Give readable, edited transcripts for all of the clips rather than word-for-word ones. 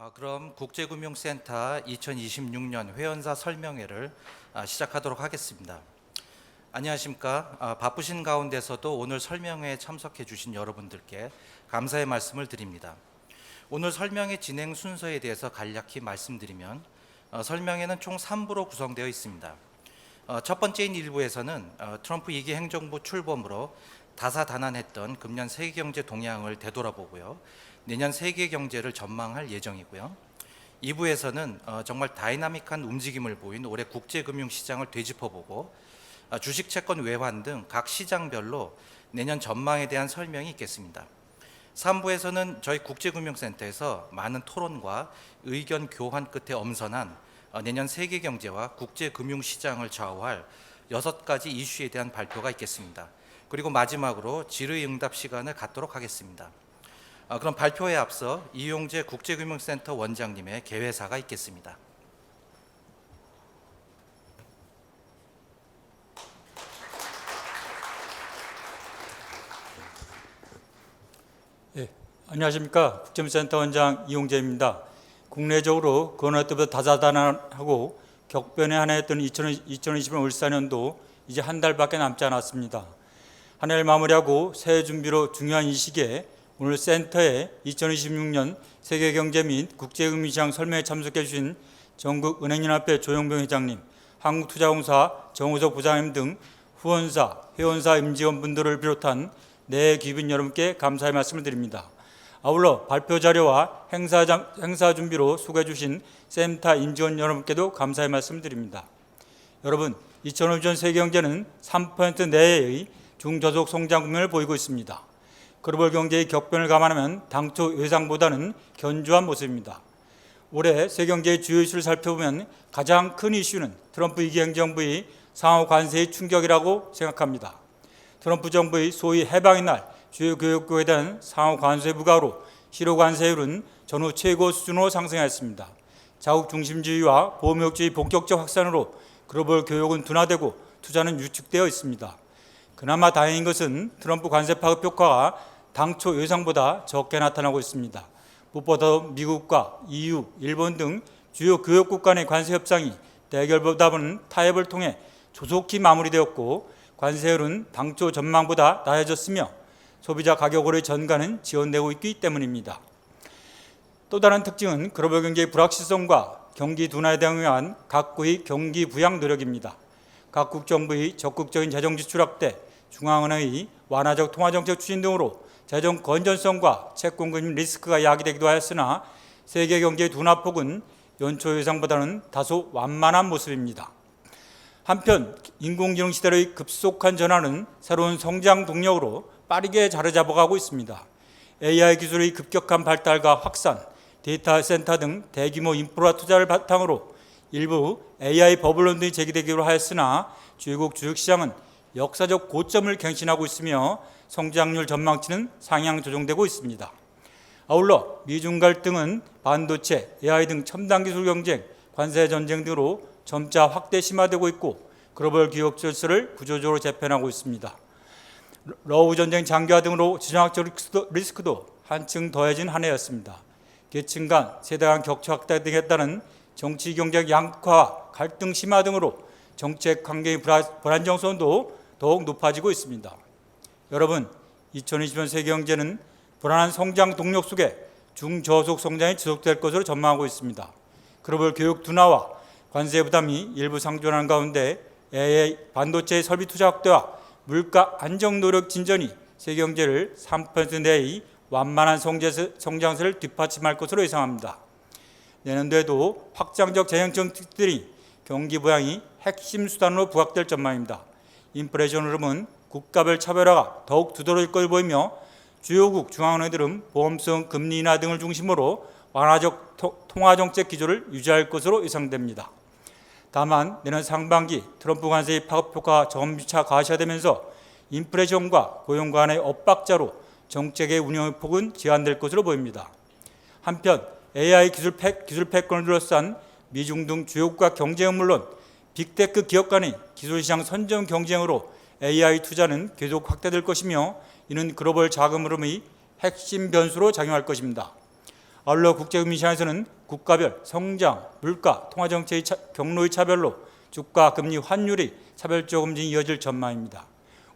그럼 국제금융센터 2026년 회원사 설명회를 시작하도록 하겠습니다. 안녕하십니까. 바쁘신 가운데서도 오늘 설명회에 참석해 주신 여러분들께 감사의 말씀을 드립니다. 오늘 설명회 진행 순서에 대해서 간략히 말씀드리면 설명회는 총 3부로 구성되어 있습니다. 첫 번째인 1부에서는 트럼프 2기 행정부 출범으로 다사다난했던 금년 세계경제 동향을 되돌아보고요. 내년 세계 경제를 전망할 예정이고요. 2부에서는 정말 다이나믹한 움직임을 보인 올해 국제금융시장을 되짚어보고 주식, 채권, 외환 등 각 시장별로 내년 전망에 대한 설명이 있겠습니다. 3부에서는 저희 국제금융센터에서 많은 토론과 의견 교환 끝에 엄선한 내년 세계 경제와 국제금융시장을 좌우할 6가지 이슈에 대한 발표가 있겠습니다. 그리고 마지막으로 질의응답 시간을 갖도록 하겠습니다. 그럼 발표에 앞서 이용재 국제금융센터 원장님의 개회사가 있겠습니다. 안녕하십니까. 국제금융센터 원장 이용재입니다. 국내적으로 그 어느 때보다 다사다난하고 격변에 한해했던 2020년 울산연도 이제 한 달밖에 남지 않았습니다. 한 해를 마무리하고 새해 준비로 중요한 이 시기에 오늘 센터에 2026년 세계경제 및 국제금융시장 설명에 참석해 주신 전국은행연합회 조영병 회장님, 한국투자공사 정우석 부장님 등 후원사, 회원사 임직원분들을 비롯한 내 귀빈 여러분께 감사의 말씀을 드립니다. 아울러 발표 자료와 행사 준비로 수고해 주신 센터 임직원 여러분께도 감사의 말씀을 드립니다. 여러분, 2050년 세계경제는 3% 내외의 중저속 성장 국면을 보이고 있습니다. 글로벌 경제의 격변을 감안하면 당초 예상보다는 견조한 모습입니다. 올해 세계경제의 주요 이슈를 살펴보면 가장 큰 이슈는 트럼프 2기 행정부의 상호 관세의 충격이라고 생각합니다. 트럼프 정부의 소위 해방의 날 주요 교역국에 대한 상호 관세 부과로 실효 관세율은 전후 최고 수준으로 상승하였습니다. 자국 중심주의와 보호무역주의 본격적 확산으로 글로벌 교역은 둔화되고 투자는 유축되어 있습니다. 그나마 다행인 것은 트럼프 관세 파급 효과가 당초 예상보다 적게 나타나고 있습니다. 무엇보다도 미국과 EU, 일본 등 주요 교역국 간의 관세 협상이 대결보다는 타협을 통해 조속히 마무리되었고 관세율은 당초 전망보다 낮아졌으며 소비자 가격 오르 전가는 지원되고 있기 때문입니다. 또 다른 특징은 글로벌 경제의 불확실성과 경기 둔화에 대응한 각국의 경기 부양 노력입니다. 각국 정부의 적극적인 재정 지출 확대, 중앙은행의 완화적 통화정책 추진 등으로 재정 건전성과 채권금리 리스크가 야기되기도 하였으나 세계 경제의 둔화폭은 연초 예상보다는 다소 완만한 모습입니다. 한편 인공지능 시대의 급속한 전환은 새로운 성장 동력으로 빠르게 자리 잡아가고 있습니다. AI 기술의 급격한 발달과 확산, 데이터 센터 등 대규모 인프라 투자를 바탕으로 일부 AI 버블론들이 제기되기로 하였으나 주요국 주식시장은 역사적 고점을 갱신하고 있으며 성장률 전망치는 상향 조정되고 있습니다. 아울러 미중 갈등은 반도체, AI 등 첨단 기술 경쟁, 관세 전쟁 등으로 점차 확대 심화되고 있고 글로벌 기업 질서를 구조적으로 재편하고 있습니다. 러우 전쟁 장기화 등으로 지정학적 리스크도 한층 더해진 한 해였습니다. 계층 간, 세대 간 격차 확대 등에 따른 정치 경쟁 양극화와 갈등 심화 등으로 정책 환경의 불안정성도 더욱 높아지고 있습니다. 여러분, 2020년 세계경제는 불안한 성장 동력 속에 중저속 성장이 지속될 것으로 전망하고 있습니다. 글로벌 교육 둔화와 관세 부담이 일부 상존하는 가운데 AI, 반도체 설비 투자 확대와 물가 안정 노력 진전이 세계경제를 3% 내의 완만한 성장세를 뒷받침할 것으로 예상합니다. 내년도에도 확장적 재정 정책들이 경기 부양이 핵심 수단으로 부각될 전망입니다. 인플레이션 흐름은 국가별 차별화가 더욱 두드러질 것을 보이며 주요국 중앙은행들은 보험성 금리 인하 등을 중심으로 완화적 통화정책 기조를 유지할 것으로 예상됩니다. 다만 내년 상반기 트럼프 관세의 파급 효과가 점차 가시화되면서 인플레이션과 고용 간의 엇박자로 정책의 운영의 폭은 제한될 것으로 보입니다. 한편 AI 기술 패권을 둘러싼 미중 등 주요국가 경쟁은 물론 빅테크 기업 간의 기술시장 선정 경쟁으로 AI 투자는 계속 확대될 것이며 이는 글로벌 자금 흐름의 핵심 변수로 작용할 것입니다. 아울러 국제금융시장에서는 국가별 성장, 물가, 통화정책의 경로의 차별로 주가, 금리, 환율이 차별적 움직임이 이어질 전망입니다.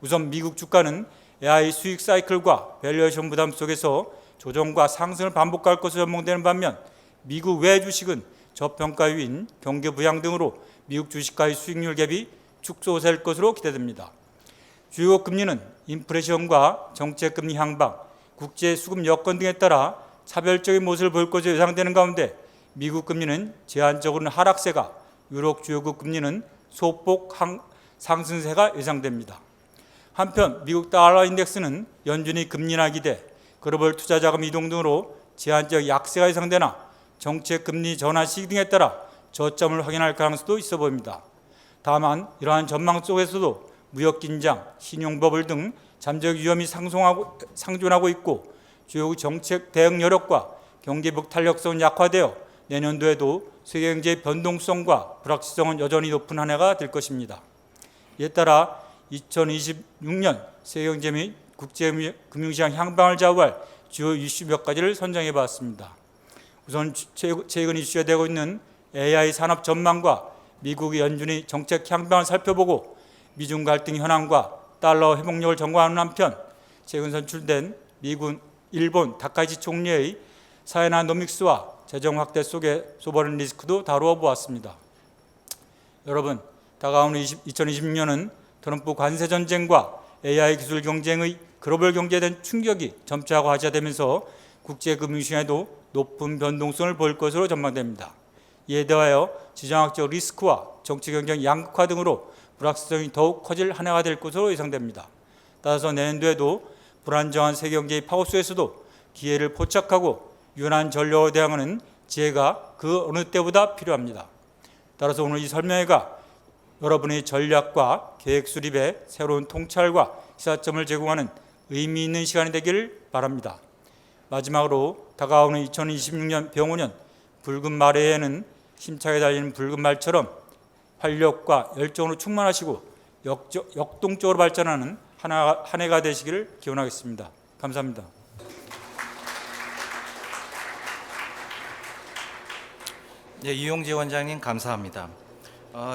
우선 미국 주가는 AI 수익 사이클과 밸류에이션 부담 속에서 조정과 상승을 반복할 것으로 전망되는 반면 미국 외 주식은 저평가 요인, 경기 부양 등으로 미국 주식과의 수익률 갭이 축소될 것으로 기대됩니다. 주요 금리는 인플레이션과 정책금리 향방, 국제 수급 여건 등에 따라 차별적인 모습을 보일 것으로 예상되는 가운데 미국 금리는 제한적으로는 하락세가, 유럽 주요국 금리는 소폭 상승세가 예상됩니다. 한편 미국 달러 인덱스는 연준이 금리 인하 기대, 글로벌 투자자금 이동 등으로 제한적 약세가 예상되나 정책 금리 전환 시기 등에 따라 저점을 확인할 가능성도 있어 보입니다. 다만 이러한 전망 속에서도 무역 긴장, 신용 버블 등 잠재적 위험이 상존하고 있고 주요 정책 대응 여력과 경기복 탄력성은 약화되어 내년도에도 세계 경제의 변동성과 불확실성은 여전히 높은 한 해가 될 것입니다. 이에 따라 2026년 세계 경제 및 국제 금융시장 향방을 좌우할 주요 이슈 몇 가지를 선정해 봤습니다. 우선 최근 이슈가 되고 있는 AI 산업 전망과 미국의 연준의 정책 향방을 살펴보고 미중 갈등 현황과 달러 회복력을 점검하는 한편 최근 선출된 미군, 일본 다카이치 총리의 사회나노믹스와 재정 확대 속의 소버린 리스크도 다루어 보았습니다. 여러분, 다가오는 2026년은 트럼프 관세 전쟁과 AI 기술 경쟁의 글로벌 경제에 대한 충격이 점차 과제되면서 국제 금융시장에도 높은 변동성을 보일 것으로 전망됩니다. 이에 더하여 지정학적 리스크와 정치 경쟁 양극화 등으로 불확실성이 더욱 커질 한 해가 될 것으로 예상됩니다. 따라서 내년도에도 불안정한 세계 경제의 파워 속에서도 기회를 포착하고 유연한 전략으로 대응하는 지혜가 그 어느 때보다 필요합니다. 따라서 오늘 이 설명회가 여러분의 전략과 계획 수립에 새로운 통찰과 시사점을 제공하는 의미 있는 시간이 되기를 바랍니다. 마지막으로 다가오는 2026년 병오년 붉은 말에는 힘차게 달리는 붉은 말처럼 활력과 열정으로 충만하시고 역동적으로 발전하는 한 해가 되시기를 기원하겠습니다. 감사합니다. 네, 이용재 원장님 감사합니다.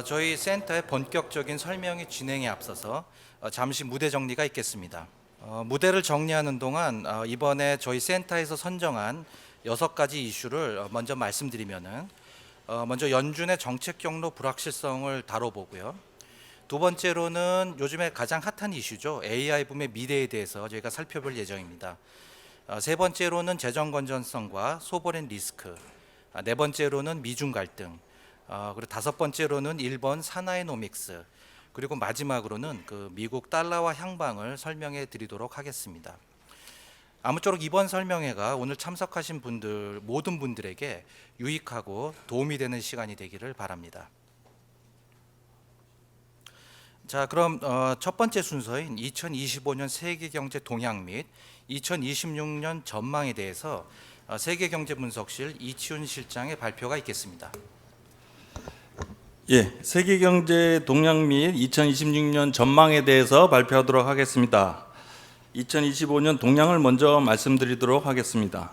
저희 센터의 본격적인 설명이 진행에 앞서서 잠시 무대 정리가 있겠습니다. 무대를 정리하는 동안 이번에 저희 센터에서 선정한 6가지 이슈를 먼저 말씀드리면은 먼저 연준의 정책 경로 불확실성을 다뤄보고요. 두 번째로는 요즘에 가장 핫한 이슈죠. AI 붐의 미래에 대해서 저희가 살펴볼 예정입니다. 세 번째로는 재정 건전성과 소버린 리스크, 네 번째로는 미중 갈등, 그리고 다섯 번째로는 일본 사나이노믹스, 그리고 마지막으로는 그 미국 달러와 향방을 설명해 드리도록 하겠습니다. 아무쪼록 이번 설명회가 오늘 참석하신 분들 모든 분들에게 유익하고 도움이 되는 시간이 되기를 바랍니다. 자, 그럼 첫 번째 순서인 2025년 세계경제 동향 및 2026년 전망에 대해서 세계경제분석실 이치훈 실장의 발표가 있겠습니다. 예, 세계경제 동향 및 2026년 전망에 대해서 발표하도록 하겠습니다. 2025년 동향을 먼저 말씀드리도록 하겠습니다.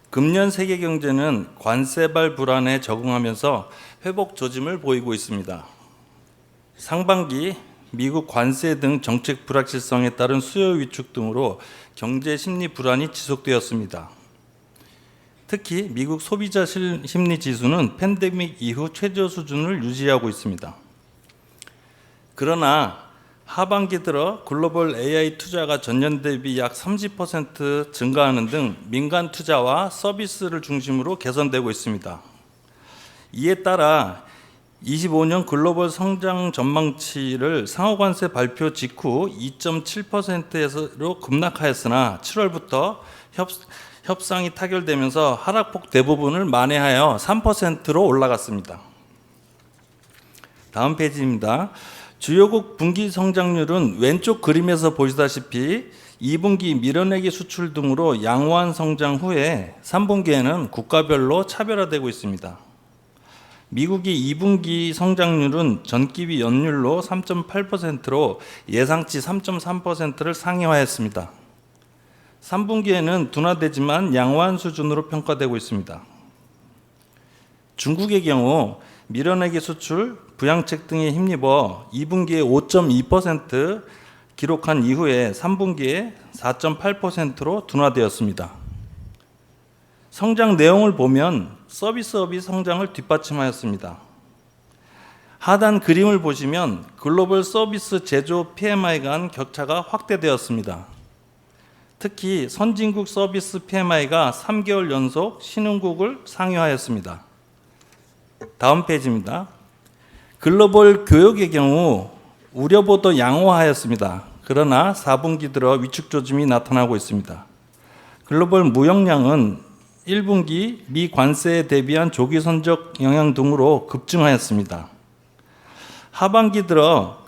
금년 세계경제는 관세발 불안에 적응하면서 회복 조짐을 보이고 있습니다. 상반기 미국 관세 등 정책 불확실성에 따른 수요 위축 등으로 경제 심리 불안이 지속되었습니다. 특히 미국 소비자 심리 지수는 팬데믹 이후 최저 수준을 유지하고 있습니다. 그러나 하반기 들어 글로벌 AI 투자가 전년 대비 약 30% 증가하는 등 민간 투자와 서비스를 중심으로 개선되고 있습니다. 이에 따라 25년 글로벌 성장 전망치를 상호관세 발표 직후 2.7%로 급락하였으나 7월부터 협상이 타결되면서 하락폭 대부분을 만회하여 3%로 올라갔습니다. 다음 페이지입니다. 주요국 분기 성장률은 왼쪽 그림에서 보시다시피 2분기 밀어내기 수출 등으로 양호한 성장 후에 3분기에는 국가별로 차별화되고 있습니다. 미국이 2분기 성장률은 전기비 연율로 3.8%로 예상치 3.3%를 상회하였습니다. 3분기에는 둔화되지만 양호한 수준으로 평가되고 있습니다. 중국의 경우 밀어내기 수출, 부양책 등에 힘입어 2분기에 5.2% 기록한 이후에 3분기에 4.8%로 둔화되었습니다. 성장 내용을 보면 서비스업이 성장을 뒷받침하였습니다. 하단 그림을 보시면 글로벌 서비스 제조 PMI 간 격차가 확대되었습니다. 특히 선진국 서비스 PMI가 3개월 연속 신흥국을 상회하였습니다. 다음 페이지입니다. 글로벌 교역의 경우 우려보다 양호하였습니다. 그러나 4분기 들어 위축 조짐이 나타나고 있습니다. 글로벌 무역량은 1분기 미 관세에 대비한 조기 선적 영향 등으로 급증하였습니다. 하반기 들어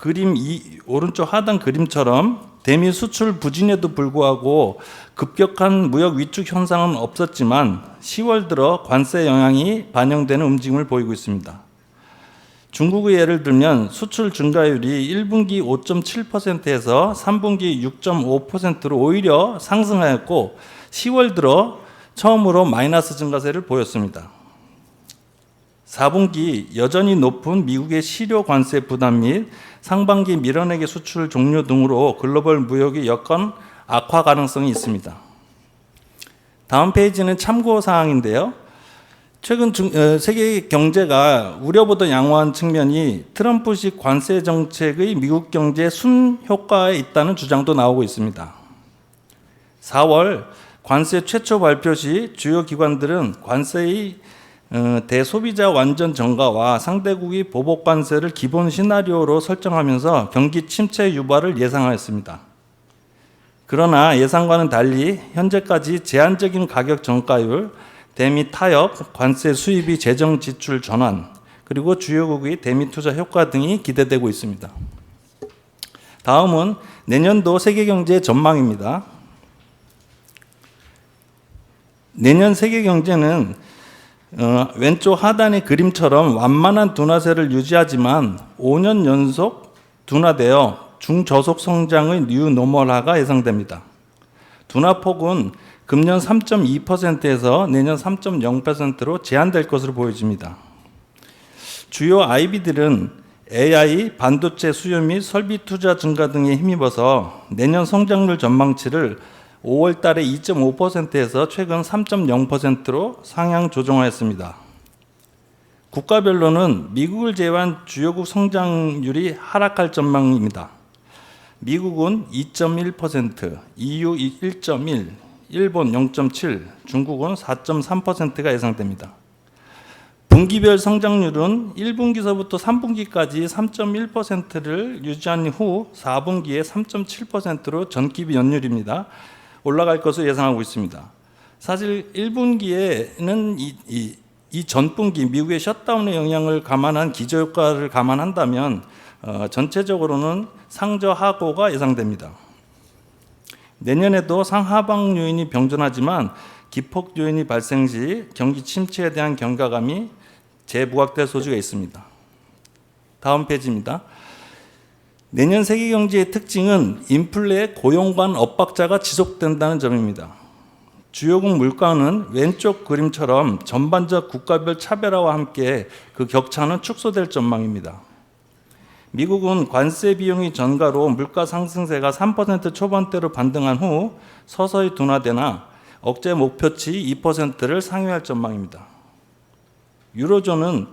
오른쪽 하단 그림처럼 대미 수출 부진에도 불구하고 급격한 무역 위축 현상은 없었지만 10월 들어 관세 영향이 반영되는 움직임을 보이고 있습니다. 중국의 예를 들면 수출 증가율이 1분기 5.7%에서 3분기 6.5%로 오히려 상승하였고 10월 들어 처음으로 마이너스 증가세를 보였습니다. 4분기 여전히 높은 미국의 실효 관세 부담 및 상반기 밀어내기 수출 종료 등으로 글로벌 무역의 여건 악화 가능성이 있습니다. 다음 페이지는 참고 사항인데요. 최근 세계 경제가 우려보다 양호한 측면이 트럼프식 관세 정책의 미국 경제 순효과에 있다는 주장도 나오고 있습니다. 4월 관세 최초 발표 시 주요 기관들은 관세의 대소비자 완전 전가와 상대국의 보복 관세를 기본 시나리오로 설정하면서 경기 침체 유발을 예상하였습니다. 그러나 예상과는 달리 현재까지 제한적인 가격 정가율, 대미 타협, 관세 수입이 재정 지출 전환, 그리고 주요국의 대미 투자 효과 등이 기대되고 있습니다. 다음은 내년도 세계 경제 전망입니다. 내년 세계 경제는 왼쪽 하단의 그림처럼 완만한 둔화세를 유지하지만 5년 연속 둔화되어 중저속 성장의 뉴 노멀화가 예상됩니다. 둔화폭은 금년 3.2%에서 내년 3.0%로 제한될 것으로 보여집니다. 주요 IB들은 AI, 반도체 수요 및 설비 투자 증가 등에 힘입어서 내년 성장률 전망치를 5월 달에 2.5%에서 최근 3.0%로 상향 조정하였습니다. 국가별로는 미국을 제외한 주요국 성장률이 하락할 전망입니다. 미국은 2.1%, EU 1.1%, 일본 0.7%, 중국은 4.3%가 예상됩니다. 분기별 성장률은 1분기서부터 3분기까지 3.1%를 유지한 후 4분기에 3.7%로 전기비 연율입니다. 올라갈 것으로 예상하고 있습니다. 사실 1분기에는 이 전분기 미국의 셧다운의 영향을 감안한 기저효과를 감안한다면 전체적으로는 상저하고가 예상됩니다. 내년에도 상하방 요인이 병존하지만 기폭 요인이 발생 시 경기 침체에 대한 경각감이 재부각될 소지가 있습니다. 다음 페이지입니다. 내년 세계 경제의 특징은 인플레의 고용관 엇박자가 지속된다는 점입니다. 주요국 물가는 왼쪽 그림처럼 전반적 국가별 차별화와 함께 그 격차는 축소될 전망입니다. 미국은 관세 비용의 전가로 물가 상승세가 3% 초반대로 반등한 후 서서히 둔화되나 억제 목표치 2%를 상회할 전망입니다. 유로존은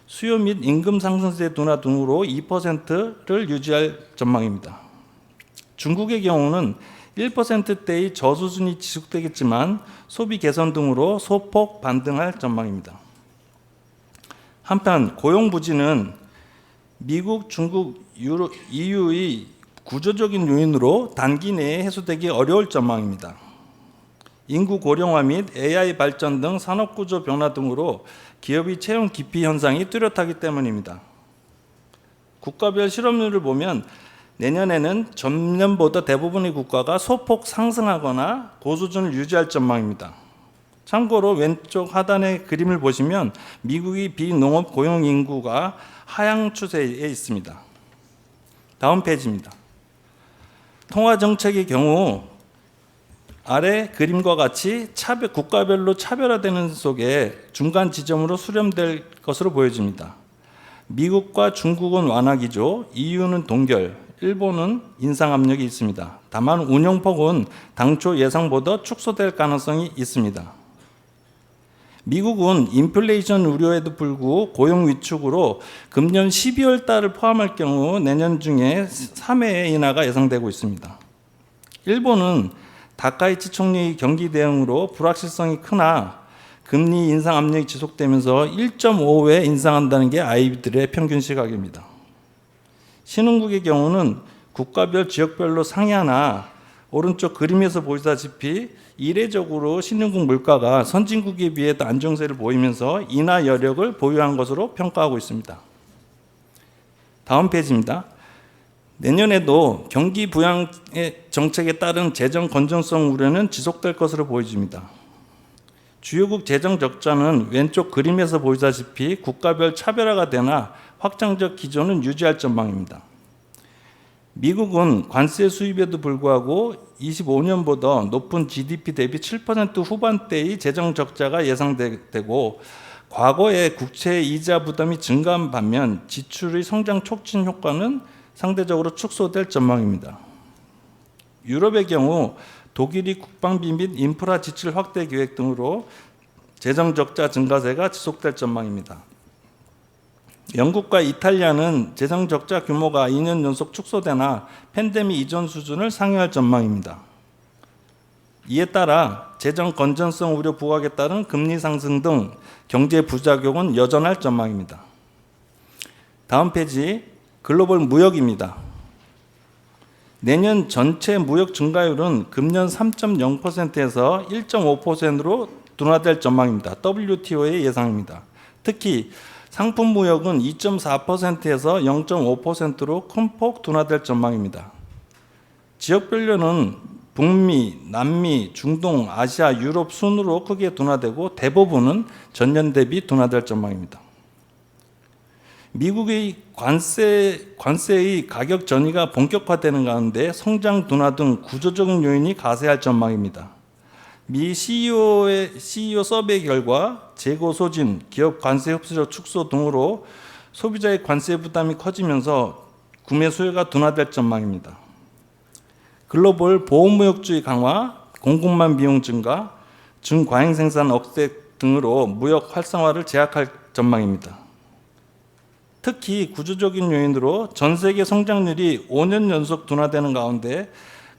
수요 및 임금 상승세 둔화 등으로 2%를 유지할 전망입니다. 중국의 경우는 1%대의 저수준이 지속되겠지만 소비 개선 등으로 소폭 반등할 전망입니다. 한편 고용 부진은 미국, 중국, EU의 구조적인 요인으로 단기 내에 해소되기 어려울 전망입니다. 인구 고령화 및 AI 발전 등 산업구조 변화 등으로 기업의 채용 기피 현상이 뚜렷하기 때문입니다. 국가별 실업률을 보면 내년에는 전년보다 대부분의 국가가 소폭 상승하거나 고수준을 유지할 전망입니다. 참고로 왼쪽 하단의 그림을 보시면 미국의 비농업 고용 인구가 하향 추세에 있습니다. 다음 페이지입니다. 통화 정책의 경우 아래 그림과 같이 국가별로 차별화되는 속에 중간 지점으로 수렴될 것으로 보여집니다. 미국과 중국은 완화 기조, EU는 동결, 일본은 인상 압력이 있습니다. 다만 운용폭은 당초 예상보다 축소될 가능성이 있습니다. 미국은 인플레이션 우려에도 불구하고 고용 위축으로 금년 12월 달을 포함할 경우 내년 중에 3회의 인하가 예상되고 있습니다. 일본은 다카이치 총리 경기 대응으로 불확실성이 크나 금리 인상 압력이 지속되면서 1.5회 인상한다는 게 IB들의 평균 시각입니다. 신흥국의 경우는 국가별 지역별로 상이하나 오른쪽 그림에서 보시다시피 이례적으로 신흥국 물가가 선진국에 비해 더 안정세를 보이면서 인하 여력을 보유한 것으로 평가하고 있습니다. 다음 페이지입니다. 내년에도 경기 부양의 정책에 따른 재정 건전성 우려는 지속될 것으로 보여집니다. 주요국 재정 적자는 왼쪽 그림에서 보시다시피 국가별 차별화가 되나 확장적 기조는 유지할 전망입니다. 미국은 관세 수입에도 불구하고 25년보다 높은 GDP 대비 7% 후반대의 재정 적자가 예상되고 과거에 국채 이자 부담이 증가한 반면 지출의 성장 촉진 효과는 상대적으로 축소될 전망입니다. 유럽의 경우 독일이 국방비 및 인프라 지출 확대 계획 등으로 재정 적자 증가세가 지속될 전망입니다. 영국과 이탈리아는 재정 적자 규모가 2년 연속 축소되나 팬데믹 이전 수준을 상회할 전망입니다. 이에 따라 재정 건전성 우려 부각에 따른 금리 상승 등 경제 부작용은 여전할 전망입니다. 다음 페이지 글로벌 무역입니다. 내년 전체 무역 증가율은 금년 3.0%에서 1.5%로 둔화될 전망입니다. WTO의 예상입니다. 특히 상품 무역은 2.4%에서 0.5%로 큰 폭 둔화될 전망입니다. 지역별로는 북미, 남미, 중동, 아시아, 유럽 순으로 크게 둔화되고 대부분은 전년 대비 둔화될 전망입니다. 미국의 관세의 가격 전이가 본격화되는 가운데 성장 둔화 등 구조적인 요인이 가세할 전망입니다. 미 CEO 서베이 결과 재고 소진, 기업 관세 흡수력 축소 등으로 소비자의 관세 부담이 커지면서 구매 수요가 둔화될 전망입니다. 글로벌 보호무역주의 강화, 공급망 비용 증가, 증과잉 생산 억제 등으로 무역 활성화를 제약할 전망입니다. 특히 구조적인 요인으로 전 세계 성장률이 5년 연속 둔화되는 가운데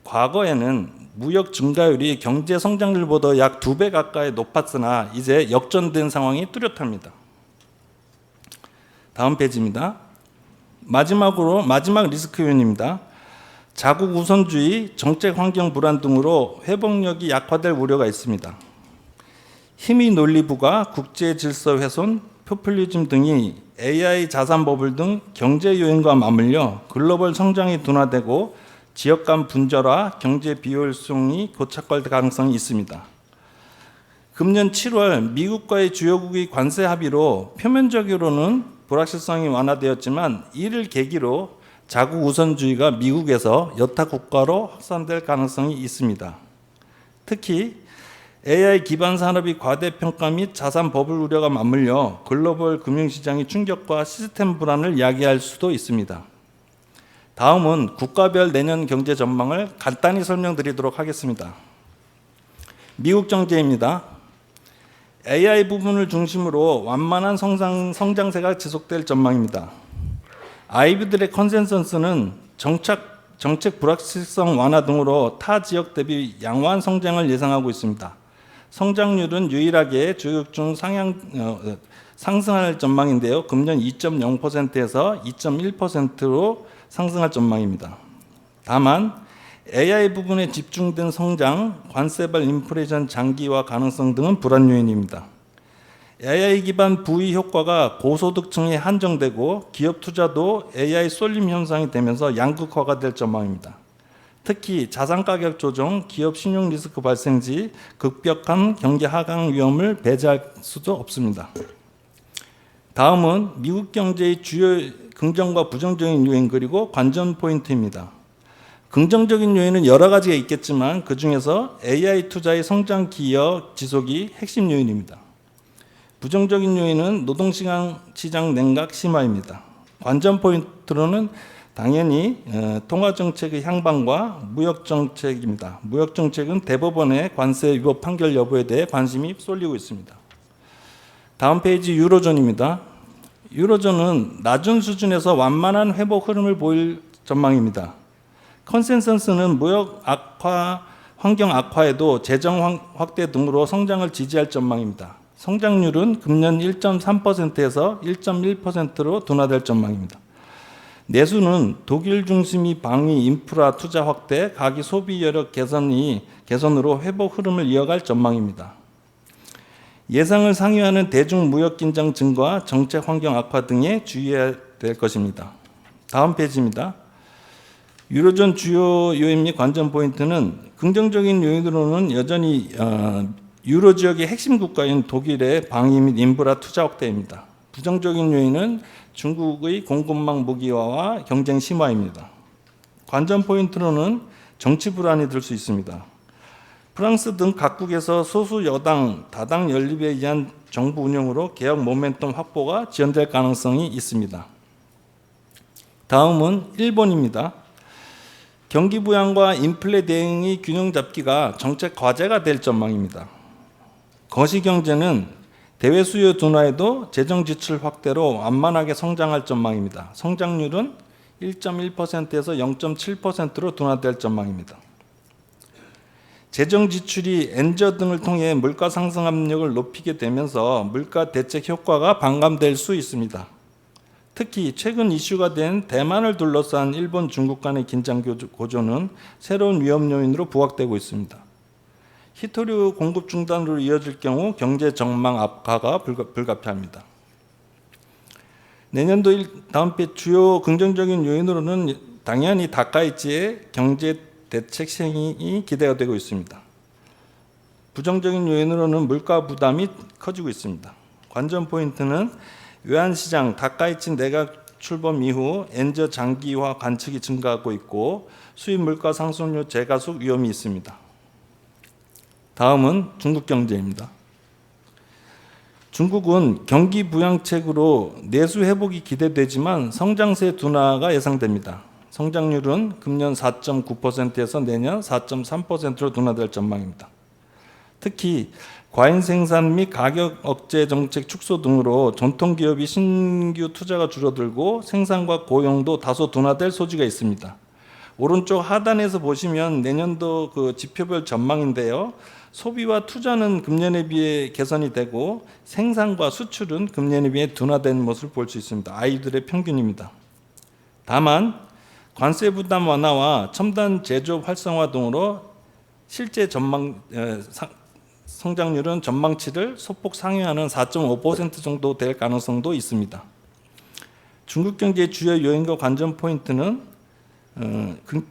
과거에는 무역 증가율이 경제 성장률보다 약 2배 가까이 높았으나 이제 역전된 상황이 뚜렷합니다. 다음 페이지입니다. 마지막 리스크 요인입니다. 자국 우선주의, 정책 환경 불안 등으로 회복력이 약화될 우려가 있습니다. 힘의 논리부가 국제 질서 훼손, 포퓰리즘 등이 AI 자산 버블 등 경제 요인과 맞물려 글로벌 성장이 둔화되고 지역 간 분절화, 경제 비효율성이 고착화될 가능성이 있습니다. 금년 7월 미국과의 주요국의 관세 합의로 표면적으로는 불확실성이 완화되었지만 이를 계기로 자국 우선주의가 미국에서 여타 국가로 확산될 가능성이 있습니다. 특히 AI 기반 산업이 과대평가 및 자산 버블 우려가 맞물려 글로벌 금융시장의 충격과 시스템 불안을 야기할 수도 있습니다. 다음은 국가별 내년 경제 전망을 간단히 설명드리도록 하겠습니다. 미국 정제입니다. AI 부분을 중심으로 완만한 성장세가 지속될 전망입니다. IB들의 컨센서스는 정책 불확실성 완화 등으로 타 지역 대비 양호한 성장을 예상하고 있습니다. 성장률은 유일하게 주요국 중 상승할 전망인데요. 금년 2.0%에서 2.1%로 상승할 전망입니다. 다만 AI 부분에 집중된 성장, 관세발 인플레이션 장기화 가능성 등은 불안 요인입니다. AI 기반 부의 효과가 고소득층에 한정되고 기업 투자도 AI 쏠림 현상이 되면서 양극화가 될 전망입니다. 특히 자산 가격 조정, 기업 신용 리스크 발생 시 급격한 경기 하강 위험을 배제할 수도 없습니다. 다음은 미국 경제의 주요 긍정과 부정적인 요인 그리고 관전 포인트입니다. 긍정적인 요인은 여러 가지가 있겠지만 그중에서 AI 투자의 성장 기여 지속이 핵심 요인입니다. 부정적인 요인은 노동시장 냉각 심화입니다. 관전 포인트로는 당연히 통화정책의 향방과 무역정책입니다. 무역정책은 대법원의 관세 위법 판결 여부에 대해 관심이 쏠리고 있습니다. 다음 페이지 유로존입니다. 유로존은 낮은 수준에서 완만한 회복 흐름을 보일 전망입니다. 컨센서스는 무역 악화, 환경 악화에도 재정 확대 등으로 성장을 지지할 전망입니다. 성장률은 금년 1.3%에서 1.1%로 둔화될 전망입니다. 내수는 독일 중심의 방위 인프라 투자 확대, 가계 소비 여력 개선으로 회복 흐름을 이어갈 전망입니다. 예상을 상회하는 대중 무역 긴장 증가, 정책 환경 악화 등에 주의해야 될 것입니다. 다음 페이지입니다. 유로존 주요 요인 및 관전 포인트는 긍정적인 요인으로는 여전히 유로 지역의 핵심 국가인 독일의 방위 및 인프라 투자 확대입니다. 부정적인 요인은 중국의 공급망 무기화와 경쟁 심화입니다. 관전 포인트로는 정치 불안이 들 수 있습니다. 프랑스 등 각국에서 소수 여당, 다당 연립에 의한 정부 운영으로 개혁 모멘텀 확보가 지연될 가능성이 있습니다. 다음은 일본입니다. 경기 부양과 인플레 대응의 균형 잡기가 정책 과제가 될 전망입니다. 거시경제는 대외 수요 둔화에도 재정 지출 확대로 완만하게 성장할 전망입니다. 성장률은 1.1%에서 0.7%로 둔화될 전망입니다. 재정 지출이 엔저 등을 통해 물가 상승 압력을 높이게 되면서 물가 대책 효과가 반감될 수 있습니다. 특히 최근 이슈가 된 대만을 둘러싼 일본, 중국 간의 긴장 고조는 새로운 위험 요인으로 부각되고 있습니다. 히토류 공급 중단으로 이어질 경우 경제 전망 악화가 불가피합니다. 내년도 다음 배 주요 긍정적인 요인으로는 당연히 다카이치의 경제 대책 시행이 기대가 되고 있습니다. 부정적인 요인으로는 물가 부담이 커지고 있습니다. 관전 포인트는 외환시장 다카이치 내각 출범 이후 엔저 장기화 관측이 증가하고 있고 수입 물가 상승률 재가속 위험이 있습니다. 다음은 중국 경제입니다. 중국은 경기 부양책으로 내수 회복이 기대되지만 성장세 둔화가 예상됩니다. 성장률은 금년 4.9%에서 내년 4.3%로 둔화될 전망입니다. 특히 과잉 생산 및 가격 억제 정책 축소 등으로 전통 기업이 신규 투자가 줄어들고 생산과 고용도 다소 둔화될 소지가 있습니다. 오른쪽 하단에서 보시면 내년도 그 지표별 전망인데요. 소비와 투자는 금년에 비해 개선이 되고 생산과 수출은 금년에 비해 둔화된 모습을 볼 수 있습니다. 아이들의 평균입니다. 다만 관세 부담 완화와 첨단 제조업 활성화 등으로 실제 성장률은 전망치를 소폭 상회하는 4.5% 정도 될 가능성도 있습니다. 중국 경제의 주요 요인과 관전 포인트는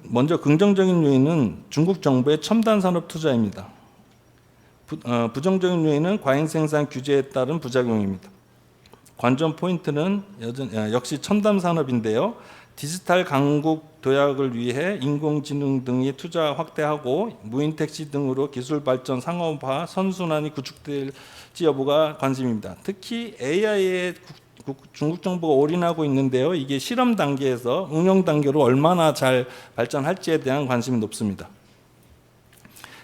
먼저 긍정적인 요인은 중국 정부의 첨단 산업 투자입니다. 부정적인 요인은 과잉 생산 규제에 따른 부작용입니다. 관전 포인트는 역시 첨단 산업인데요. 디지털 강국 도약을 위해 인공지능 등의 투자 확대하고 무인 택시 등으로 기술 발전 상업화 선순환이 구축될지 여부가 관심입니다. 특히 AI에 중국 정부가 올인하고 있는데요. 이게 실험 단계에서 응용 단계로 얼마나 잘 발전할지에 대한 관심이 높습니다.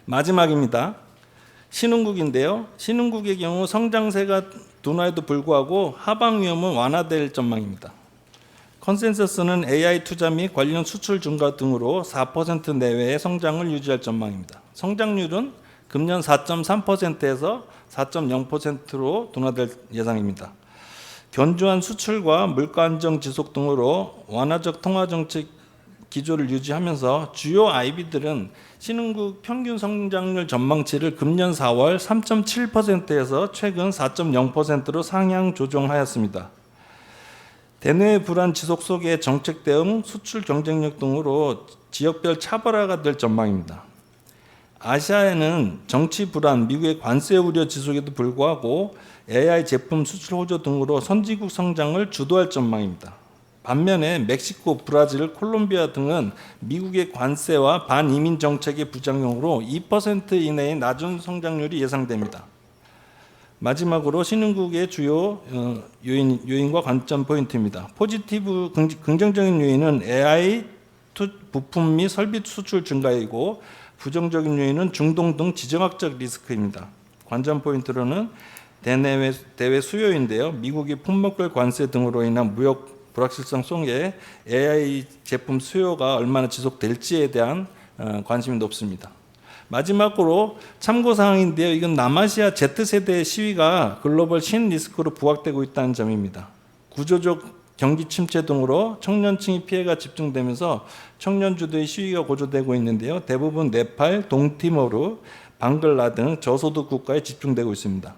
마지막입니다. 신흥국인데요. 신흥국의 경우 성장세가 둔화에도 불구하고 하방 위험은 완화될 전망입니다. 컨센서스는 AI 투자 및 관련 수출 증가 등으로 4% 내외의 성장을 유지할 전망입니다. 성장률은 금년 4.3%에서 4.0%로 둔화될 예상입니다. 견조한 수출과 물가 안정 지속 등으로 완화적 통화 정책 기조를 유지하면서 주요 IB들은 신흥국 평균 성장률 전망치를 금년 4월 3.7%에서 최근 4.0%로 상향 조정하였습니다. 대내 불안 지속 속의 정책 대응, 수출 경쟁력 등으로 지역별 차별화가 될 전망입니다. 아시아에는 정치 불안, 미국의 관세 우려 지속에도 불구하고 AI 제품 수출 호조 등으로 선진국 성장을 주도할 전망입니다. 반면에 멕시코, 브라질, 콜롬비아 등은 미국의 관세와 반이민 정책의 부작용으로 2% 이내의 낮은 성장률이 예상됩니다. 마지막으로 신흥국의 주요 요인과 관점 포인트입니다. 포지티브 긍정적인 요인은 AI 부품 및 설비 수출 증가이고 부정적인 요인은 중동 등 지정학적 리스크입니다. 관점 포인트로는 대외 수요인데요. 미국이 품목별 관세 등으로 인한 무역 불확실성 속에 AI 제품 수요가 얼마나 지속될지에 대한 관심이 높습니다. 마지막으로 참고사항인데요. 이건 남아시아 Z세대의 시위가 글로벌 신리스크로 부각되고 있다는 점입니다. 구조적 경기 침체 등으로 청년층의 피해가 집중되면서 청년 주도의 시위가 고조되고 있는데요. 대부분 네팔, 동티모르, 방글라 등 저소득 국가에 집중되고 있습니다.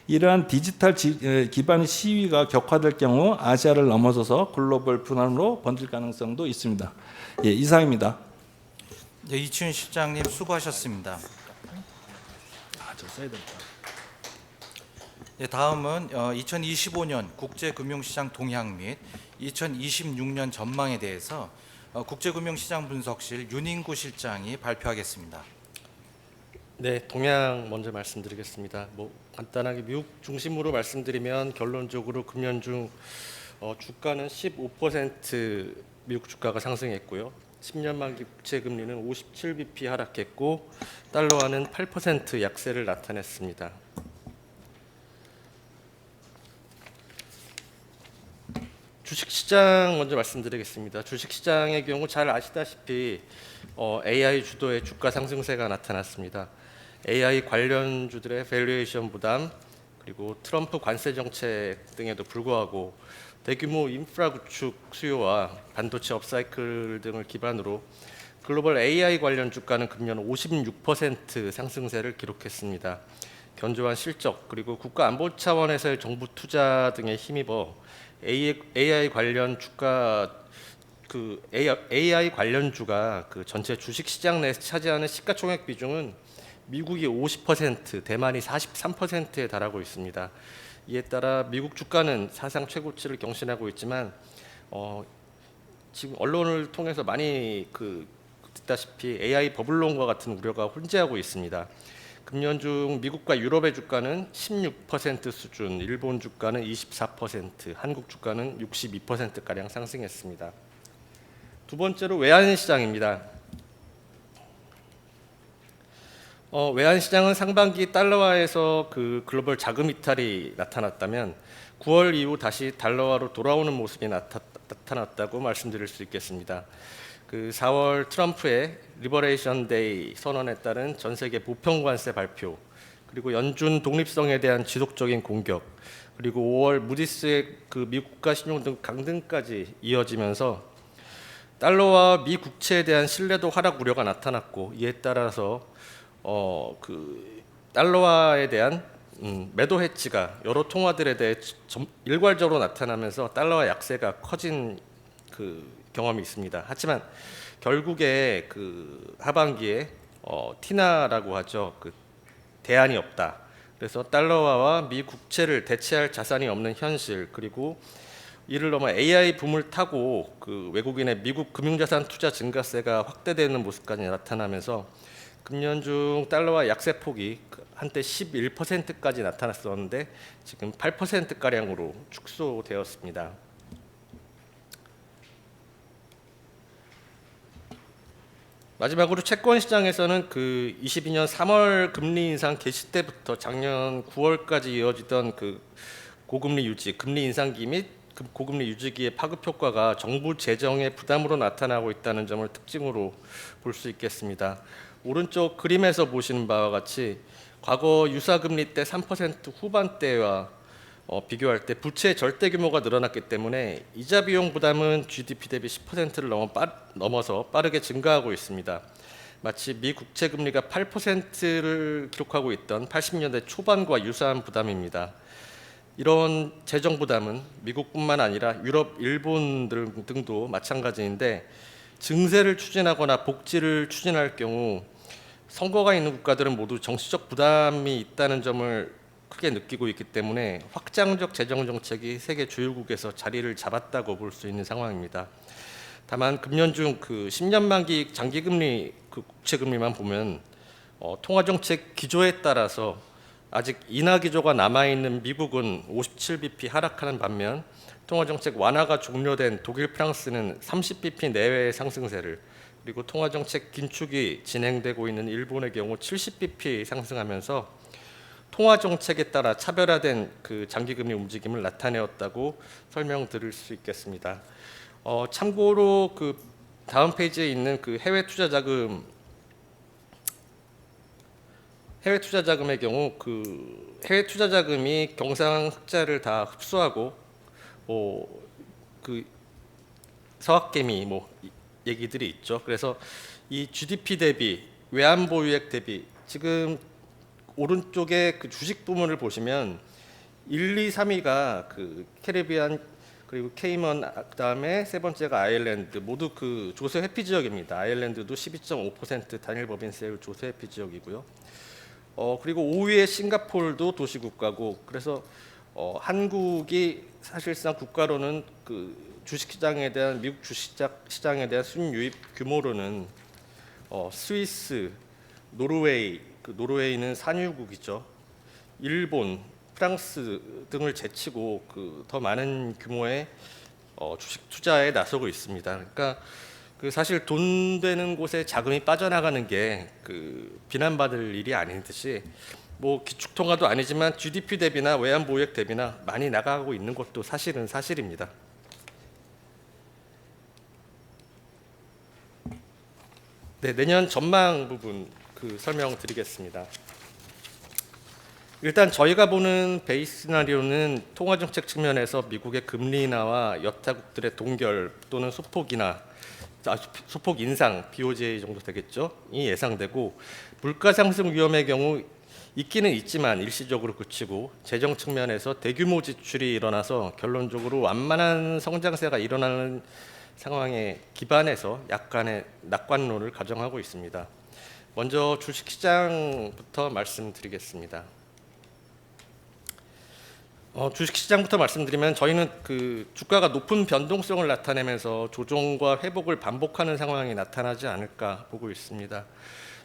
이러한 디지털 기반의 시위가 격화될 경우 아시아를 넘어서서 글로벌 분란으로 번질 가능성도 있습니다. 예, 이상입니다. 네, 이치훈 실장님 수고하셨습니다. 저 써야 된다. 네, 다음은 2025년 국제금융시장 동향 및 2026년 전망에 대해서 국제금융시장 분석실 윤인구 실장이 발표하겠습니다. 네, 동향 먼저 말씀드리겠습니다. 간단하게 미국 중심으로 말씀드리면 결론적으로 금년 중 주가는 15% 미국 주가가 상승했고요. 10년 만기 국채 금리는 57bp 하락했고 달러화는 8% 약세를 나타냈습니다. 주식시장 먼저 말씀드리겠습니다. 주식시장의 경우 잘 아시다시피 AI 주도의 주가 상승세가 나타났습니다. AI 관련주들의 밸류에이션 부담 그리고 트럼프 관세 정책 등에도 불구하고 대규모 인프라 구축 수요와 반도체 업사이클 등을 기반으로 글로벌 AI 관련 주가는 금년 56% 상승세를 기록했습니다. 견조한 실적 그리고 국가 안보 차원에서의 정부 투자 등에 힘입어 AI 관련 주가 AI 관련주가 전체 주식 시장 내에서 차지하는 시가총액 비중은 미국이 50%, 대만이 43%에 달하고 있습니다. 이에 따라 미국 주가는 사상 최고치를 경신하고 있지만 지금 언론을 통해서 많이 듣다시피 AI 버블론과 같은 우려가 혼재하고 있습니다. 금년 중 미국과 유럽의 주가는 16% 수준, 일본 주가는 24%, 한국 주가는 62%가량 상승했습니다. 두 번째로 외환시장입니다. 외환시장은 상반기 달러화에서 글로벌 자금 이탈이 나타났다면 9월 이후 다시 달러화로 돌아오는 모습이 나타났다고 말씀드릴 수 있겠습니다. 4월 트럼프의 리버레이션 데이 선언에 따른 전 세계 보편 관세 발표, 그리고 연준 독립성에 대한 지속적인 공격, 그리고 5월 무디스의 미국 국가 신용 등 강등까지 이어지면서 달러와 미 국채에 대한 신뢰도 하락 우려가 나타났고 이에 따라서 달러화에 대한 매도 해치가 여러 통화들에 대해 일괄적으로 나타나면서 달러화 약세가 커진 경험이 있습니다. 하지만 결국에 하반기에 티나라고 하죠. 대안이 없다. 그래서 달러화와 미 국채를 대체할 자산이 없는 현실, 그리고 이를 넘어 AI 붐을 타고 외국인의 미국 금융자산 투자 증가세가 확대되는 모습까지 나타나면서 금년 중 달러화 약세 폭이 한때 11%까지 나타났었는데 지금 8%가량으로 축소되었습니다. 마지막으로 채권 시장에서는 22년 3월 금리 인상 개시 때부터 작년 9월까지 이어지던 고금리 유지, 금리 인상기 및 고금리 유지기의 파급 효과가 정부 재정의 부담으로 나타나고 있다는 점을 특징으로 볼 수 있겠습니다. 오른쪽 그림에서 보시는 바와 같이 과거 유사금리 때 3% 후반대와 비교할 때 부채의 절대 규모가 늘어났기 때문에 이자 비용 부담은 GDP 대비 10%를 넘어서 빠르게 증가하고 있습니다. 마치 미 국채 금리가 8%를 기록하고 있던 80년대 초반과 유사한 부담입니다. 이런 재정 부담은 미국뿐만 아니라 유럽, 일본 등도 마찬가지인데 증세를 추진하거나 복지를 추진할 경우 선거가 있는 국가들은 모두 정치적 부담이 있다는 점을 크게 느끼고 있기 때문에 확장적 재정 정책이 세계 주요국에서 자리를 잡았다고 볼 수 있는 상황입니다. 다만 금년 중 그 10년 만기 장기 금리 그 국채 금리만 보면 통화 정책 기조에 따라서 아직 인하 기조가 남아 있는 미국은 57bp 하락하는 반면 통화 정책 완화가 종료된 독일, 프랑스는 30bp 내외의 상승세를, 그리고 통화 정책 긴축이 진행되고 있는 일본의 경우 70bp 상승하면서 통화 정책에 따라 차별화된 그 장기 금리 움직임을 나타내었다고 설명드릴 수 있겠습니다. 참고로 그 다음 페이지에 있는 그 해외 투자 자금의 경우 그 해외 투자 자금이 경상 흑자를 다 흡수하고 그 서학개미 얘기들이 있죠. 그래서 이 GDP 대비 외환 보유액 대비 지금 오른쪽에 그 주식 부문을 보시면 1, 2, 3위가 그 캐리비안 그리고 케이먼, 그다음에 세 번째가 아일랜드, 모두 그 조세 회피 지역입니다. 아일랜드도 12.5% 단일 법인세율 조세 회피 지역이고요. 그리고 5위의 싱가포르도 도시국가고, 그래서 한국이 사실상 국가로는 그 주식시장에 대한 미국 주식시장에 대한 순유입 규모로는 스위스, 노르웨이, 그 노르웨이는 산유국이죠. 일본, 프랑스 등을 제치고 그 더 많은 규모의 주식 투자에 나서고 있습니다. 그러니까 그 사실 돈 되는 곳에 자금이 빠져나가는 게 그 비난받을 일이 아닌 듯이 뭐 기축통화도 아니지만 GDP 대비나 외환 보유액 대비나 많이 나가고 있는 것도 사실은 사실입니다. 네, 내년 전망 부분 그 설명드리겠습니다. 일단 저희가 보는 베이스 시나리오는 통화 정책 측면에서 미국의 금리 인하와 여타국들의 동결 또는 소폭 인상 BOJ 정도 되겠죠. 이 예상되고, 물가 상승 위험의 경우 있기는 있지만 일시적으로 그치고, 재정 측면에서 대규모 지출이 일어나서 결론적으로 완만한 성장세가 일어나는 상황에 기반해서 약간의 낙관론을 가정하고 있습니다. 먼저 주식시장부터 말씀드리겠습니다. 주식시장부터 말씀드리면 저희는 그 주가가 높은 변동성을 나타내면서 조정과 회복을 반복하는 상황이 나타나지 않을까 보고 있습니다.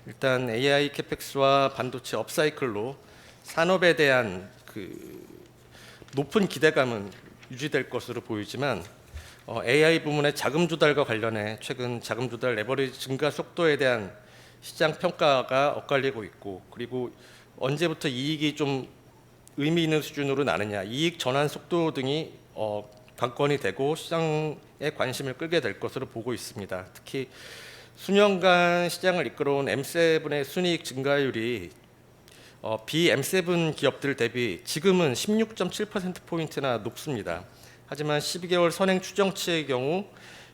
일단 AI 캐펙스와 반도체 업사이클로 산업에 대한 그 높은 기대감은 유지될 것으로 보이지만 AI 부문의 자금 조달과 관련해 최근 자금 조달 레버리지 증가 속도에 대한 시장 평가가 엇갈리고 있고, 그리고 언제부터 이익이 좀 의미 있는 수준으로 나느냐, 이익 전환 속도 등이 관건이 되고 시장의 관심을 끌게 될 것으로 보고 있습니다. 특히 수년간 시장을 이끌어온 M7의 순이익 증가율이 B-M7 기업들 대비 지금은 16.7%포인트나 높습니다. 하지만 12개월 선행 추정치의 경우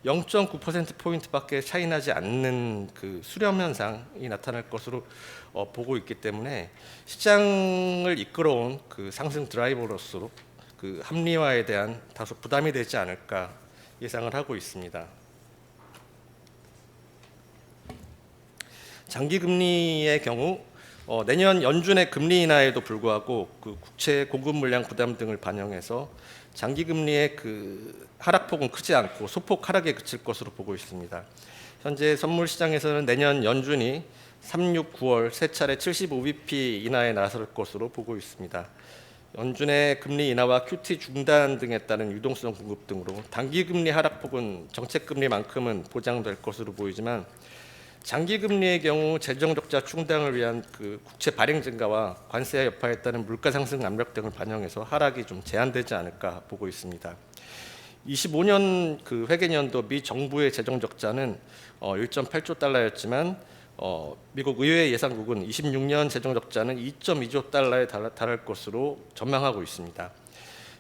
0.9%포인트밖에 차이 나지 않는 그 수렴 현상이 나타날 것으로 보고 있기 때문에 시장을 이끌어온 그 상승 드라이버로서 그 합리화에 대한 다소 부담이 되지 않을까 예상을 하고 있습니다. 장기 금리의 경우 내년 연준의 금리 인하에도 불구하고 그 국채 공급 물량 부담 등을 반영해서 장기 금리의 그 하락폭은 크지 않고 소폭 하락에 그칠 것으로 보고 있습니다. 현재 선물 시장에서는 내년 연준이 3, 6, 9월 세 차례 75bp 인하에 나설 것으로 보고 있습니다. 연준의 금리 인하와 QT 중단 등에 따른 유동성 공급 등으로 단기 금리 하락폭은 정책 금리만큼은 보장될 것으로 보이지만, 장기 금리의 경우 재정 적자 충당을 위한 그 국채 발행 증가와 관세 여파에 따른 물가 상승 압력 등을 반영해서 하락이 좀 제한되지 않을까 보고 있습니다. 25년 그 회계년도 미 정부의 재정 적자는 1.8조 달러였지만 미국 의회 예상국은 26년 재정 적자는 2.2조 달러에 달할 것으로 전망하고 있습니다.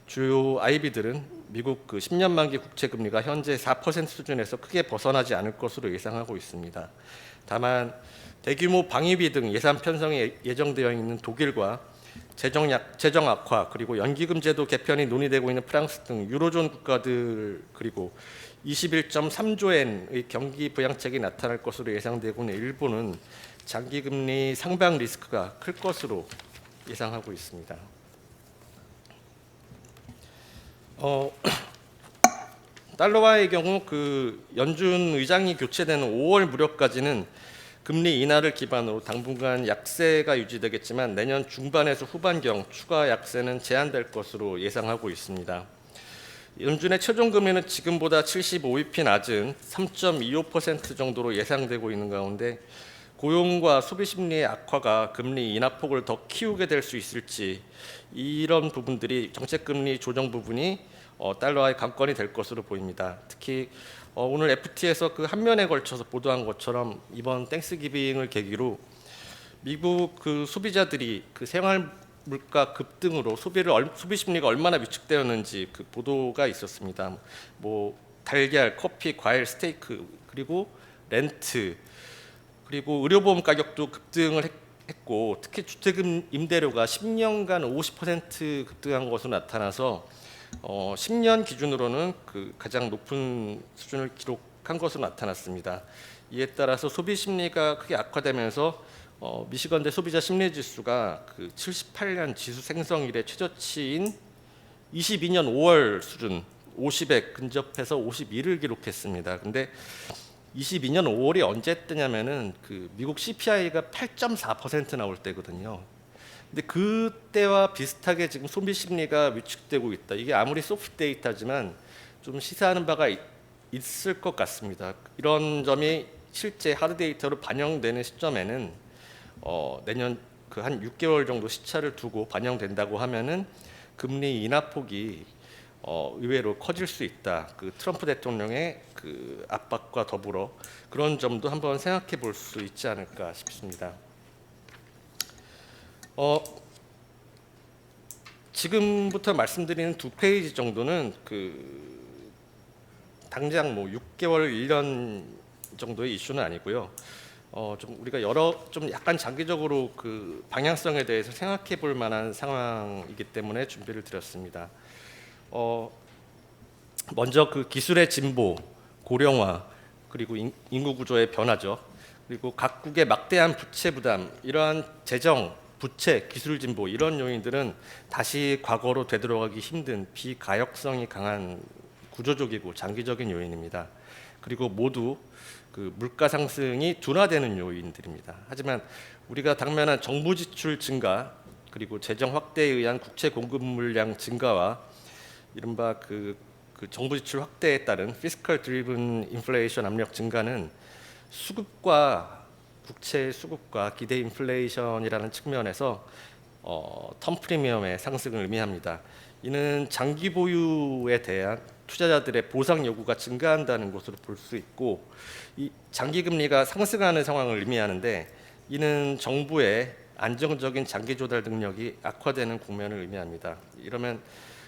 주요 IB들은 미국 그 10년 만기 국채 금리가 현재 4% 수준에서 크게 벗어나지 않을 것으로 예상하고 있습니다. 다만 대규모 방위비 등 예산 편성이 예정되어 있는 독일과 재정 악화, 그리고 연기금 제도 개편이 논의되고 있는 프랑스 등 유로존 국가들, 그리고 21.3조엔의 경기 부양책이 나타날 것으로 예상되고 있는 일본은 장기 금리 상방 리스크가 클 것으로 예상하고 있습니다. 어, 달러화의 경우 그 연준 의장이 교체되는 5월 무렵까지는 금리 인하를 기반으로 당분간 약세가 유지되겠지만 내년 중반에서 후반경 추가 약세는 제한될 것으로 예상하고 있습니다. 연준의 최종 금리는 지금보다 75bp 낮은 3.25% 정도로 예상되고 있는 가운데 고용과 소비 심리의 악화가 금리 인하폭을 더 키우게 될 수 있을지 이런 부분들이 정책 금리 조정 부분이 달러화의 관건이 될 것으로 보입니다. 특히 오늘 FT에서 그 한 면에 걸쳐서 보도한 것처럼 이번 땡스기빙을 계기로 미국 그 소비자들이 그 생활 물가 급등으로 소비 심리가 얼마나 위축되었는지 그 보도가 있었습니다. 뭐 달걀, 커피, 과일, 스테이크 그리고 렌트 그리고 의료보험 가격도 급등을 했고 특히 주택 임대료가 10년간 50% 급등한 것으로 나타나서 10년 기준으로는 그 가장 높은 수준을 기록한 것으로 나타났습니다. 이에 따라서 소비 심리가 크게 악화되면서 미시건대 소비자 심리 지수가 그 78년 지수 생성 이래 최저치인 22년 5월 수준 50에 근접해서 51을 기록했습니다. 근데 22년 5월이 언제 뜨냐면은 그 미국 CPI가 8.4% 나올 때거든요. 근데 그때와 비슷하게 지금 소비 심리가 위축되고 있다. 이게 아무리 소프트 데이터지만 좀 시사하는 바가 있을 것 같습니다. 이런 점이 실제 하드 데이터로 반영되는 시점에는 내년 그 한 6개월 정도 시차를 두고 반영된다고 하면은 금리 인하폭이 의외로 커질 수 있다. 그 트럼프 대통령의 그 압박과 더불어 그런 점도 한번 생각해 볼 수 있지 않을까 싶습니다. 지금부터 말씀드리는 2페이지 정도는 그 당장 뭐 6개월, 1년 정도의 이슈는 아니고요. 좀 우리가 좀 약간 장기적으로 그 방향성에 대해서 생각해 볼 만한 상황이기 때문에 준비를 드렸습니다. 먼저 그 기술의 진보, 고령화, 그리고 인구 구조의 변화죠. 그리고 각국의 막대한 부채 부담, 이러한 재정, 부채, 기술 진보 이런 요인들은 다시 과거로 되돌아가기 힘든 비가역성이 강한 구조적이고 장기적인 요인입니다. 그리고 모두 그 물가 상승이 둔화되는 요인들입니다. 하지만 우리가 당면한 정부 지출 증가 그리고 재정 확대에 의한 국채 공급 물량 증가와 이른바 그 정부 지출 확대에 따른 피스컬 드리븐 인플레이션 압력 증가는 수급과 국채 수급과 기대 인플레이션이라는 측면에서 텀 프리미엄의 상승을 의미합니다. 이는 장기 보유에 대한 투자자들의 보상 요구가 증가한다는 것으로 볼 수 있고 이 장기 금리가 상승하는 상황을 의미하는데 이는 정부의 안정적인 장기 조달 능력이 악화되는 국면을 의미합니다. 이러면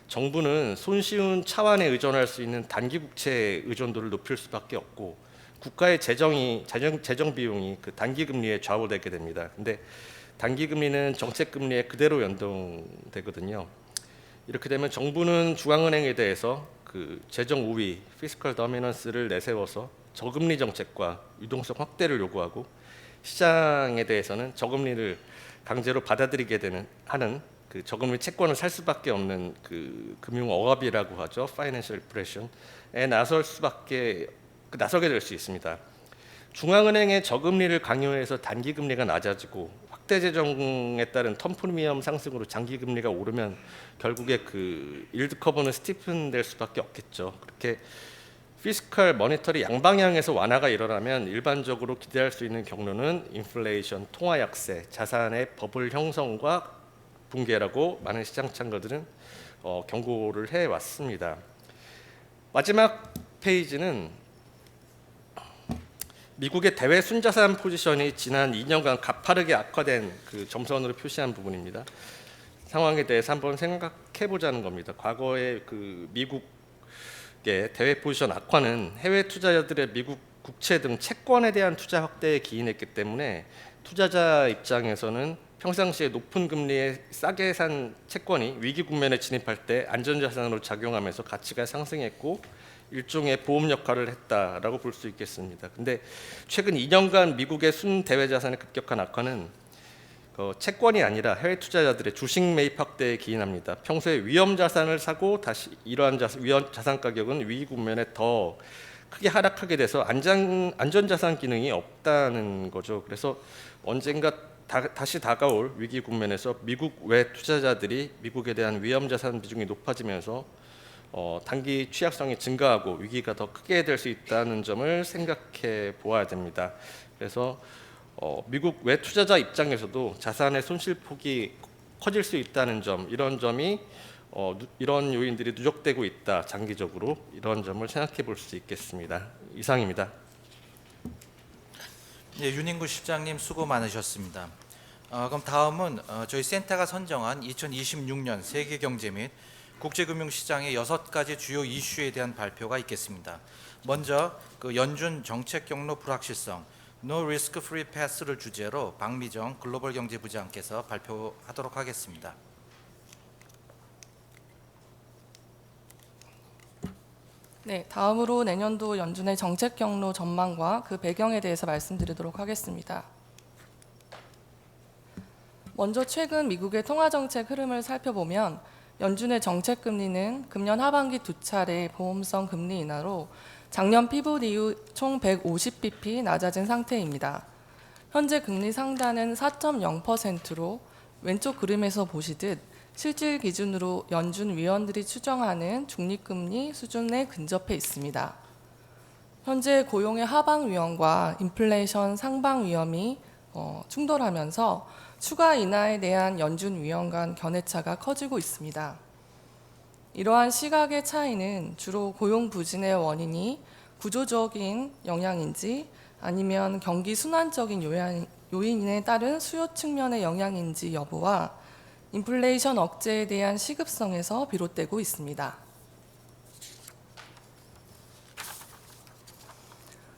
정부는 손쉬운 차환에 의존할 수 있는 단기 국채 의존도를 높일 수밖에 없고 국가의 재정 비용이 그 단기 금리에 좌우되게 됩니다. 근데 단기 금리는 정책 금리에 그대로 연동되거든요. 이렇게 되면 정부는 중앙은행에 대해서 그 재정 우위, 피스컬 더미넌스를 내세워서 저금리 정책과 유동성 확대를 요구하고 시장에 대해서는 저금리를 강제로 받아들이게 하는 그 저금리 채권을 살 수밖에 없는 그 금융 억압이라고 하죠. 파이낸셜 프레션에 나서게 될 수 있습니다. 중앙은행의 저금리를 강요해서 단기 금리가 낮아지고 확대 재정에 따른 텀 프리미엄 상승으로 장기 금리가 오르면 결국에 그 일드 커브는 스티픈될 수밖에 없겠죠. 그렇게 피스컬 머니터리 양방향에서 완화가 일어나면 일반적으로 기대할 수 있는 경로는 인플레이션, 통화 약세, 자산의 버블 형성과 붕괴라고 많은 시장 참가들은 경고를 해왔습니다. 마지막 페이지는 미국의 대외 순자산 포지션이 지난 2년간 가파르게 악화된 그 점선으로 표시한 부분입니다. 상황에 대해서 한번 생각해 보자는 겁니다. 과거의 그 미국의 대외 포지션 악화는 해외 투자자들의 미국 국채 등 채권에 대한 투자 확대에 기인했기 때문에 투자자 입장에서는 평상시에 높은 금리에 싸게 산 채권이 위기 국면에 진입할 때 안전자산으로 작용하면서 가치가 상승했고 일종의 보험 역할을 했다라고 볼 수 있겠습니다. 근데 최근 2년간 미국의 순 대외 자산의 급격한 악화는 채권이 아니라 해외 투자자들의 주식 매입 확대에 기인합니다. 평소에 위험 자산을 사고 다시 이러한 위험 자산 가격은 위기 국면에 더 크게 하락하게 돼서 안전 자산 기능이 없다는 거죠. 그래서 언젠가 다시 다가올 위기 국면에서 미국 외 투자자들이 미국에 대한 위험 자산 비중이 높아지면서 단기 취약성이 증가하고 위기가 더 크게 될 수 있다는 점을 생각해 보아야 됩니다. 그래서 미국 외 투자자 입장에서도 자산의 손실폭이 커질 수 있다는 점, 이런 점이 이런 요인들이 누적되고 있다. 장기적으로 이런 점을 생각해 볼 수 있겠습니다. 이상입니다. 예, 윤인구 실장님 수고 많으셨습니다. 그럼 다음은 저희 센터가 선정한 2026년 세계 경제 및 국제금융시장의 6가지 주요 이슈에 대한 발표가 있겠습니다. 먼저 그 연준 정책 경로 불확실성 No Risk Free Pass를 주제로 박미정 글로벌 경제부장께서 발표하도록 하겠습니다. 네, 다음으로 내년도 연준의 정책 경로 전망과 그 배경에 대해서 말씀드리도록 하겠습니다. 먼저 최근 미국의 통화정책 흐름을 살펴보면 연준의 정책 금리는 금년 하반기 2차례 보험성 금리 인하로 작년 피봇 이후 총 150bp 낮아진 상태입니다. 현재 금리 상단은 4.0%로 왼쪽 그림에서 보시듯 실질 기준으로 연준 위원들이 추정하는 중립금리 수준에 근접해 있습니다. 현재 고용의 하방 위험과 인플레이션 상방 위험이 충돌하면서 추가 인하에 대한 연준 위원 간 견해차가 커지고 있습니다. 이러한 시각의 차이는 주로 고용 부진의 원인이 구조적인 영향인지 아니면 경기 순환적인 요인에 따른 수요 측면의 영향인지 여부와 인플레이션 억제에 대한 시급성에서 비롯되고 있습니다.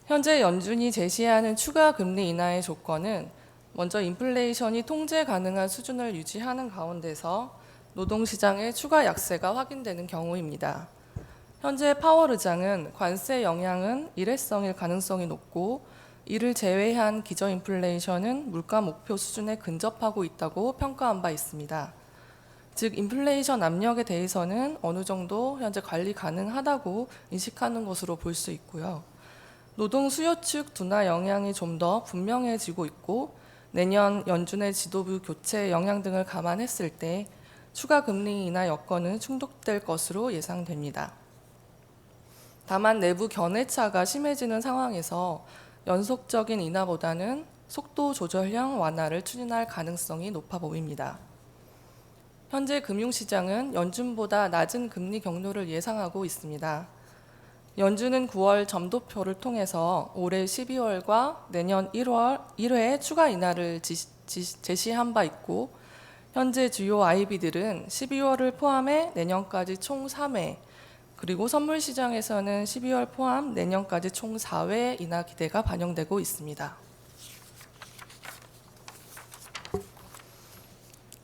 현재 연준이 제시하는 추가 금리 인하의 조건은 먼저 인플레이션이 통제 가능한 수준을 유지하는 가운데서 노동시장의 추가 약세가 확인되는 경우입니다. 현재 파월 의장은 관세 영향은 일회성일 가능성이 높고 이를 제외한 기저 인플레이션은 물가 목표 수준에 근접하고 있다고 평가한 바 있습니다. 즉 인플레이션 압력에 대해서는 어느 정도 현재 관리 가능하다고 인식하는 것으로 볼 수 있고요. 노동 수요 측 둔화 영향이 좀 더 분명해지고 있고 내년 연준의 지도부 교체 영향 등을 감안했을 때 추가 금리 인하 여건은 충족될 것으로 예상됩니다. 다만 내부 견해차가 심해지는 상황에서 연속적인 인하보다는 속도 조절형 완화를 추진할 가능성이 높아 보입니다. 현재 금융시장은 연준보다 낮은 금리 경로를 예상하고 있습니다. 연준은 9월 점도표를 통해서 올해 12월과 내년 1회 추가 인하를 제시한 바 있고 현재 주요 IB들은 12월을 포함해 내년까지 총 3회 그리고 선물 시장에서는 12월 포함 내년까지 총 4회 인하 기대가 반영되고 있습니다.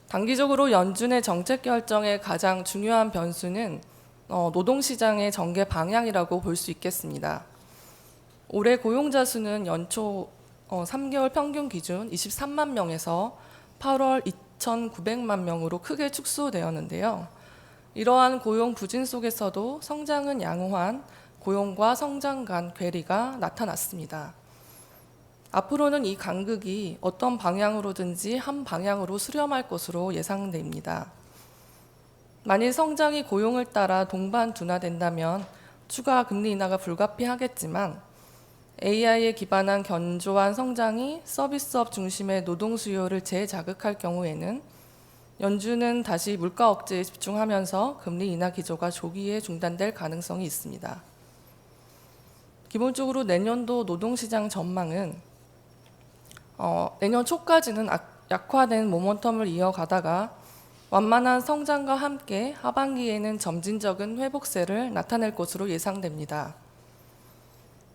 단기적으로 연준의 정책 결정의 가장 중요한 변수는 노동시장의 전개 방향이라고 볼 수 있겠습니다. 올해 고용자 수는 연초 3개월 평균 기준 23만 명에서 8월 2,900만 명으로 크게 축소되었는데요. 이러한 고용 부진 속에서도 성장은 양호한 고용과 성장 간 괴리가 나타났습니다. 앞으로는 이 간극이 어떤 방향으로든지 한 방향으로 수렴할 것으로 예상됩니다. 만일 성장이 고용을 따라 동반 둔화된다면 추가 금리 인하가 불가피하겠지만 AI에 기반한 견조한 성장이 서비스업 중심의 노동 수요를 재자극할 경우에는 연준은 다시 물가 억제에 집중하면서 금리 인하 기조가 조기에 중단될 가능성이 있습니다. 기본적으로 내년도 노동시장 전망은 내년 초까지는 약화된 모멘텀을 이어가다가 완만한 성장과 함께 하반기에는 점진적인 회복세를 나타낼 것으로 예상됩니다.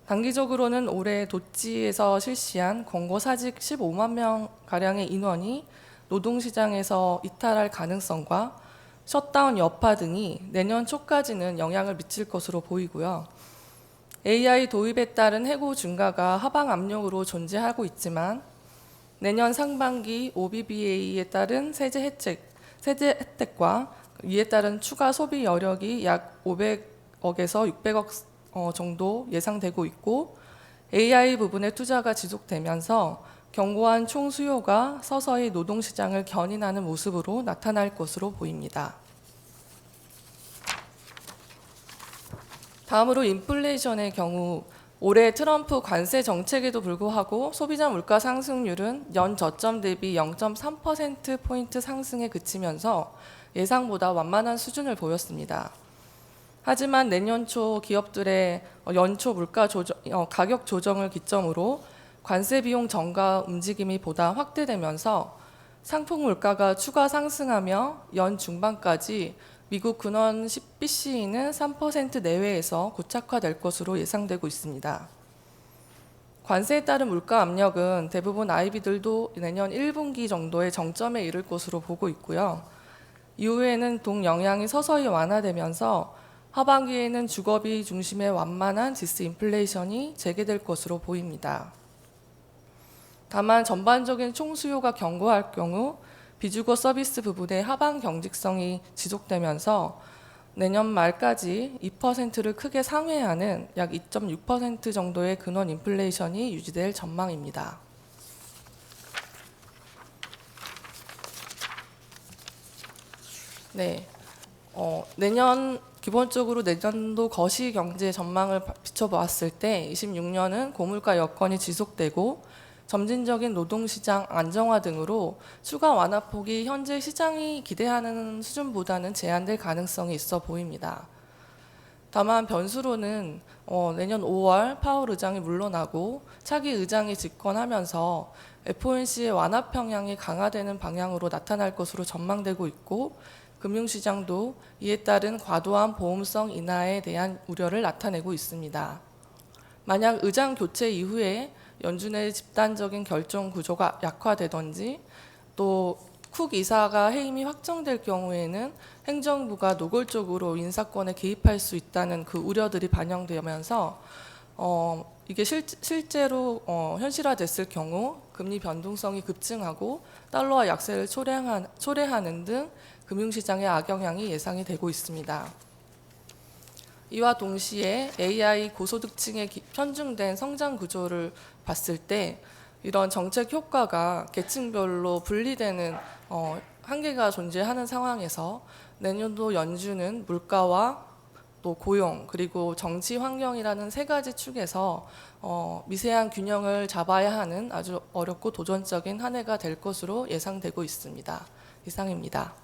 단기적으로는 올해 도지에서 실시한 권고사직 15만 명가량의 인원이 노동시장에서 이탈할 가능성과 셧다운 여파 등이 내년 초까지는 영향을 미칠 것으로 보이고요. AI 도입에 따른 해고 증가가 하방 압력으로 존재하고 있지만 내년 상반기 OBBA에 따른 세제 혜택과 이에 따른 추가 소비 여력이 약 500억에서 600억 정도 예상되고 있고, AI 부분의 투자가 지속되면서 견고한 총 수요가 서서히 노동시장을 견인하는 모습으로 나타날 것으로 보입니다. 다음으로 인플레이션의 경우 올해 트럼프 관세 정책에도 불구하고 소비자 물가 상승률은 연 저점 대비 0.3%포인트 상승에 그치면서 예상보다 완만한 수준을 보였습니다. 하지만 내년 초 기업들의 연초 가격 조정을 기점으로 관세 비용 전가 움직임이 보다 확대되면서 상품 물가가 추가 상승하며 연 중반까지 미국 근원 PCE는 3% 내외에서 고착화될 것으로 예상되고 있습니다. 관세에 따른 물가 압력은 대부분 IB들도 내년 1분기 정도의 정점에 이를 것으로 보고 있고요. 이후에는 동영향이 서서히 완화되면서 하반기에는 주거비 중심의 완만한 디스인플레이션이 재개될 것으로 보입니다. 다만 전반적인 총수요가 견고할 경우 비주거 서비스 부분의 하방 경직성이 지속되면서 내년 말까지 2%를 크게 상회하는 약 2.6% 정도의 근원 인플레이션이 유지될 전망입니다. 네, 기본적으로 내년도 거시 경제 전망을 비춰보았을 때 26년은 고물가 여건이 지속되고 점진적인 노동시장 안정화 등으로 추가 완화폭이 현재 시장이 기대하는 수준보다는 제한될 가능성이 있어 보입니다. 다만 변수로는 내년 5월 파월 의장이 물러나고 차기 의장이 집권하면서 FOMC의 완화 평향이 강화되는 방향으로 나타날 것으로 전망되고 있고, 금융시장도 이에 따른 과도한 보험성 인하에 대한 우려를 나타내고 있습니다. 만약 의장 교체 이후에 연준의 집단적인 결정 구조가 약화되든지 또 쿡 이사가 해임이 확정될 경우에는 행정부가 노골적으로 인사권에 개입할 수 있다는 그 우려들이 반영되면서 이게 실제로 현실화됐을 경우 금리 변동성이 급증하고 달러화 약세를 초래하는 등 금융시장의 악영향이 예상이 되고 있습니다. 이와 동시에 AI 고소득층에 편중된 성장 구조를 봤을 때 이런 정책 효과가 계층별로 분리되는 한계가 존재하는 상황에서 내년도 연준은 물가와 또 고용 그리고 정치 환경이라는 세 가지 축에서 미세한 균형을 잡아야 하는 아주 어렵고 도전적인 한 해가 될 것으로 예상되고 있습니다. 이상입니다.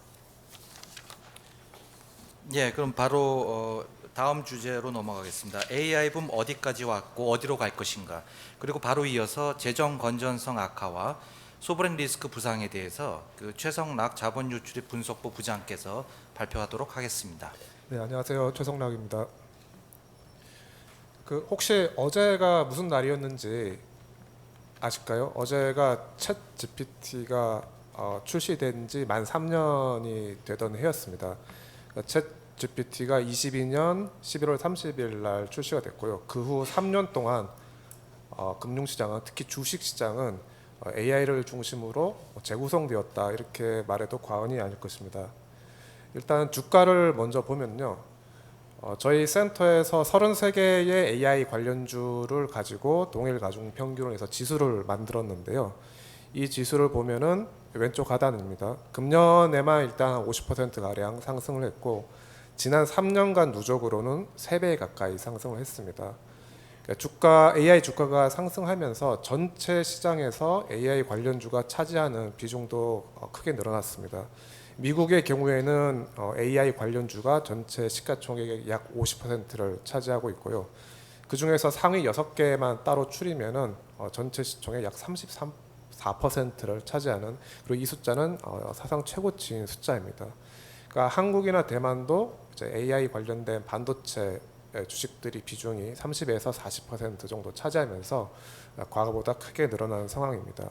예, 그럼 바로 다음 주제로 넘어가겠습니다. AI 붐 어디까지 왔고 어디로 갈 것인가? 그리고 바로 이어서 재정 건전성 악화와 소브렌 리스크 부상에 대해서 그 최성락 자본유출입 분석부 부장께서 발표하도록 하겠습니다. 네, 안녕하세요. 최성락입니다. 혹시 어제가 무슨 날이었는지 아실까요? 어제가 챗 GPT가 출시된 지 만 3년이 되던 해였습니다. 챗 GPT가 22년 11월 30일 날 출시가 됐고요. 그 후 3년 동안 금융시장은 특히 주식시장은 AI를 중심으로 재구성되었다 이렇게 말해도 과언이 아닐 것입니다. 일단 주가를 먼저 보면요. 저희 센터에서 33개의 AI 관련주를 가지고 동일 가중 평균을 해서 지수를 만들었는데요. 이 지수를 보면은 왼쪽 하단입니다. 금년에만 일단 50%가량 상승을 했고 지난 3년간 누적으로는 3배 가까이 상승을 했습니다. AI 주가가 상승하면서 전체 시장에서 AI 관련주가 차지하는 비중도 크게 늘어났습니다. 미국의 경우에는 AI 관련주가 전체 시가총액의 약 50%를 차지하고 있고요. 그 중에서 상위 6개만 따로 추리면은 전체 시총의 약 34%를 차지하는, 그리고 이 숫자는 사상 최고치인 숫자입니다. 그러니까 한국이나 대만도 이제 AI 관련된 반도체 주식들이 비중이 30에서 40% 정도 차지하면서 과거보다 크게 늘어난 상황입니다.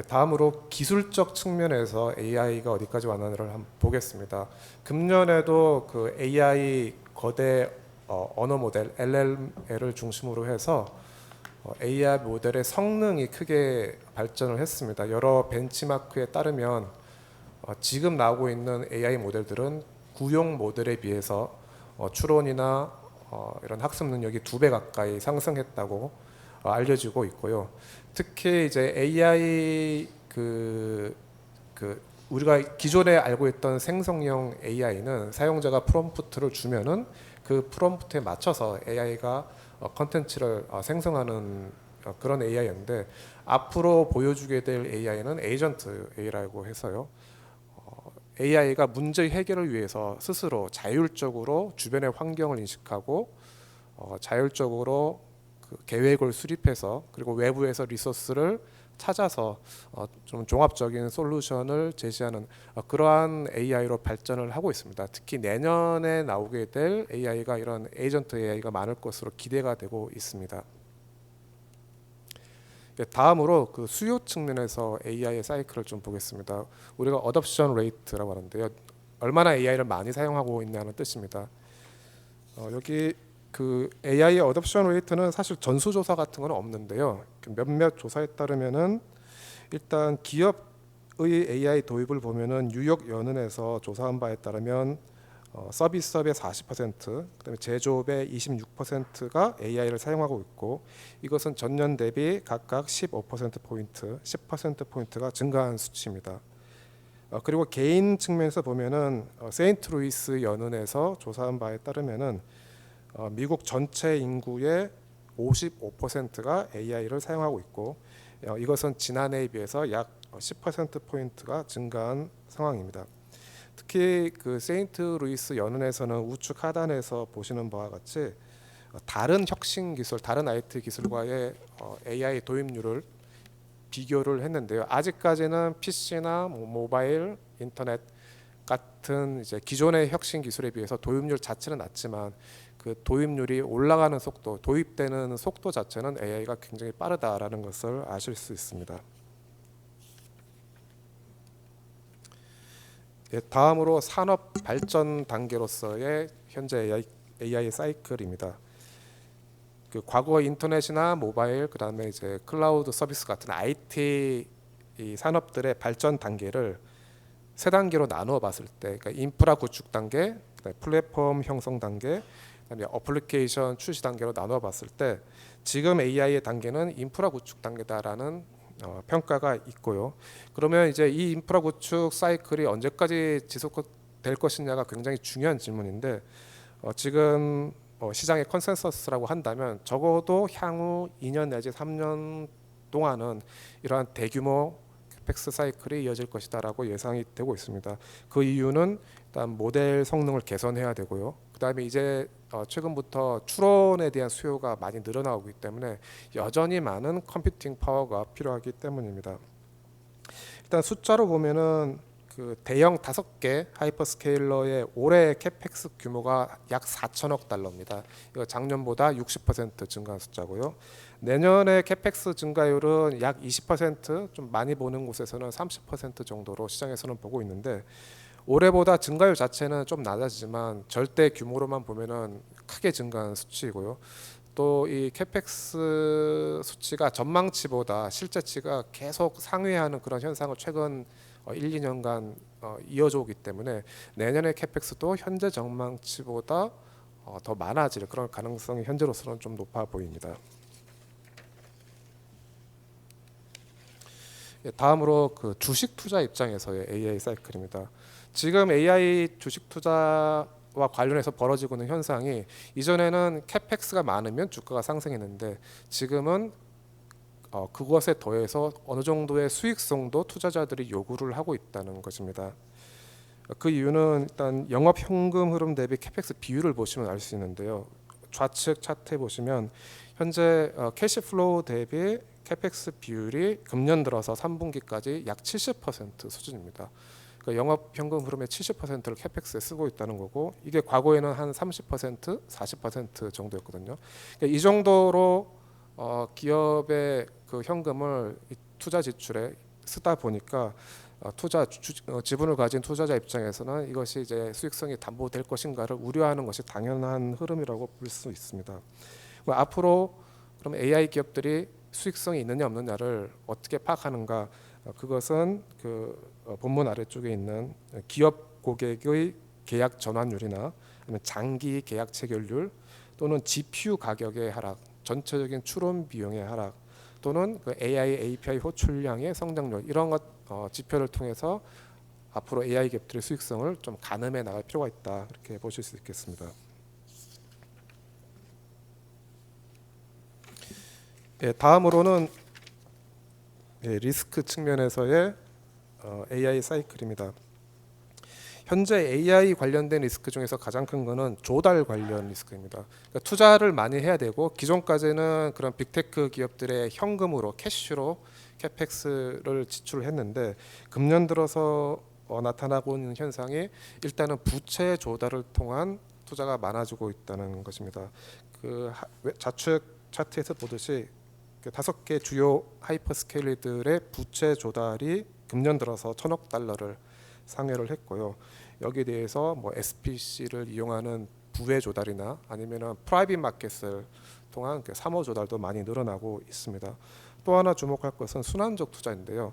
다음으로 기술적 측면에서 AI가 어디까지 왔는지를 한번 보겠습니다. 금년에도 그 AI 거대 언어 모델 LLM을 중심으로 해서 AI 모델의 성능이 크게 발전을 했습니다. 여러 벤치마크에 따르면 지금 나오고 있는 AI 모델들은 구용 모델에 비해서 추론이나 이런 학습 능력이 2배 가까이 상승했다고 알려지고 있고요. 특히 이제 AI 우리가 기존에 알고 있던 생성형 AI는 사용자가 프롬프트를 주면은 그 프롬프트에 맞춰서 AI가 컨텐츠를 생성하는 그런 AI였는데, 앞으로 보여주게 될 AI는 에이전트 AI라고 해서요. AI가 문제 해결을 위해서 스스로 자율적으로 주변의 환경을 인식하고 자율적으로 그 계획을 수립해서 그리고 외부에서 리소스를 찾아서 좀 종합적인 솔루션을 제시하는 그러한 AI로 발전을 하고 있습니다. 특히 내년에 나오게 될 AI가 이런 에이전트 AI가 많을 것으로 기대가 되고 있습니다. 다음으로 그 수요 측면에서 AI의 사이클을 좀 보겠습니다. 우리가 어댑션 레이트라고 하는데요. 얼마나 AI를 많이 사용하고 있냐는 뜻입니다. 여기 그 AI의 어댑션 레이트는 사실 전수조사 같은 건 없는데요. 몇몇 조사에 따르면은 일단 기업의 AI 도입을 보면은 뉴욕 연은에서 조사한 바에 따르면 서비스업의 40%, 그다음에 제조업의 26%가 AI를 사용하고 있고, 이것은 전년 대비 각각 15%포인트, 10%포인트가 증가한 수치입니다. 그리고 개인 측면에서 보면은 세인트루이스 연은에서 조사한 바에 따르면은 미국 전체 인구의 55%가 AI를 사용하고 있고, 이것은 지난해에 비해서 약 10%포인트가 증가한 상황입니다. 특히 그 세인트루이스 연은에서는 우측 하단에서 보시는 바와 같이 다른 혁신 기술, 다른 IT 기술과의 AI 도입률을 비교를 했는데요. 아직까지는 PC나 모바일, 인터넷 같은 이제 기존의 혁신 기술에 비해서 도입률 자체는 낮지만 그 도입률이 올라가는 속도, 도입되는 속도 자체는 AI가 굉장히 빠르다라는 것을 아실 수 있습니다. 다음으로 산업 발전 단계로서의 현재 AI 사이클입니다. 그 과거 인터넷이나 모바일, 그다음에 이제 클라우드 서비스 같은 IT 이 산업들의 발전 단계를 세 단계로 나누어 봤을 때, 그러니까 인프라 구축 단계, 플랫폼 형성 단계, 그다음에 어플리케이션 출시 단계로 나누어 봤을 때 지금 AI의 단계는 인프라 구축 단계다라는 평가가 있고요. 그러면 이제 이 인프라 구축 사이클이 언제까지 지속될 것이냐가 굉장히 중요한 질문인데, 지금 시장의 컨센서스라고 한다면 적어도 향후 2년 내지 3년 동안은 이러한 대규모 캐펙스 사이클이 이어질 것이다라고 예상이 되고 있습니다. 그 이유는 일단 모델 성능을 개선해야 되고요. 그다음에 이제 최근부터 추론에 대한 수요가 많이 늘어나고 있기 때문에 여전히 많은 컴퓨팅 파워가 필요하기 때문입니다. 일단 숫자로 보면은 그 대형 5개 하이퍼스케일러의 올해 캐펙스 규모가 약 4천억 달러입니다. 이거 작년보다 60% 증가한 숫자고요. 내년에 캐펙스 증가율은 약 20%, 좀 많이 보는 곳에서는 30% 정도로 시장에서는 보고 있는데, 올해보다 증가율 자체는 좀 낮아지지만 절대 규모로만 보면은 크게 증가한 수치이고요. 또 이 캐펙스 수치가 전망치보다 실제치가 계속 상회하는 그런 현상을 최근 1, 2년간 이어져 오기 때문에 내년의 캐펙스도 현재 전망치보다 더 많아질 그런 가능성이 현재로서는 좀 높아 보입니다. 다음으로 그 주식 투자 입장에서의 AI 사이클입니다. 지금 AI 주식 투자와 관련해서 벌어지고 있는 현상이, 이전에는 캐펙스가 많으면 주가가 상승했는데 지금은 그것에 더해서 어느 정도의 수익성도 투자자들이 요구를 하고 있다는 것입니다. 그 이유는 일단 영업 현금 흐름 대비 캐펙스 비율을 보시면 알 수 있는데요. 좌측 차트에 보시면 현재 캐시플로우 대비 캐펙스 비율이 금년 들어서 3분기까지 약 70% 수준입니다. 그러니까 영업 현금 흐름의 70%를 캐펙스에 쓰고 있다는 거고, 이게 과거에는 한 30%, 40% 정도였거든요. 그러니까 이 정도로 기업의 그 현금을 투자 지출에 쓰다 보니까 지분을 가진 투자자 입장에서는 이것이 이제 수익성이 담보될 것인가를 우려하는 것이 당연한 흐름이라고 볼 수 있습니다. 앞으로 그럼 AI 기업들이 수익성이 있느냐 없느냐를 어떻게 파악하는가? 그것은 본문 아래쪽에 있는 기업 고객의 계약 전환율이나 아니면 장기 계약 체결률 또는 GPU 가격의 하락, 전체적인 추론 비용의 하락 또는 AI API 호출량의 성장률 이런 것 지표를 통해서 앞으로 AI 기업들의 수익성을 좀 가늠해 나갈 필요가 있다 이렇게 보실 수 있겠습니다. 다음으로는 리스크 측면에서의 AI 사이클입니다. 현재 AI 관련된 리스크 중에서 가장 큰 거는 조달 관련 리스크입니다. 그러니까 투자를 많이 해야 되고 기존까지는 그런 빅테크 기업들의 현금으로 캐시로 캐펙스를 지출했는데 금년 들어서 나타나고 있는 현상이 일단은 부채 조달을 통한 투자가 많아지고 있다는 것입니다. 좌측 차트에서 보듯이 5개 주요 하이퍼스케일들의 부채 조달이 금년 들어서 1,000억 달러를 상회를 했고요. 여기에 대해서 뭐 SPC를 이용하는 부의 조달이나 아니면은 프라이빗 마켓을 통한 사모 조달도 많이 늘어나고 있습니다. 또 하나 주목할 것은 순환적 투자인데요.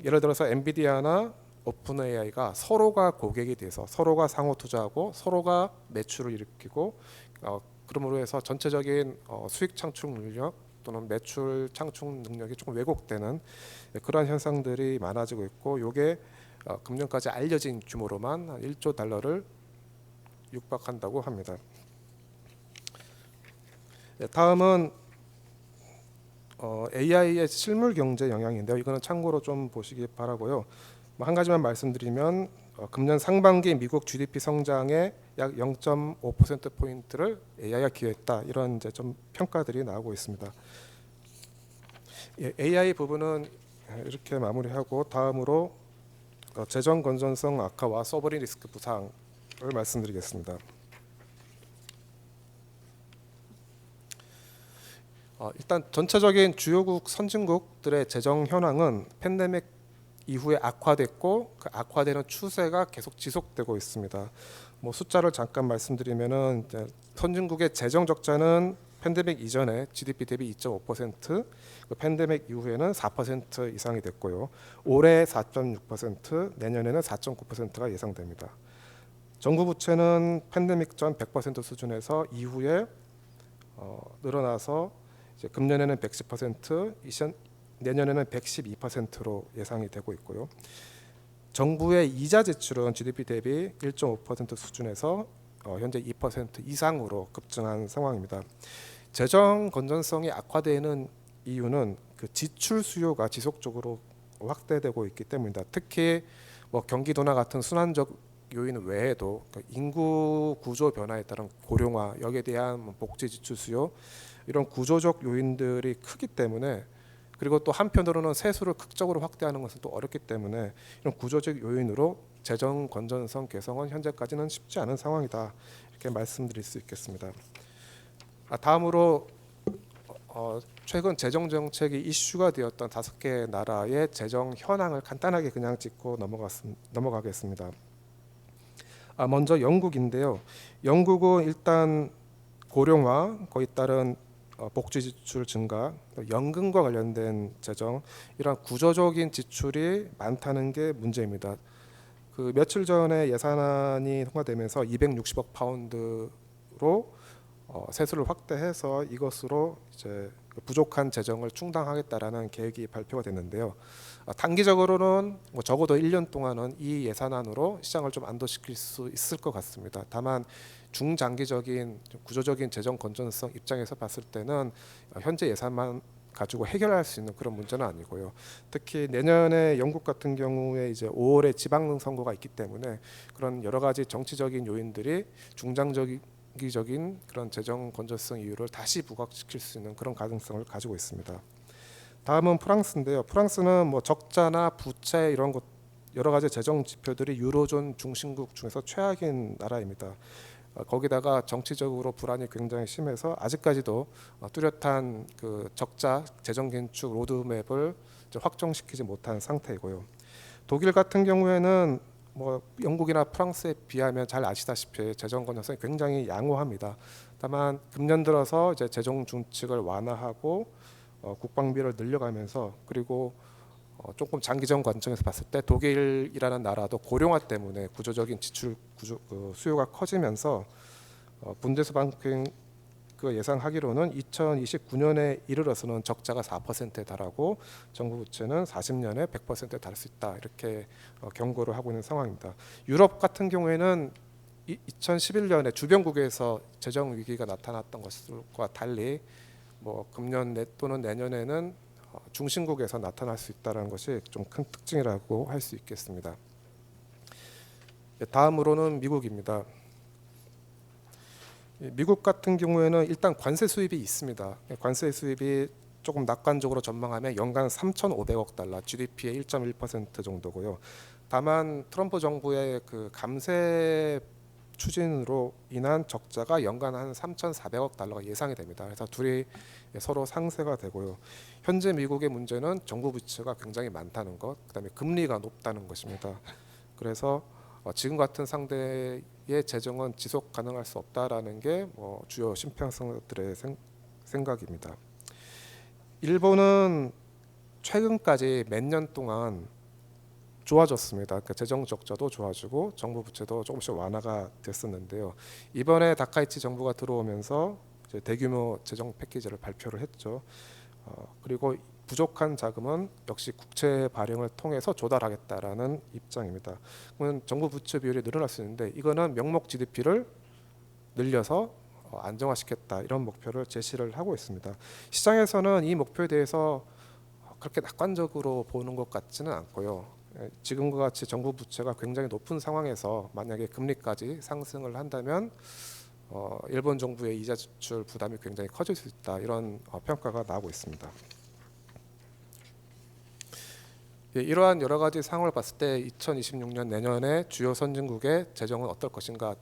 예를 들어서 엔비디아나 오픈 AI가 서로가 고객이 돼서 서로가 상호 투자하고 서로가 매출을 일으키고 그러므로 해서 전체적인 수익 창출 능력 또는 매출 창출 능력이 조금 왜곡되는 그러한 현상들이 많아지고 있고 이게 금년까지 알려진 규모로만 한 1조 달러를 육박한다고 합니다. 다음은 AI의 실물 경제 영향인데요. 이거는 참고로 좀 보시기 바라고요. 한 가지만 말씀드리면 금년 상반기 미국 GDP 성장의 약 0.5% 포인트를 AI가 기여했다. 이런 이제 좀 평가들이 나오고 있습니다. AI 부분은 이렇게 마무리하고 다음으로 재정 건전성 악화와 소버린 리스크 부상을 말씀드리겠습니다. 일단 전체적인 주요국 선진국들의 재정 현황은 팬데믹 이후에 악화됐고 그 악화되는 추세가 계속 지속되고 있습니다. 뭐 숫자를 잠깐 말씀드리면은 선진국의 재정 적자는 팬데믹 이전에 GDP 대비 2.5%, 팬데믹 이후에는 4% 이상이 됐고요. 올해 4.6%, 내년에는 4.9%가 예상됩니다. 정부 부채는 팬데믹 전 100% 수준에서 이후에 늘어나서 이제 금년에는 110%, 내년에는 112%로 예상이 되고 있고요. 정부의 이자 지출은 GDP 대비 1.5% 수준에서 현재 2% 이상으로 급증한 상황입니다. 재정 건전성이 악화되는 이유는 그 지출 수요가 지속적으로 확대되고 있기 때문입니다. 특히 뭐 경기 둔화 같은 순환적 요인 외에도 인구 구조 변화에 따른 고령화, 여기에 대한 복지 지출 수요 이런 구조적 요인들이 크기 때문에 그리고 또 한편으로는 세수를 극적으로 확대하는 것은 또 어렵기 때문에 이런 구조적 요인으로 재정 건전성 개선은 현재까지는 쉽지 않은 상황이다 이렇게 말씀드릴 수 있겠습니다. 다음으로 최근 재정 정책이 이슈가 되었던 5개 나라의 재정 현황을 간단하게 그냥 짚고 넘어가겠습니다. 먼저 영국인데요. 영국은 일단 고령화, 거기에 따른 복지 지출 증가, 연금과 관련된 재정 이런 구조적인 지출이 많다는 게 문제입니다. 그 며칠 전에 예산안이 통과되면서 260억 파운드로 세수를 확대해서 이것으로 이제 부족한 재정을 충당하겠다라는 계획이 발표가 됐는데요. 단기적으로는 뭐 적어도 1년 동안은 이 예산안으로 시장을 좀 안도시킬 수 있을 것 같습니다. 다만 중장기적인 구조적인 재정 건전성 입장에서 봤을 때는 현재 예산만 가지고 해결할 수 있는 그런 문제는 아니고요. 특히 내년에 영국 같은 경우에 이제 5월에 지방선거가 있기 때문에 그런 여러 가지 정치적인 요인들이 중장기적인 그런 재정 건전성 이유를 다시 부각시킬 수 있는 그런 가능성을 가지고 있습니다. 다음은 프랑스인데요. 프랑스는 뭐 적자나 부채 이런 것 여러 가지 재정 지표들이 유로존 중심국 중에서 최악인 나라입니다. 거기다가 정치적으로 불안이 굉장히 심해서 아직까지도 뚜렷한 그 적자 재정 긴축 로드맵을 확정시키지 못한 상태이고요. 독일 같은 경우에는 뭐 영국이나 프랑스에 비하면 잘 아시다시피 재정 건전성이 굉장히 양호합니다. 다만 금년 들어서 이제 재정 준칙을 완화하고 국방비를 늘려가면서 그리고 조금 장기적 관점에서 봤을 때 독일이라는 나라도 고령화 때문에 구조적인 지출 수요가 커지면서 분데스방크 예상하기로는 2029년에 이르러서는 적자가 4%에 달하고 정부 부채는 40년에 100%에 달할 수 있다 이렇게 경고를 하고 있는 상황입니다. 유럽 같은 경우에는 2011년에 주변국에서 재정 위기가 나타났던 것과 달리 뭐 금년 또는 내년에는 중심국에서 나타날 수 있다는 것이 좀 큰 특징이라고 할 수 있겠습니다. 다음으로는 미국입니다. 미국 같은 경우에는 일단 관세 수입이 있습니다. 관세 수입이 조금 낙관적으로 전망하면 연간 3,500억 달러, GDP의 1.1% 정도고요. 다만 트럼프 정부의 그 감세 추진으로 인한 적자가 연간 한 3,400억 달러가 예상이 됩니다. 그래서 둘이 서로 상쇄가 되고요. 현재 미국의 문제는 정부 부채가 굉장히 많다는 것, 그다음에 금리가 높다는 것입니다. 그래서 지금 같은 상대의 재정은 지속 가능할 수 없다라는 게 주요 심평성들의 생각입니다. 일본은 최근까지 몇 년 동안 좋아졌습니다. 그러니까 재정 적자도 좋아지고 정부 부채도 조금씩 완화가 됐었는데요. 이번에 다카이치 정부가 들어오면서 이제 대규모 재정 패키지를 발표를 했죠. 그리고 부족한 자금은 역시 국채 발행을 통해서 조달하겠다라는 입장입니다. 그러면 정부 부채 비율이 늘어날 수 있는데 이거는 명목 GDP를 늘려서 안정화시켰다 이런 목표를 제시를 하고 있습니다. 시장에서는 이 목표에 대해서 그렇게 낙관적으로 보는 것 같지는 않고요. 지금과 같이 정부 부채가 굉장히 높은 상황에서 만약에 금리까지 상승을 한다면 일본 정부의 이자 지출 부담이 굉장히 커질 수 있다 이런 평가가 나오고 있습니다. 이러한 여러 가지 상황을 봤을 때 2026년 내년에 주요 선진국의 재정은 어떨 것인가.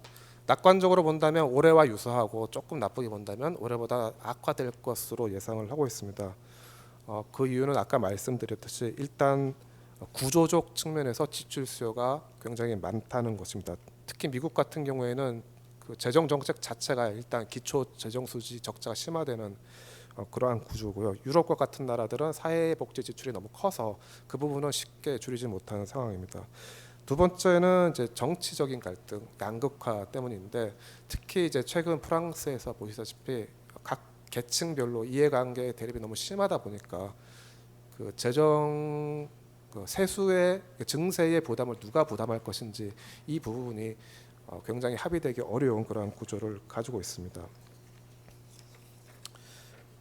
낙관적으로 본다면 올해와 유사하고 조금 나쁘게 본다면 올해보다 악화될 것으로 예상을 하고 있습니다. 그 이유는 아까 말씀드렸듯이 일단 구조적 측면에서 지출 수요가 굉장히 많다는 것입니다. 특히 미국 같은 경우에는 그 재정 정책 자체가 일단 기초 재정 수지 적자가 심화되는 그러한 구조고요. 유럽과 같은 나라들은 사회복지 지출이 너무 커서 그 부분은 쉽게 줄이지 못하는 상황입니다. 두 번째는 이제 정치적인 갈등, 양극화 때문인데 특히 이제 최근 프랑스에서 보시다시피 각 계층별로 이해관계 대립이 너무 심하다 보니까 그 재정 세수의 증세의 부담을 누가 부담할 것인지 이 부분이 굉장히 합의되기 어려운 그러한 구조를 가지고 있습니다.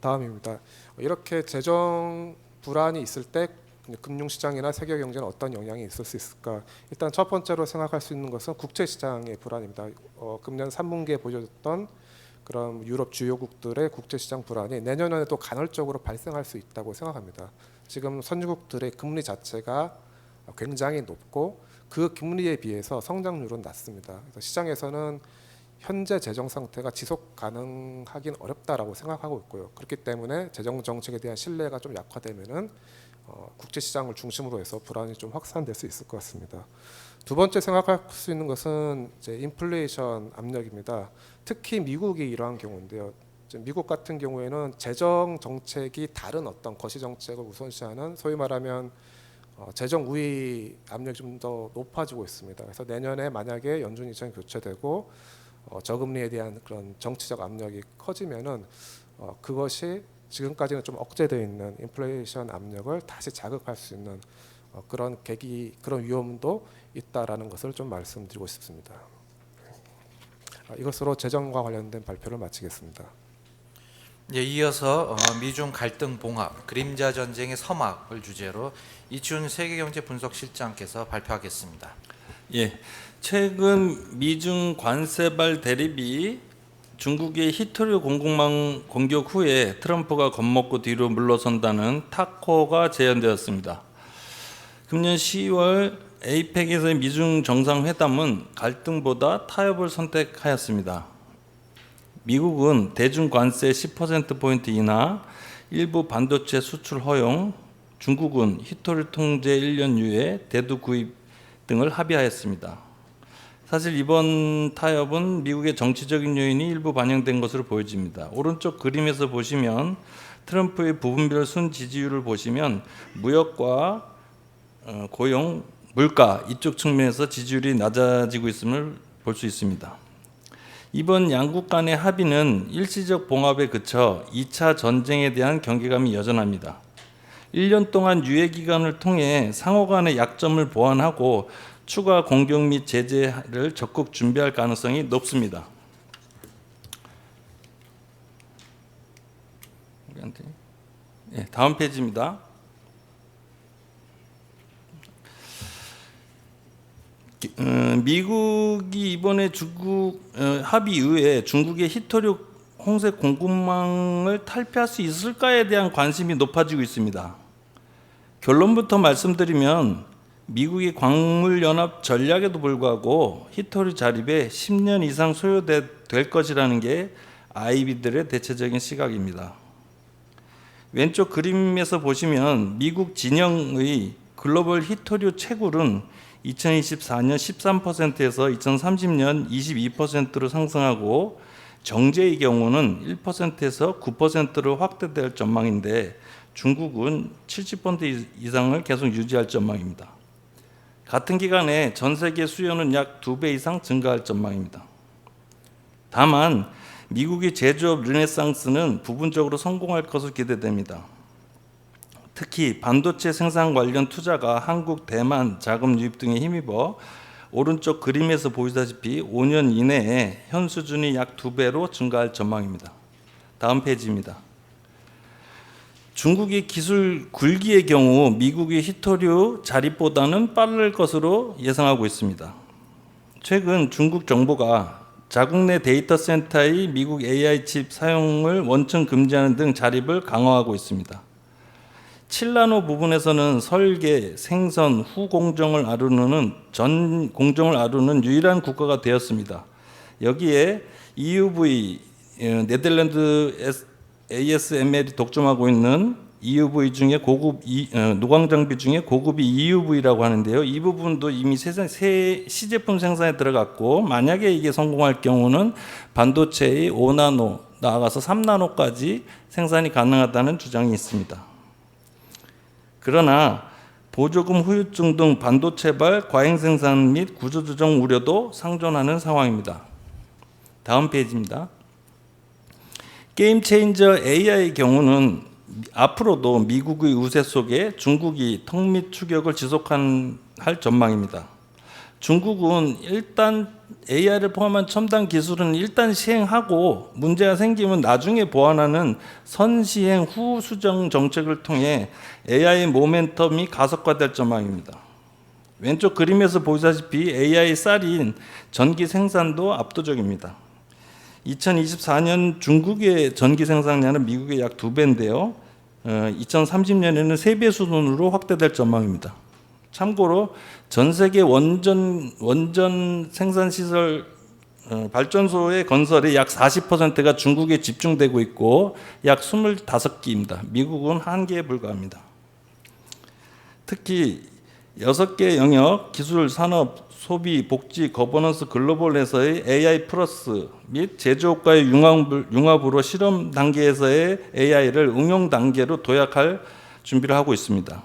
다음입니다. 이렇게 재정 불안이 있을 때 금융시장이나 세계 경제는 어떤 영향이 있을 수 있을까? 일단 첫 번째로 생각할 수 있는 것은 국제시장의 불안입니다. 금년 3분기에 보여줬던 그런 유럽 주요국들의 국제시장 불안이 내년에도 간헐적으로 발생할 수 있다고 생각합니다. 지금 선진국들의 금리 자체가 굉장히 높고 그 금리에 비해서 성장률은 낮습니다. 그래서 시장에서는 현재 재정 상태가 지속 가능하긴 어렵다라고 생각하고 있고요. 그렇기 때문에 재정 정책에 대한 신뢰가 좀 약화되면은 국제 시장을 중심으로 해서 불안이 좀 확산될 수 있을 것 같습니다. 두 번째 생각할 수 있는 것은 이제 인플레이션 압력입니다. 특히 미국이 이러한 경우인데요. 미국 같은 경우에는 재정 정책이 다른 어떤 거시 정책을 우선시하는 소위 말하면 재정 우위 압력이 좀 더 높아지고 있습니다. 그래서 내년에 만약에 연준 의장이 교체되고 저금리에 대한 그런 정치적 압력이 커지면은 그것이 지금까지는 좀 억제되어 있는 인플레이션 압력을 다시 자극할 수 있는 그런 계기, 그런 위험도 있다라는 것을 좀 말씀드리고 싶습니다. 이것으로 재정과 관련된 발표를 마치겠습니다. 예, 이어서 미중 갈등 봉합, 그림자 전쟁의 서막을 주제로 이춘 세계경제분석실장께서 발표하겠습니다. 예, 최근 미중 관세발 대립이 중국의 히토류 공급망 공격 후에 트럼프가 겁먹고 뒤로 물러선다는 타코가 재현되었습니다. 금년 10월 에이펙에서의 미중 정상회담은 갈등보다 타협을 선택하였습니다. 미국은 대중 관세 10%포인트 인하, 일부 반도체 수출 허용, 중국은 히토류 통제 1년 유예, 대두 구입 등을 합의하였습니다. 사실 이번 타협은 미국의 정치적인 요인이 일부 반영된 것으로 보여집니다. 오른쪽 그림에서 보시면 트럼프의 부분별 순 지지율을 보시면 무역과 고용, 물가 이쪽 측면에서 지지율이 낮아지고 있음을 볼 수 있습니다. 이번 양국 간의 합의는 일시적 봉합에 그쳐 2차 전쟁에 대한 경계감이 여전합니다. 1년 동안 유예 기간을 통해 상호 간의 약점을 보완하고 추가 공격 및 제재를 적극 준비할 가능성이 높습니다. 다음 페이지입니다. 미국이 이번에 중국 합의 이후에 중국의 히토류 홍색 공급망을 탈피할 수 있을까에 대한 관심이 높아지고 있습니다. 결론부터 말씀드리면 미국이 광물연합 전략에도 불구하고 히토류 자립에 10년 이상 소요될 것이라는 게 아이비들의 대체적인 시각입니다. 왼쪽 그림에서 보시면 미국 진영의 글로벌 히토류 채굴은 2024년 13%에서 2030년 22%로 상승하고 정제의 경우는 1%에서 9%로 확대될 전망인데 중국은 70% 이상을 계속 유지할 전망입니다. 같은 기간에 전 세계 수요는 약 2배 이상 증가할 전망입니다. 다만 미국의 제조업 르네상스는 부분적으로 성공할 것으로 기대됩니다. 특히 반도체 생산 관련 투자가 한국, 대만 자금 유입 등에 힘입어 오른쪽 그림에서 보시다시피 5년 이내에 현 수준이 약 2배로 증가할 전망입니다. 다음 페이지입니다. 중국의 기술 굴기의 경우 미국의 히토류 자립보다는 빠를 것으로 예상하고 있습니다. 최근 중국 정부가 자국 내 데이터 센터의 미국 AI 칩 사용을 원천 금지하는 등 자립을 강화하고 있습니다. 7나노 부분에서는 설계, 생선, 후 공정을 아우르는 전 공정을 아우르는 유일한 국가가 되었습니다. 여기에 EUV 네덜란드 ASML이 독점하고 있는 EUV 중에 고급 노광 장비 중에 고급이 EUV라고 하는데요. 이 부분도 이미 시제품 생산에 들어갔고 만약에 이게 성공할 경우는 반도체의 5나노 나아가서 3나노까지 생산이 가능하다는 주장이 있습니다. 그러나 보조금 후유증 등 반도체발 과잉 생산 및 구조조정 우려도 상존하는 상황입니다. 다음 페이지입니다. 게임 체인저 AI의 경우는 앞으로도 미국의 우세 속에 중국이 턱 밑 추격을 지속할 전망입니다. 중국은 일단 AI를 포함한 첨단 기술은 일단 시행하고 문제가 생기면 나중에 보완하는 선시행 후 수정 정책을 통해 AI 모멘텀이 가속화될 전망입니다. 왼쪽 그림에서 보시다시피 AI 쌀인 전기 생산도 압도적입니다. 2024년 중국의 전기 생산량은 미국의 약 2배인데요. 2030년에는 3배 수준으로 확대될 전망입니다. 참고로 전 세계 원전 생산 시설 발전소의 건설의 약 40%가 중국에 집중되고 있고 약 25기입니다. 미국은 1개에 불과합니다. 특히 6개 영역, 기술, 산업, 소비, 복지, 거버넌스, 글로벌에서의 AI 플러스 및 제조업과의 융합으로 실험 단계에서의 AI를 응용 단계로 도약할 준비를 하고 있습니다.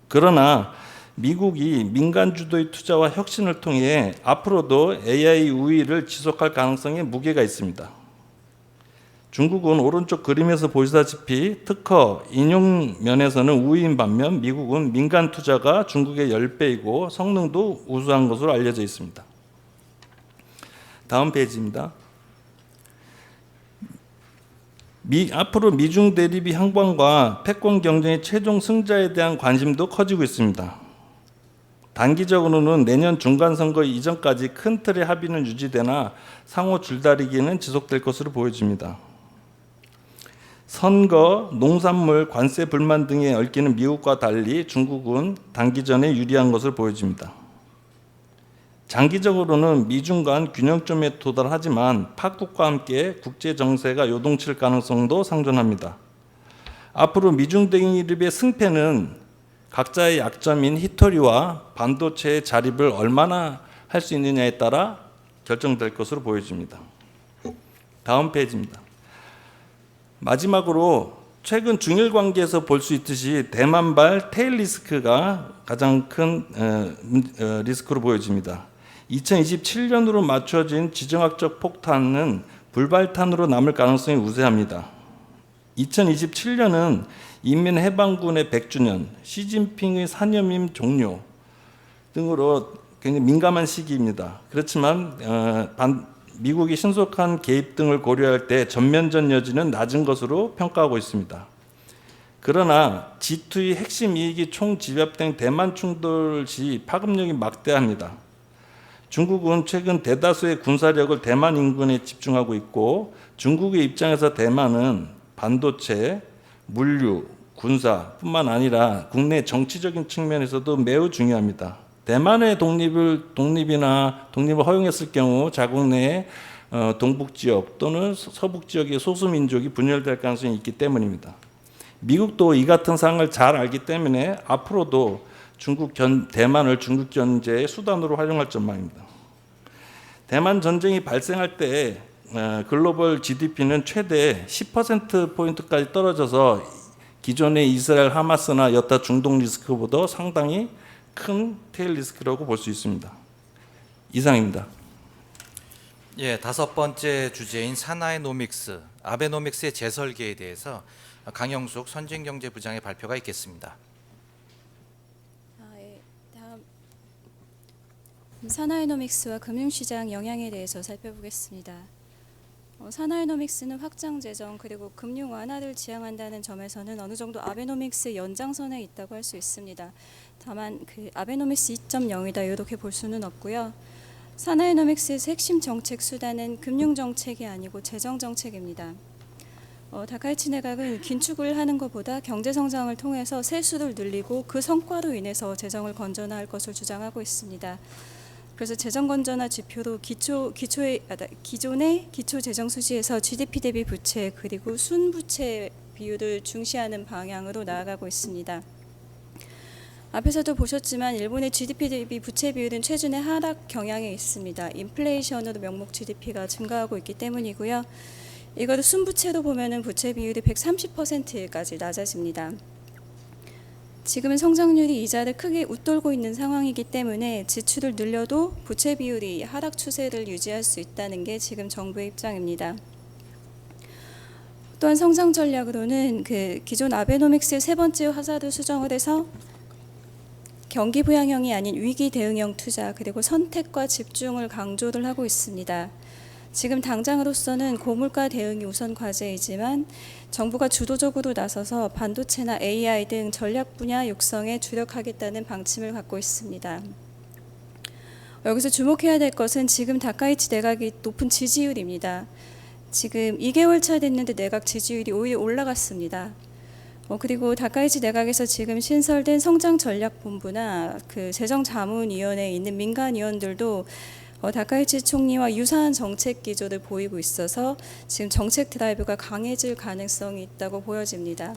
그러나 미국이 민간 주도의 투자와 혁신을 통해 앞으로도 AI 우위를 지속할 가능성에 무게가 있습니다. 중국은 오른쪽 그림에서 보시다시피 특허, 인용 면에서는 우위인 반면 미국은 민간 투자가 중국의 10배이고 성능도 우수한 것으로 알려져 있습니다. 다음 페이지입니다. 앞으로 미중 대립이 향방과 패권 경쟁의 최종 승자에 대한 관심도 커지고 있습니다. 단기적으로는 내년 중간선거 이전까지 큰 틀의 합의는 유지되나 상호 줄다리기는 지속될 것으로 보여집니다. 선거, 농산물, 관세 불만 등에 얽히는 미국과 달리 중국은 단기전에 유리한 것으로 보여집니다. 장기적으로는 미중 간 균형점에 도달하지만 파국과 함께 국제 정세가 요동칠 가능성도 상존합니다. 앞으로 미중 대립의 승패는 각자의 약점인 히토리와 반도체의 자립을 얼마나 할 수 있느냐에 따라 결정될 것으로 보여집니다. 다음 페이지입니다. 마지막으로 최근 중일 관계에서 볼 수 있듯이 대만발 테일 리스크가 가장 큰 리스크로 보여집니다. 2027년으로 맞춰진 지정학적 폭탄은 불발탄으로 남을 가능성이 우세합니다. 2027년은 인민해방군의 100주년, 시진핑의 산여임 종료 등으로 굉장히 민감한 시기입니다. 그렇지만 미국이 신속한 개입 등을 고려할 때 전면전 여지는 낮은 것으로 평가하고 있습니다. 그러나 G2의 핵심 이익이 총집합된 대만 충돌 시 파급력이 막대합니다. 중국은 최근 대다수의 군사력을 대만 인근에 집중하고 있고 중국의 입장에서 대만은 반도체, 물류, 군사뿐만 아니라 국내 정치적인 측면에서도 매우 중요합니다. 대만의 독립을 허용했을 경우 자국 내 동북 지역 또는 서북 지역의 소수 민족이 분열될 가능성이 있기 때문입니다. 미국도 이 같은 사항을 잘 알기 때문에 앞으로도 대만을 중국 견제의 수단으로 활용할 전망입니다. 대만 전쟁이 발생할 때 글로벌 GDP는 최대 10%포인트까지 떨어져서 기존의 이스라엘, 하마스나 여타 중동 리스크보다 상당히 큰 테일 리스크라고 볼 수 있습니다. 이상입니다. 예, 다섯 번째 주제인 사나이노믹스, 아베노믹스의 재설계에 대해서 강영숙 선진경제부장의 발표가 있겠습니다. 다음 사나이노믹스와 금융시장 영향에 대해서 살펴보겠습니다. 사나이노믹스는 확장 재정 그리고 금융 완화를 지향한다는 점에서는 어느 정도 아베노믹스 연장선에 있다고 할 수 있습니다. 다만 그 아베노믹스 2.0이다 이렇게 볼 수는 없고요. 사나이노믹스에서 핵심 정책 수단은 금융 정책이 아니고 재정 정책입니다. 다카이치 내각은 긴축을 하는 것보다 경제 성장을 통해서 세수를 늘리고 그 성과로 인해서 재정을 건전화할 것을 주장하고 있습니다. 그래서 재정 건전화 지표로 기존의 기초 재정 수지에서 GDP 대비 부채 그리고 순부채 비율을 중시하는 방향으로 나아가고 있습니다. 앞에서도 보셨지만 일본의 GDP 대비 부채 비율은 최근에 하락 경향에 있습니다. 인플레이션으로 명목 GDP가 증가하고 있기 때문이고요. 이거를 순부채로 보면은 부채 비율이 130%까지 낮아집니다. 지금은 성장률이 이자를 크게 웃돌고 있는 상황이기 때문에 지출을 늘려도 부채 비율이 하락 추세를 유지할 수 있다는 게 지금 정부의 입장입니다. 또한 성장 전략으로는 그 기존 아베노믹스의 세 번째 화살을 수정을 해서 경기 부양형이 아닌 위기 대응형 투자 그리고 선택과 집중을 강조를 하고 있습니다. 지금 당장으로서는 고물가 대응이 우선 과제이지만 정부가 주도적으로 나서서 반도체나 AI 등 전략 분야 육성에 주력하겠다는 방침을 갖고 있습니다. 여기서 주목해야 될 것은 지금 다카이치 내각이 높은 지지율입니다. 지금 2개월 차 됐는데 내각 지지율이 오히려 올라갔습니다. 그리고 다카이치 내각에서 지금 신설된 성장전략본부나 그 재정자문위원회에 있는 민간위원들도 다카이치 총리와 유사한 정책 기조를 보이고 있어서 지금 정책 드라이브가 강해질 가능성이 있다고 보여집니다.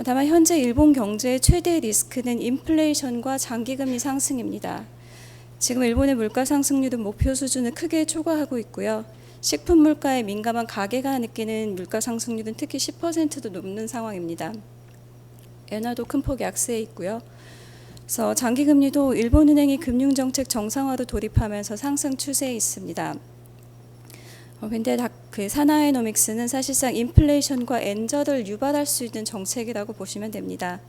다만 현재 일본 경제의 최대 리스크는 인플레이션과 장기금리 상승입니다. 지금 일본의 물가 상승률은 목표 수준을 크게 초과하고 있고요. 식품 물가에 민감한 가게가 느끼는 물가 상승률은 특히 10%도 넘는 상황입니다. 엔화도 큰 폭 약세에 있고요. 그래서 장기금리도 일본은행이 금융정책 정상화로 돌입하면서 상승 추세에 있습니다. 근데 그 사나이노믹스는 사실상 인플레이션과 엔저를 유발할 수 있는 정책이라고 보시면 됩니다.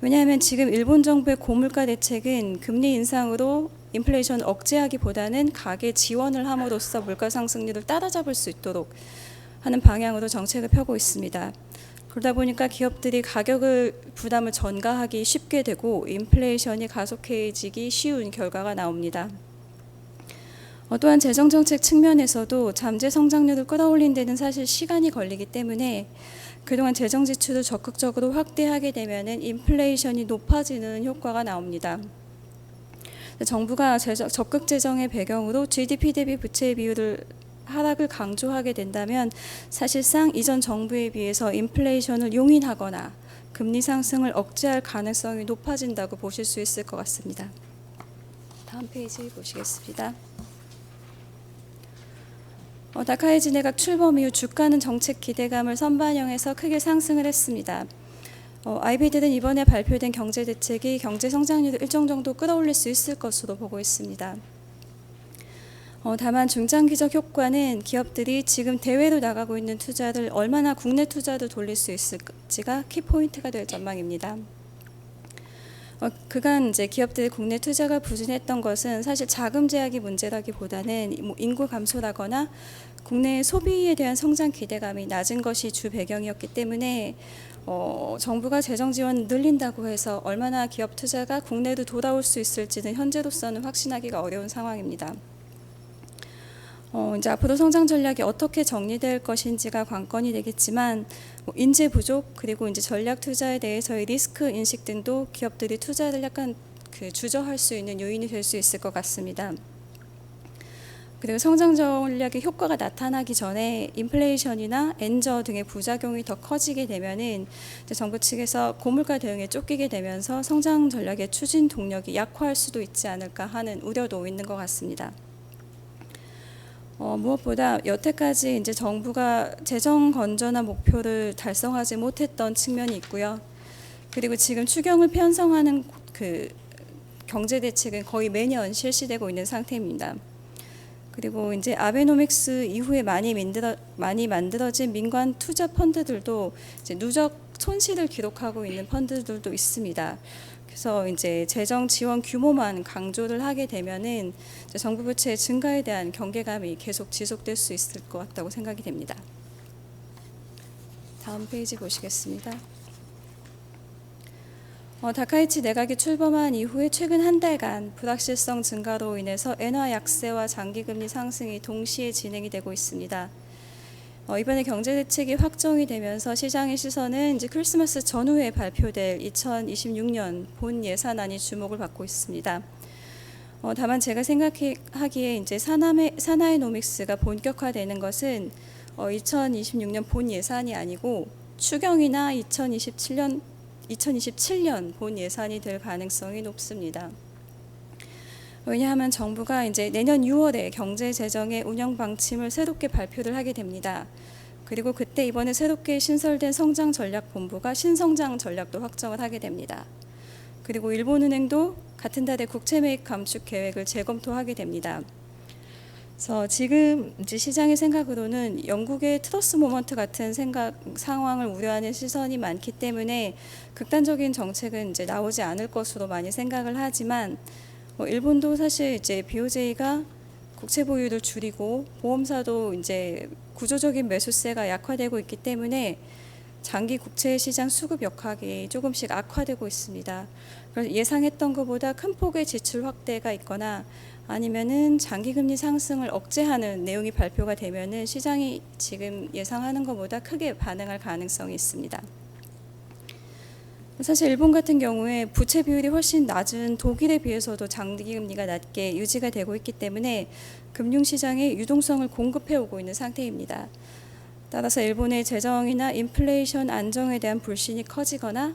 왜냐하면 지금 일본 정부의 고물가 대책은 금리 인상으로 인플레이션 억제하기보다는 가계 지원을 함으로써 물가 상승률을 따라잡을 수 있도록 하는 방향으로 정책을 펴고 있습니다. 그러다 보니까 기업들이 가격을 부담을 전가하기 쉽게 되고 인플레이션이 가속해지기 쉬운 결과가 나옵니다. 또한 재정정책 측면에서도 잠재 성장률을 끌어올린 데는 사실 시간이 걸리기 때문에 그동안 재정 지출을 적극적으로 확대하게 되면 인플레이션이 높아지는 효과가 나옵니다. 정부가 적극 재정의 배경으로 GDP 대비 부채 비율을 하락을 강조하게 된다면 사실상 이전 정부에 비해서 인플레이션을 용인하거나 금리 상승을 억제할 가능성이 높아진다고 보실 수 있을 것 같습니다. 다음 페이지 보시겠습니다. 다카이지 내각 출범 이후 주가는 정책 기대감을 선반영해서 크게 상승을 했습니다. IB들은 이번에 발표된 경제 대책이 경제 성장률을 일정 정도 끌어올릴 수 있을 것으로 보고 있습니다. 다만 중장기적 효과는 기업들이 지금 대외로 나가고 있는 투자를 얼마나 국내 투자로 돌릴 수 있을지가 키포인트가 될 전망입니다. 그간 이제 기업들의 국내 투자가 부진했던 것은 사실 자금 제약이 문제라기보다는 인구 감소라거나 국내 소비에 대한 성장 기대감이 낮은 것이 주 배경이었기 때문에 정부가 재정 지원 늘린다고 해서 얼마나 기업 투자가 국내로 돌아올 수 있을지는 현재로서는 확신하기가 어려운 상황입니다. 이제 앞으로 성장 전략이 어떻게 정리될 것인지가 관건이 되겠지만 인재 부족 그리고 이제 전략 투자에 대해서의 리스크 인식 등도 기업들이 투자를 약간 주저할 수 있는 요인이 될 수 있을 것 같습니다. 그리고 성장 전략의 효과가 나타나기 전에 인플레이션이나 엔저 등의 부작용이 더 커지게 되면은 이제 정부 측에서 고물가 대응에 쫓기게 되면서 성장 전략의 추진 동력이 약화할 수도 있지 않을까 하는 우려도 있는 것 같습니다. 무엇보다 여태까지 이제 정부가 재정 건전한 목표를 달성하지 못했던 측면이 있고요. 그리고 지금 추경을 편성하는 그 경제 대책은 거의 매년 실시되고 있는 상태입니다. 그리고 이제 아베노믹스 이후에 많이 만들어진 민관 투자 펀드들도 이제 누적 손실을 기록하고 있는 펀드들도 있습니다. 그래서 이제 재정 지원 규모만 강조를 하게 되면은 정부 부채 증가에 대한 경계감이 계속 지속될 수 있을 것 같다고 생각이 됩니다. 다음 페이지 보시겠습니다. 다카이치 내각이 출범한 이후에 최근 한 달간 불확실성 증가로 인해서 엔화 약세와 장기금리 상승이 동시에 진행이 되고 있습니다. 이번에 경제 대책이 확정이 되면서 시장의 시선은 이제 크리스마스 전후에 발표될 2026년 본 예산안이 주목을 받고 있습니다. 다만 제가 생각하기에 이제 사나이노믹스가 본격화되는 것은 2026년 본 예산이 아니고 추경이나 2027년 본 예산이 될 가능성이 높습니다. 왜냐하면 정부가 이제 내년 6월에 경제 재정의 운영 방침을 새롭게 발표를 하게 됩니다. 그리고 그때 이번에 새롭게 신설된 성장 전략 본부가 신성장 전략도 확정을 하게 됩니다. 그리고 일본은행도 같은 달에 국채 매입 감축 계획을 재검토하게 됩니다. 그래서 지금 이제 시장의 생각으로는 영국의 트러스 모먼트 같은 상황을 우려하는 시선이 많기 때문에 극단적인 정책은 이제 나오지 않을 것으로 많이 생각을 하지만 일본도 사실 이제 BOJ가 국채 보유를 줄이고 보험사도 이제 구조적인 매수세가 약화되고 있기 때문에 장기 국채 시장 수급 역학이 조금씩 악화되고 있습니다. 그래서 예상했던 것보다 큰 폭의 지출 확대가 있거나 아니면은 장기 금리 상승을 억제하는 내용이 발표가 되면은 시장이 지금 예상하는 것보다 크게 반응할 가능성이 있습니다. 사실 일본 같은 경우에 부채 비율이 훨씬 낮은 독일에 비해서도 장기 금리가 낮게 유지가 되고 있기 때문에 금융시장에 유동성을 공급해 오고 있는 상태입니다. 따라서 일본의 재정이나 인플레이션 안정에 대한 불신이 커지거나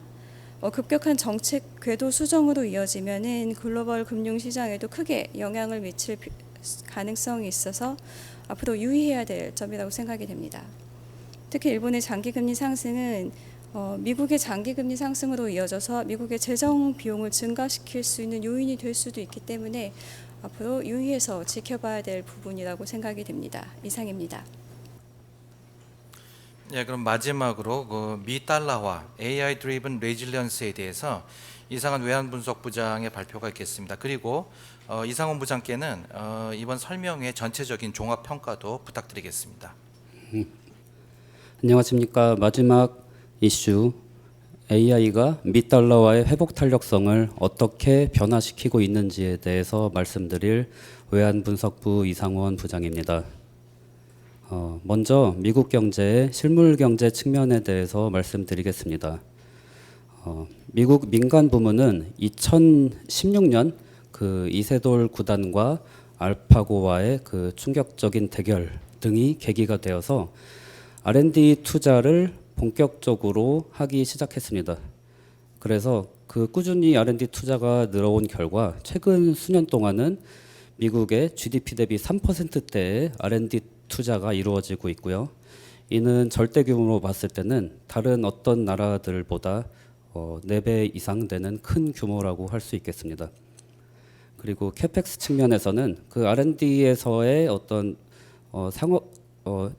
급격한 정책 궤도 수정으로 이어지면은 글로벌 금융시장에도 크게 영향을 미칠 가능성이 있어서 앞으로 유의해야 될 점이라고 생각이 됩니다. 특히 일본의 장기금리 상승은 미국의 장기금리 상승으로 이어져서 미국의 재정 비용을 증가시킬 수 있는 요인이 될 수도 있기 때문에 앞으로 유의해서 지켜봐야 될 부분이라고 생각이 됩니다. 이상입니다. 예, 그럼 마지막으로 그 미 달러화 AI 드리븐 레질리언스에 대해서 이상한 외환분석부장의 발표가 있겠습니다. 그리고 이상원 부장께는 이번 설명의 전체적인 종합 평가도 부탁드리겠습니다. 안녕하십니까. 마지막 이슈 AI가 미 달러화의 회복 탄력성을 어떻게 변화시키고 있는지에 대해서 말씀드릴 외환분석부 이상원 부장입니다. 먼저 미국 경제의 실물 경제 측면에 대해서 말씀드리겠습니다. 미국 민간 부문은 2016년 그 이세돌 구단과 알파고와의 그 충격적인 대결 등이 계기가 되어서 R&D 투자를 본격적으로 하기 시작했습니다. 그래서 그 꾸준히 R&D 투자가 늘어온 결과 최근 수년 동안은 미국의 GDP 대비 3%대의 R&D 투자가 이루어지고 있고요. 이는 절대 규모로 봤을 때는 다른 어떤 나라들보다 4배 이상 되는 큰 규모라고 할 수 있겠습니다. 그리고 캐펙스 측면에서는 그 R&D에서의 어떤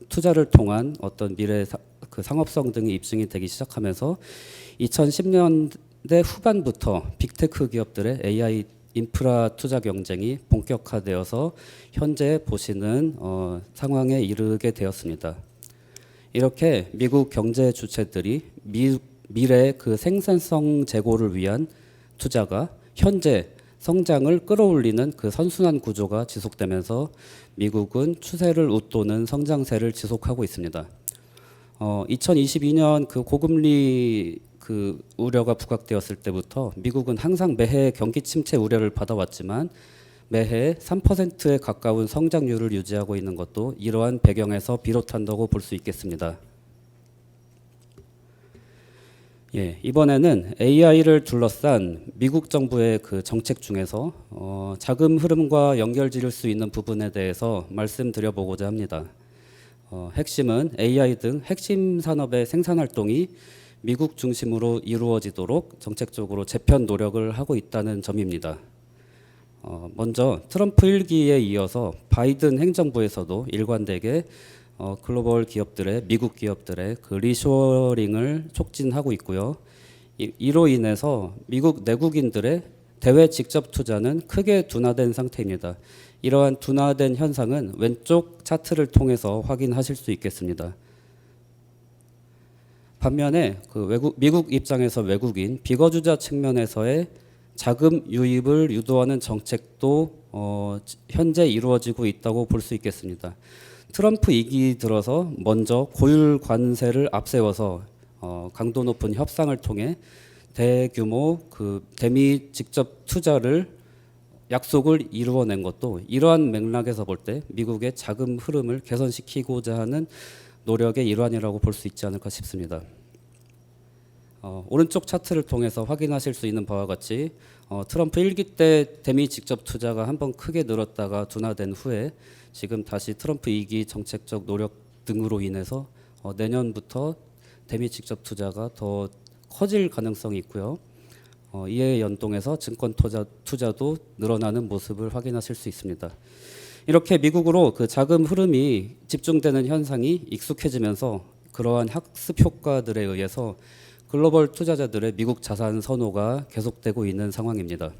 투자를 통한 어떤 미래 그 상업성 등이 입증이 되기 시작하면서 2010년대 후반부터 빅테크 기업들의 AI 인프라 투자 경쟁이 본격화되어서 현재 보시는 상황에 이르게 되었습니다. 이렇게 미국 경제 주체들이 미래 그 생산성 제고를 위한 투자가 현재 성장을 끌어올리는 그 선순환 구조가 지속되면서 미국은 추세를 웃도는 성장세를 지속하고 있습니다. 2022년 그 고금리 그 우려가 부각되었을 때부터 미국은 항상 매해 경기 침체 우려를 받아왔지만 매해 3%에 가까운 성장률을 유지하고 있는 것도 이러한 배경에서 비롯한다고 볼 수 있겠습니다. 예, 이번에는 AI를 둘러싼 미국 정부의 그 정책 중에서 자금 흐름과 연결 지을 수 있는 부분에 대해서 말씀드려보고자 합니다. 핵심은 AI 등 핵심 산업의 생산 활동이 미국 중심으로 이루어지도록 정책적으로 재편 노력을 하고 있다는 점입니다. 먼저 트럼프 1기에 이어서 바이든 행정부에서도 일관되게 글로벌 기업들의 미국 기업들의 그 리쇼어링을 촉진하고 있고요. 이로 인해서 미국 내국인들의 대외 직접 투자는 크게 둔화된 상태입니다. 이러한 둔화된 현상은 왼쪽 차트를 통해서 확인하실 수 있겠습니다. 반면에 그 미국 입장에서 외국인 비거주자 측면에서의 자금 유입을 유도하는 정책도 현재 이루어지고 있다고 볼 수 있겠습니다. 트럼프 2기 들어서 먼저 고율 관세를 앞세워서 강도 높은 협상을 통해 대규모 그 대미 직접 투자를 약속을 이루어낸 것도 이러한 맥락에서 볼 때 미국의 자금 흐름을 개선시키고자 하는 노력의 일환이라고 볼 수 있지 않을까 싶습니다. 오른쪽 차트를 통해서 확인하실 수 있는 바와 같이 트럼프 1기 때 대미 직접 투자가 한번 크게 늘었다가 둔화된 후에 지금 다시 트럼프 2기 정책적 노력 등으로 인해서 내년부터 대미 직접 투자가 더 커질 가능성이 있고요. 이에 연동해서 증권 투자도 늘어나는 모습을 확인하실 수 있습니다. 이렇게 미국으로 그 자금 흐름이 집중되는 현상이 익숙해지면서 그러한 학습 효과들에 의해서 글로벌 투자자들의 미국 자산 선호가 계속되고 있는 상황입니다.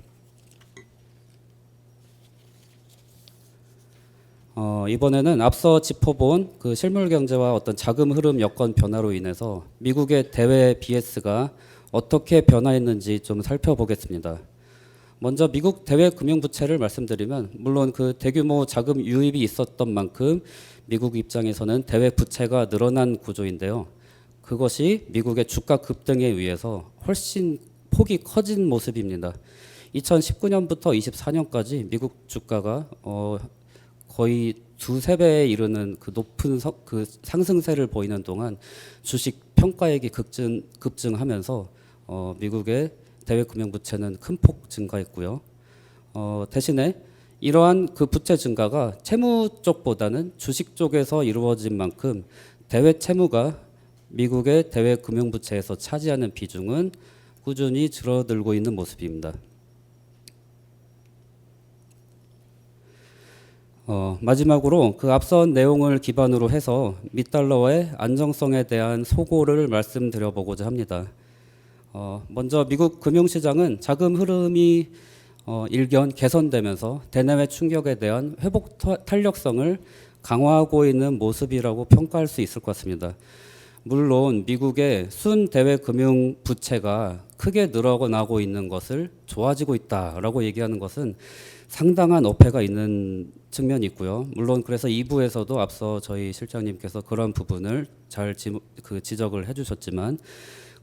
이번에는 앞서 짚어본 그 실물 경제와 어떤 자금 흐름 여건 변화로 인해서 미국의 대외 BS가 어떻게 변화했는지 좀 살펴보겠습니다. 먼저 미국 대외 금융 부채를 말씀드리면 물론 그 대규모 자금 유입이 있었던 만큼 미국 입장에서는 대외 부채가 늘어난 구조인데요. 그것이 미국의 주가 급등에 의해서 훨씬 폭이 커진 모습입니다. 2019년부터 24년까지 미국 주가가 거의 2~3배에 이르는 그 높은 그 상승세를 보이는 동안 주식 평가액이 급증하면서 미국의 대외 금융 부채는 큰 폭 증가했고요. 대신에 이러한 그 부채 증가가 채무 쪽보다는 주식 쪽에서 이루어진 만큼 대외 채무가 미국의 대외 금융 부채에서 차지하는 비중은 꾸준히 줄어들고 있는 모습입니다. 마지막으로 그 앞선 내용을 기반으로 해서 미달러의 안정성에 대한 소고를 말씀드려보고자 합니다. 먼저 미국 금융시장은 자금 흐름이 일견 개선되면서 대내외 충격에 대한 회복 탄력성을 강화하고 있는 모습이라고 평가할 수 있을 것 같습니다. 물론 미국의 순대외 금융 부채가 크게 늘어나고 있는 것을 좋아지고 있다라고 얘기하는 것은 상당한 어폐가 있는 측면이 있고요. 물론 그래서 2부에서도 앞서 저희 실장님께서 그런 부분을 잘 지적을 해주셨지만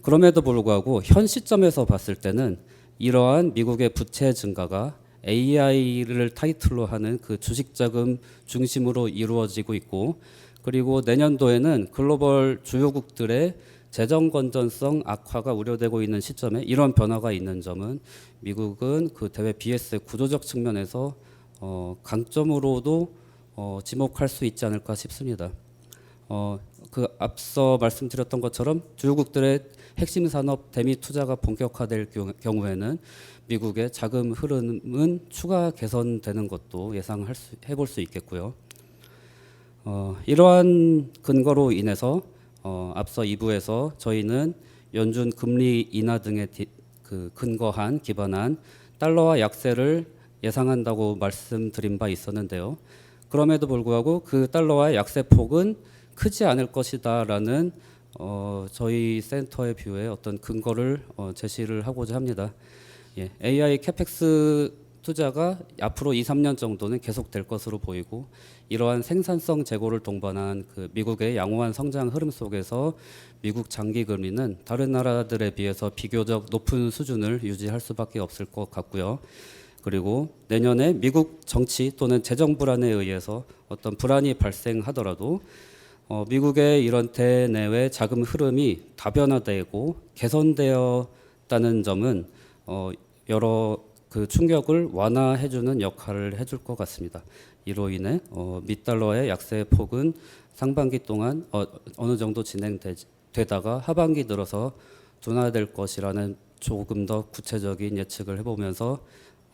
그럼에도 불구하고 현 시점에서 봤을 때는 이러한 미국의 부채 증가가 AI를 타이틀로 하는 그 주식 자금 중심으로 이루어지고 있고, 그리고 내년도에는 글로벌 주요국들의 재정 건전성 악화가 우려되고 있는 시점에 이런 변화가 있는 점은 미국은 그 대외 BS의 구조적 측면에서 강점으로도 지목할 수 있지 않을까 싶습니다. 그 앞서 말씀드렸던 것처럼 주요국들의 핵심 산업 대미 투자가 본격화될 경우에는 미국의 자금 흐름은 추가 개선되는 것도 해볼 수 있겠고요. 이러한 근거로 인해서 앞서 2부에서 저희는 연준 금리 인하 등에 기반한 달러화 약세를 예상한다고 말씀드린 바 있었는데요. 그럼에도 불구하고 그 달러화의 약세 폭은 크지 않을 것이다라는 저희 센터의 뷰에 어떤 근거를 제시를 하고자 합니다. 예, AI 캐펙스 투자가 앞으로 2, 3년 정도는 계속될 것으로 보이고, 이러한 생산성 재고를 동반한 그 미국의 양호한 성장 흐름 속에서 미국 장기 금리는 다른 나라들에 비해서 비교적 높은 수준을 유지할 수밖에 없을 것 같고요. 그리고 내년에 미국 정치 또는 재정 불안에 의해서 어떤 불안이 발생하더라도 미국의 이런 대내외 자금 흐름이 다변화되고 개선되었다는 점은 여러 그 충격을 완화해주는 역할을 해줄 것 같습니다. 이로 인해 미달러의 약세 폭은 상반기 동안 어느 정도 진행되다가 하반기 들어서 둔화될 것이라는 조금 더 구체적인 예측을 해보면서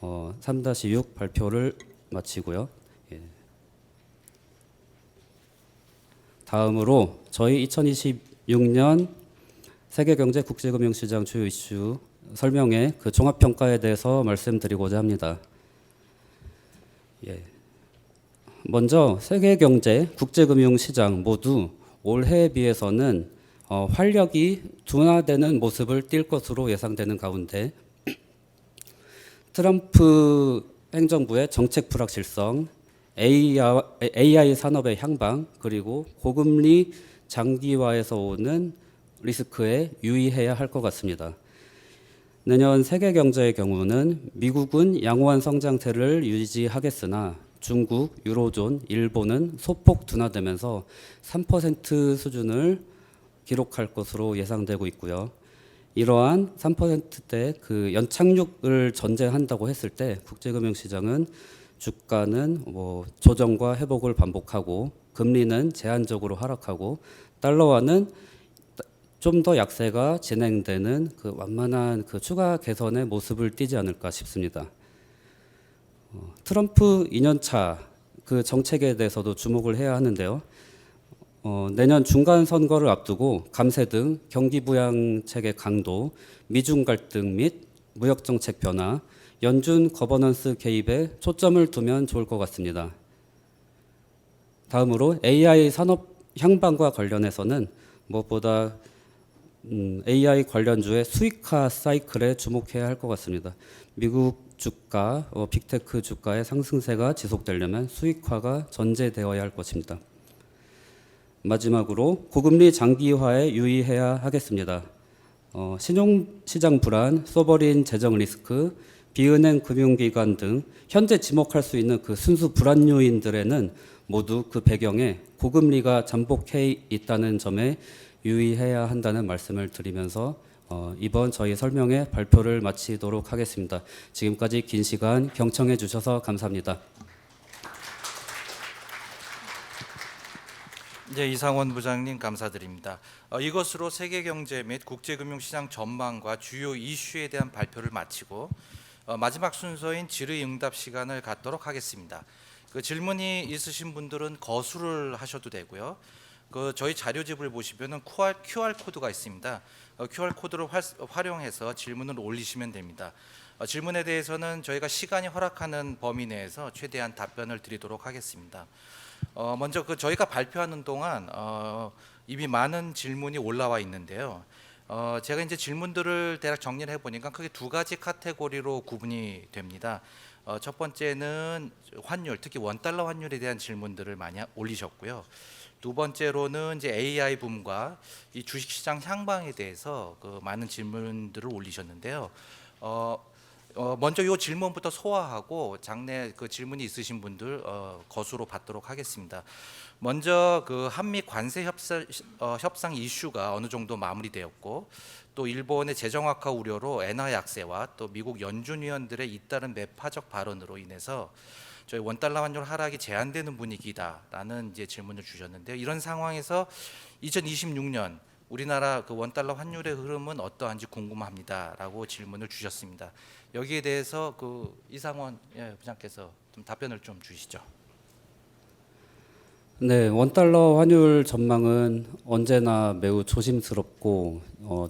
3-6 발표를 마치고요. 예. 다음으로 저희 2026년 세계경제 국제금융시장 주요 이슈 설명의 그 종합평가에 대해서 말씀드리고자 합니다. 예. 먼저 세계경제 국제금융시장 모두 올해에 비해서는 활력이 둔화되는 모습을 띌 것으로 예상되는 가운데 트럼프 행정부의 정책 불확실성, AI 산업의 향방, 그리고 고금리 장기화에서 오는 리스크에 유의해야 할 것 같습니다. 내년 세계 경제의 경우는 미국은 양호한 성장세를 유지하겠으나 중국, 유로존, 일본은 소폭 둔화되면서 3% 수준을 기록할 것으로 예상되고 있고요. 이러한 3%대 그 연착륙을 전제한다고 했을 때 국제금융시장은 주가는 조정과 회복을 반복하고 금리는 제한적으로 하락하고 달러화는 좀 더 약세가 진행되는 그 완만한 그 추가 개선의 모습을 띠지 않을까 싶습니다. 트럼프 2년차 그 정책에 대해서도 주목을 해야 하는데요. 내년 중간 선거를 앞두고 감세 등 경기 부양책의 강도, 미중 갈등 및 무역 정책 변화, 연준 거버넌스 개입에 초점을 두면 좋을 것 같습니다. 다음으로 AI 산업 향방과 관련해서는 무엇보다 AI 관련주의 수익화 사이클에 주목해야 할 것 같습니다. 미국 주가, 빅테크 주가의 상승세가 지속되려면 수익화가 전제되어야 할 것입니다. 마지막으로 고금리 장기화에 유의해야 하겠습니다. 신용시장 불안, 소버린 재정 리스크, 비은행 금융기관 등 현재 지목할 수 있는 그 순수 불안 요인들에는 모두 그 배경에 고금리가 잠복해 있다는 점에 유의해야 한다는 말씀을 드리면서 이번 저희 설명회 발표를 마치도록 하겠습니다. 지금까지 긴 시간 경청해 주셔서 감사합니다. 네, 이상원 부장님 감사드립니다. 이것으로 세계 경제 및 국제금융시장 전망과 주요 이슈에 대한 발표를 마치고 마지막 순서인 질의응답 시간을 갖도록 하겠습니다. 그 질문이 있으신 분들은 거수를 하셔도 되고요. 그 저희 자료집을 보시면은 QR 코드가 있습니다. QR 코드를 활용해서 질문을 올리시면 됩니다. 질문에 대해서는 저희가 시간이 허락하는 범위 내에서 최대한 답변을 드리도록 하겠습니다. 먼저 그 저희가 발표하는 동안 이미 많은 질문이 올라와 있는데요. 제가 이제 질문들을 대략 정리를 해보니까 크게 두 가지 카테고리로 구분이 됩니다. 첫 번째는 환율, 특히 원달러 환율에 대한 질문들을 많이 올리셨고요. 두 번째로는 이제 AI 붐과 이 주식시장 향방에 대해서 그 많은 질문들을 올리셨는데요. 먼저 이 질문부터 소화하고 장내 그 질문이 있으신 분들 거수로 받도록 하겠습니다. 먼저 그 한미 관세 협상 이슈가 어느 정도 마무리되었고 또 일본의 재정 악화 우려로 엔화 약세와 또 미국 연준 위원들의 잇따른 매파적 발언으로 인해서 저희 원달러 환율 하락이 제한되는 분위기다라는 이제 질문을 주셨는데요. 이런 상황에서 2026년 우리나라 그 원달러 환율의 흐름은 어떠한지 궁금합니다라고 질문을 주셨습니다. 여기에 대해서 그 이상원 부장께서 좀 답변을 좀 주시죠. 네, 원달러 환율 전망은 언제나 매우 조심스럽고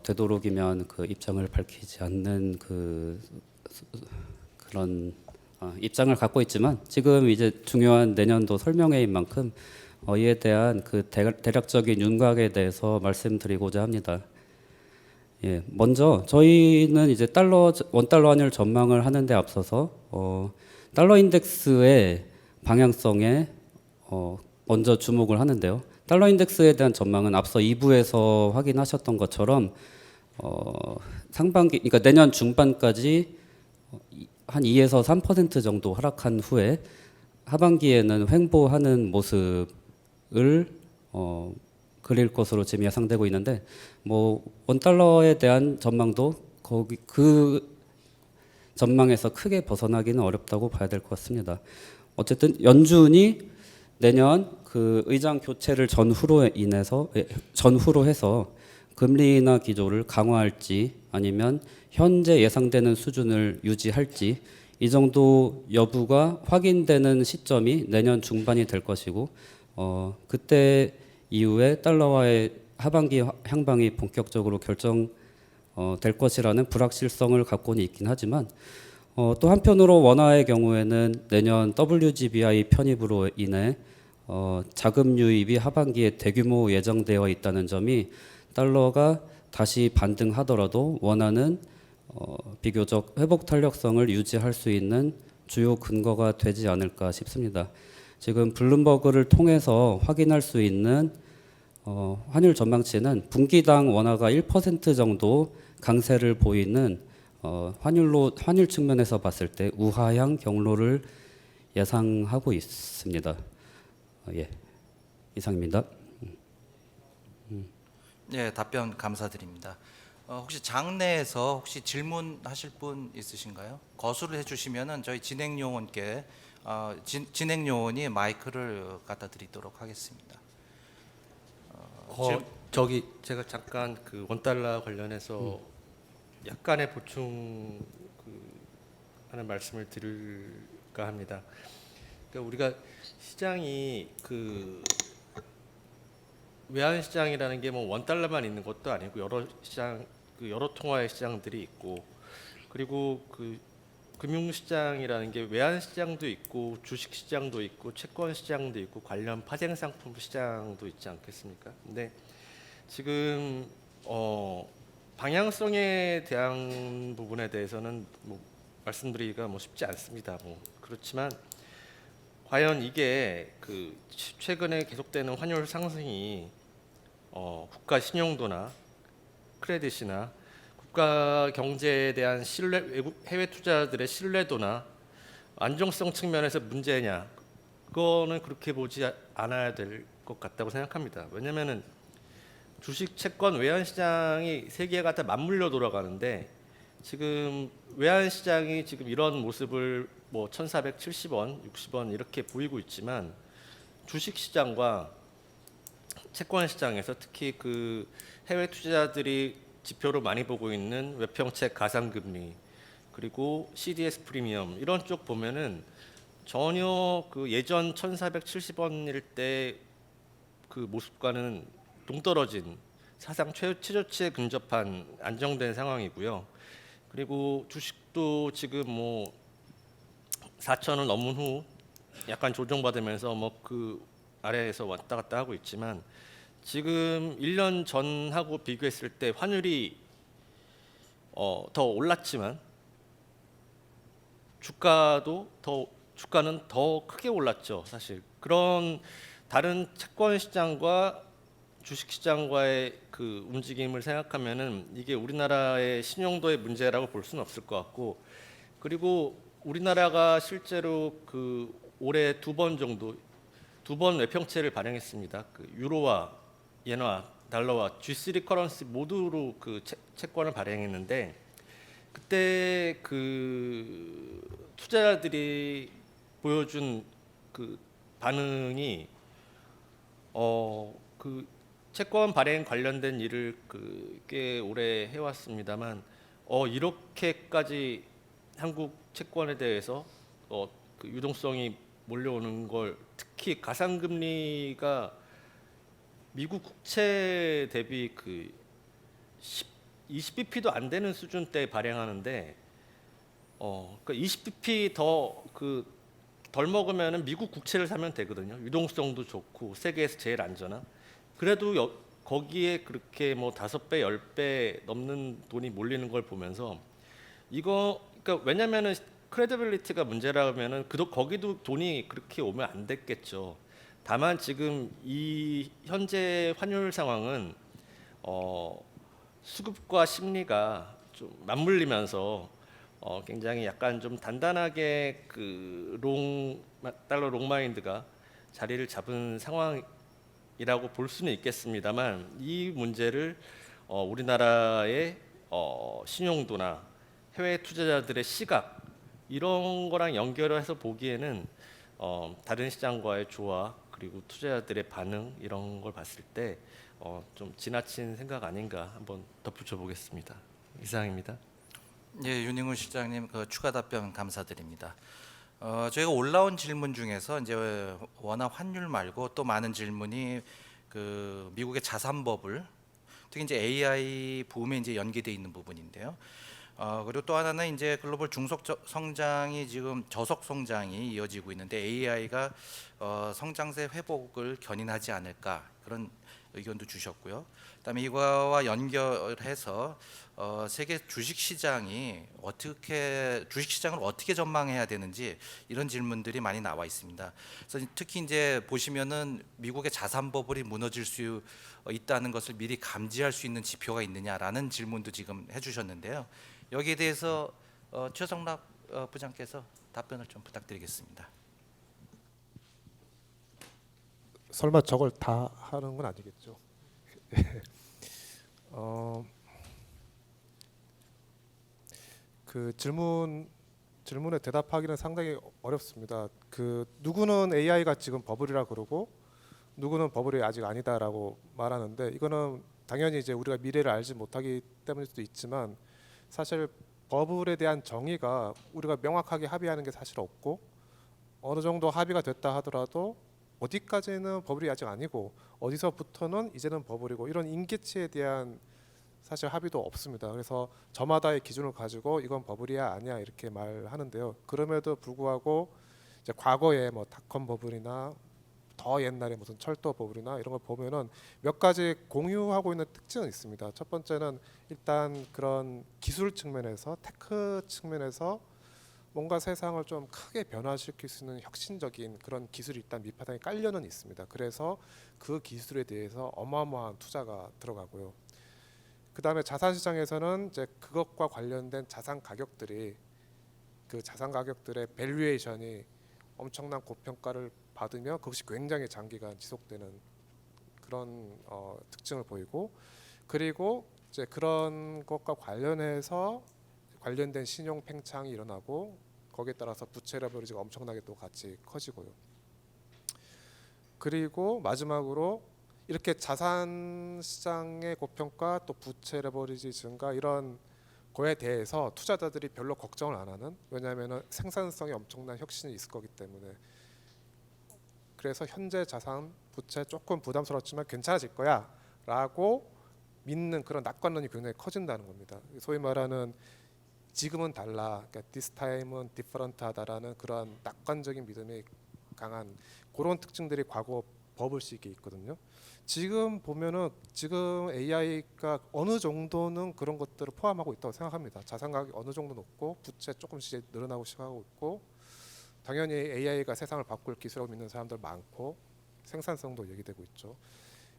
되도록이면 그 입장을 밝히지 않는 그런 입장을 갖고 있지만 지금 이제 중요한 내년도 설명회인 만큼 이에 대한 그 대략적인 윤곽에 대해서 말씀드리고자 합니다. 예, 먼저 저희는 이제 원달러 환율 전망을 하는데 앞서서 달러 인덱스의 방향성에 먼저 주목을 하는데요. 달러 인덱스에 대한 전망은 앞서 2부에서 확인하셨던 것처럼 상반기, 그러니까 내년 중반까지 한 2에서 3% 정도 하락한 후에 하반기에는 횡보하는 모습을 그릴 것으로 지금 예상되고 있는데, 뭐 원달러에 대한 전망도 그 전망에서 크게 벗어나기는 어렵다고 봐야 될 것 같습니다. 어쨌든 연준이 내년 그 의장 교체를 전후로 해서 금리 인하 기조를 강화할지 아니면 현재 예상되는 수준을 유지할지 이 정도 여부가 확인되는 시점이 내년 중반이 될 것이고 그때 이후에 달러와의 하반기 향방이 본격적으로 결정될 것이라는 불확실성을 갖고는 있긴 하지만 또 한편으로 원화의 경우에는 내년 WGBI 편입으로 인해 자금 유입이 하반기에 대규모 예정되어 있다는 점이 달러가 다시 반등하더라도 원화는 비교적 회복 탄력성을 유지할 수 있는 주요 근거가 되지 않을까 싶습니다. 지금 블룸버그를 통해서 확인할 수 있는 환율 전망치는 분기당 원화가 1% 정도 강세를 보이는 환율 측면에서 봤을 때 우하향 경로를 예상하고 있습니다. 예, 이상입니다. 네, 답변 감사드립니다. 혹시 장내에서 혹시 질문하실 분 있으신가요? 거수를 해주시면은 저희 진행 요원께 진행 요원이 마이크를 갖다 드리도록 하겠습니다. 저기 제가 잠깐 그 원달러 관련해서 약간의 보충 하는 말씀을 드릴까 합니다. 그러니까 우리가 시장이 그 외환 시장이라는 게 뭐 원달러만 있는 것도 아니고 여러 시장 여러 통화의 시장들이 있고 그리고 그 금융 시장이라는 게 외환 시장도 있고 주식 시장도 있고 채권 시장도 있고 관련 파생 상품 시장도 있지 않겠습니까? 근데 지금 방향성에 대한 부분에 대해서는 뭐 말씀드리기가 뭐 쉽지 않습니다. 뭐 그렇지만 과연 이게 그 최근에 계속되는 환율 상승이 국가 신용도나 크레딧이나 국가 경제에 대한 신뢰, 해외 투자들의 신뢰도나 안정성 측면에서 문제냐? 그거는 그렇게 보지 않아야 될 것 같다고 생각합니다. 왜냐하면은 주식, 채권, 외환 시장이 세계가 다 맞물려 돌아가는데 지금 외환 시장이 지금 이런 모습을 뭐 1,470원, 60원 이렇게 보이고 있지만 주식 시장과 채권 시장에서 특히 그 해외 투자자들이 지표로 많이 보고 있는 외평채 가상금리 그리고 CDS 프리미엄 이런 쪽 보면은 전혀 그 예전 1,470원일 때 그 모습과는 동떨어진 사상 최저치에 근접한 안정된 상황이고요. 그리고 주식도 지금 뭐 4,000을 넘은 후 약간 조정받으면서 뭐 그 아래에서 왔다 갔다 하고 있지만 지금 1년 전하고 비교했을 때 환율이 더 올랐지만 주가는 더 크게 올랐죠. 사실 그런 다른 채권 시장과 주식 시장과의 그 움직임을 생각하면은 이게 우리나라의 신용도의 문제라고 볼 수는 없을 것 같고 그리고 우리나라가 실제로 그 올해 두 번 외평채를 발행했습니다. 그 유로와 엔화, 달러와 G3 커런시 모두로 그 채권을 발행했는데 그때 그 투자자들이 보여준 그 반응이 그 채권 발행 관련된 일을 꽤 오래 해왔습니다만 이렇게까지 한국 채권에 대해서 그 유동성이 몰려오는 걸, 특히 가상금리가 미국 국채 대비 그 20bp도 안 되는 수준 때 발행하는데 그러니까 20bp 덜 먹으면은 미국 국채를 사면 되거든요. 유동성도 좋고 세계에서 제일 안전한. 그래도 거기에 그렇게 뭐 5배, 10배 넘는 돈이 몰리는 걸 보면서 그러니까 왜냐면은 크레디빌리티가 문제라면은 거기도 돈이 그렇게 오면 안 됐겠죠. 다만 지금 이 현재 환율 상황은 수급과 심리가 좀 맞물리면서 굉장히 약간 좀 단단하게 그 달러 롱마인드가 자리를 잡은 상황이라고 볼 수는 있겠습니다만 이 문제를 우리나라의 신용도나 해외 투자자들의 시각 이런 거랑 연결해서 보기에는 다른 시장과의 조화 그리고 투자자들의 반응 이런 걸 봤을 때 좀 지나친 생각 아닌가 한번 덧붙여 보겠습니다. 이상입니다. 예, 윤영훈 실장님 그 추가 답변 감사드립니다. 저희가 올라온 질문 중에서 이제 워낙 환율 말고 또 많은 질문이 그 미국의 자산 버블, 특히 이제 AI 붐에 이제 연계돼 있는 부분인데요. 그리고 또 하나는 이제 글로벌 중속 성장이 지금 저속 성장이 이어지고 있는데 AI가 성장세 회복을 견인하지 않을까 그런 의견도 주셨고요. 그다음에 이거와 연결해서 세계 주식시장을 어떻게 전망해야 되는지 이런 질문들이 많이 나와 있습니다. 그래서 특히 이제 보시면은 미국의 자산 버블이 무너질 수 있다는 것을 미리 감지할 수 있는 지표가 있느냐라는 질문도 지금 해주셨는데요. 여기에 대해서 최성락 부장께서 답변을 좀 부탁드리겠습니다. 설마 저걸 다 하는 건 아니겠죠. 그 질문에 대답하기는 상당히 어렵습니다. 그 누구는 AI가 지금 버블이라 그러고 누구는 버블이 아직 아니다라고 말하는데 이거는 당연히 이제 우리가 미래를 알지 못하기 때문일 수도 있지만 사실 버블에 대한 정의가 우리가 명확하게 합의하는 게 사실 없고 어느 정도 합의가 됐다 하더라도 어디까지는 버블이 아직 아니고 어디서부터는 이제는 버블이고 이런 인계치에 대한 사실 합의도 없습니다. 그래서 저마다의 기준을 가지고 이건 버블이야 아니야 이렇게 말하는데요. 그럼에도 불구하고 이제 과거에 뭐 닷컴 버블이나 더 옛날에 무슨 철도 버블이나 이런 걸 보면은 몇 가지 공유하고 있는 특징은 있습니다. 첫 번째는 일단 그런 기술 측면에서 테크 측면에서 뭔가 세상을 좀 크게 변화시킬 수 있는 혁신적인 그런 기술이 일단 밑바닥에 깔려는 있습니다. 그래서 그 기술에 대해서 어마어마한 투자가 들어가고요. 그 다음에 자산 시장에서는 이제 그것과 관련된 자산 가격들이 그 자산 가격들의 밸류에이션이 엄청난 고평가를 받으며 그것이 굉장히 장기간 지속되는 그런 특징을 보이고 그리고 이제 그런 것과 관련해서 관련된 신용 팽창이 일어나고 거기에 따라서 부채 레버리지가 엄청나게 또 같이 커지고요. 그리고 마지막으로 이렇게 자산 시장의 고평가 또 부채 레버리지 증가 이런 거에 대해서 투자자들이 별로 걱정을 안 하는 왜냐하면 생산성에 엄청난 혁신이 있을 거기 때문에 그래서 현재 자산 부채 조금 부담스럽지만 괜찮아질 거야 라고 믿는 그런 낙관론이 굉장히 커진다는 겁니다. 소위 말하는 지금은 달라, 그러니까 this time은 different하다라는 그런 낙관적인 믿음이 강한 그런 특징들이 과거 버블 시기에 있거든요. 지금 보면은 지금 AI가 어느 정도는 그런 것들을 포함하고 있다고 생각합니다. 자산 가격이 어느 정도 높고 부채 조금씩 늘어나고 시작하고 있고 당연히 AI가 세상을 바꿀 기술이라고 믿는 사람들 많고 생산성도 얘기되고 있죠.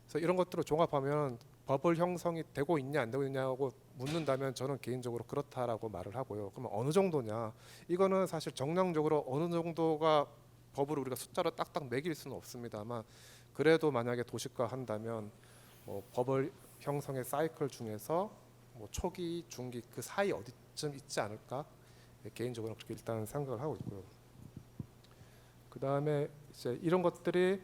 그래서 이런 것들을 종합하면 버블 형성이 되고 있냐 안 되고 있냐고 묻는다면 저는 개인적으로 그렇다라고 말을 하고요. 그러면 어느 정도냐? 이거는 사실 정량적으로 어느 정도가 버블을 우리가 숫자로 딱딱 매길 수는 없습니다만 그래도 만약에 도식화 한다면 버블 형성의 사이클 중에서 초기, 중기 그 사이 어디쯤 있지 않을까? 개인적으로 그렇게 일단 생각을 하고 있고요. 그 다음에 이제 이런 것들이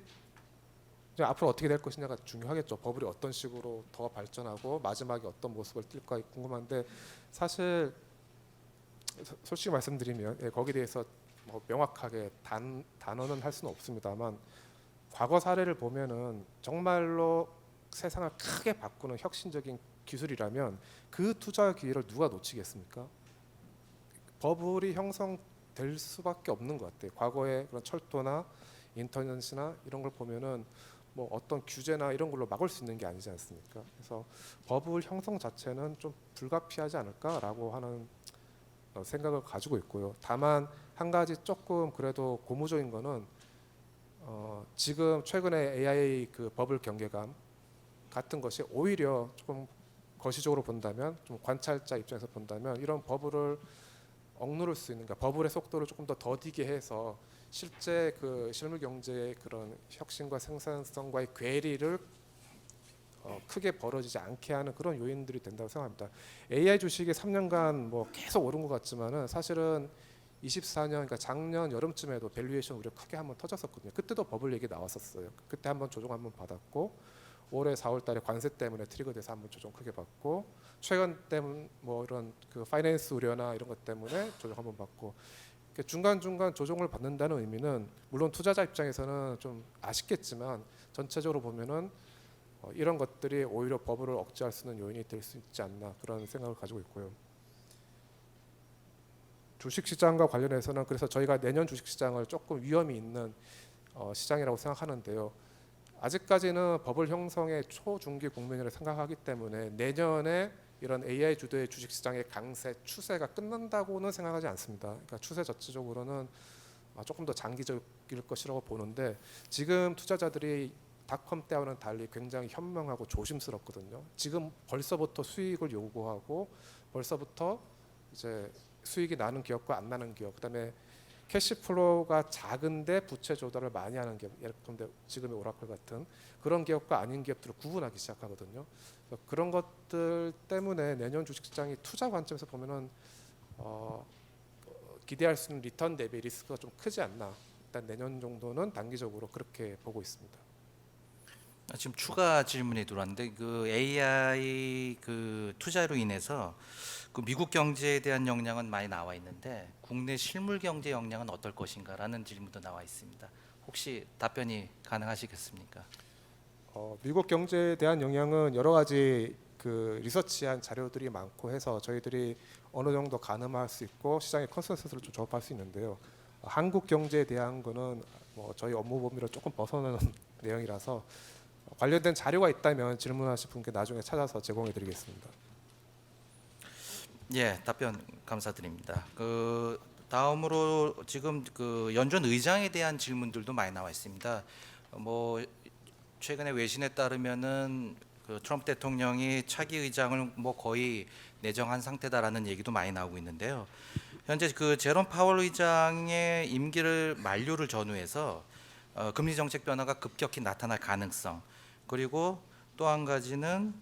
이제 앞으로 어떻게 될 것이냐가 중요하겠죠. 버블이 어떤 식으로 더 발전하고 마지막에 어떤 모습을 띨까 궁금한데 사실 솔직히 말씀드리면 거기에 대해서 명확하게 단언은 할 수는 없습니다만 과거 사례를 보면은 정말로 세상을 크게 바꾸는 혁신적인 기술이라면 그 투자 기회를 누가 놓치겠습니까? 버블이 형성될 수밖에 없는 것 같아요. 과거의 그런 철도나 인터넷이나 이런 걸 보면은 어떤 규제나 이런 걸로 막을 수 있는 게 아니지 않습니까? 그래서 버블 형성 자체는 좀 불가피하지 않을까라고 하는 생각을 가지고 있고요. 다만 한 가지 조금 그래도 고무적인 거는 지금 최근에 AI 그 버블 경계감 같은 것이 오히려 조금 거시적으로 본다면 좀 관찰자 입장에서 본다면 이런 버블을 억누를 수 있는 버블의 속도를 조금 더 더디게 해서 실제 그 실물 경제의 그런 혁신과 생산성과의 괴리를 크게 벌어지지 않게 하는 그런 요인들이 된다고 생각합니다. AI 주식이 3년간 계속 오른 것 같지만은 사실은 24년 그러니까 작년 여름쯤에도 밸류에이션 우리가 크게 한번 터졌었거든요. 그때도 버블 얘기 나왔었어요. 그때 한번 조정 한번 받았고 올해 4월달에 관세 때문에 트리거돼서 한번 조정 크게 받고 최근 때문 이런 그 파이낸스 우려나 이런 것 때문에 조정 한번 받고 중간 조정을 받는다는 의미는 물론 투자자 입장에서는 좀 아쉽겠지만 전체적으로 보면은 이런 것들이 오히려 버블을 억제할 수 있는 요인이 될 수 있지 않나 그런 생각을 가지고 있고요. 주식시장과 관련해서는 그래서 저희가 내년 주식시장을 조금 위험이 있는 시장이라고 생각하는데요. 아직까지는 버블 형성의 초중기 국면이라고 생각하기 때문에 내년에 이런 AI 주도의 주식시장의 강세 추세가 끝난다고는 생각하지 않습니다. 그러니까 추세 자체적으로는 조금 더 장기적일 것이라고 보는데 지금 투자자들이 닷컴 때와는 달리 굉장히 현명하고 조심스럽거든요. 지금 벌써부터 수익을 요구하고 벌써부터 이제 수익이 나는 기업과 안 나는 기업, 그다음에 캐시플로우가 작은데 부채 조달을 많이 하는 기업, 예를 들면 지금의 오라클 같은 그런 기업과 아닌 기업들을 구분하기 시작하거든요. 그런 것들 때문에 내년 주식시장이 투자 관점에서 보면은 기대할 수 있는 리턴 대비 리스크가 좀 크지 않나. 일단 내년 정도는 단기적으로 그렇게 보고 있습니다. 지금 추가 질문이 들어왔는데 그 AI 그 투자로 인해서 그 미국 경제에 대한 영향은 많이 나와 있는데 국내 실물 경제 영향은 어떨 것인가라는 질문도 나와 있습니다. 혹시 답변이 가능하시겠습니까? 미국 경제에 대한 영향은 여러 가지 그 리서치한 자료들이 많고 해서 저희들이 어느 정도 가늠할 수 있고 시장의 컨센서스를 좀 조합할 수 있는데요. 한국 경제에 대한 거는 저희 업무 범위를 조금 벗어나는 내용이라서 관련된 자료가 있다면 질문하실 분께 나중에 찾아서 제공해드리겠습니다. 예, 답변 감사드립니다. 그 다음으로 지금 그 연준 의장에 대한 질문들도 많이 나와 있습니다. 최근에 외신에 따르면은 그 트럼프 대통령이 차기 의장을 거의 내정한 상태다라는 얘기도 많이 나오고 있는데요. 현재 그 제롬 파월 의장의 임기를 만료를 전후해서 금리 정책 변화가 급격히 나타날 가능성, 그리고 또 한 가지는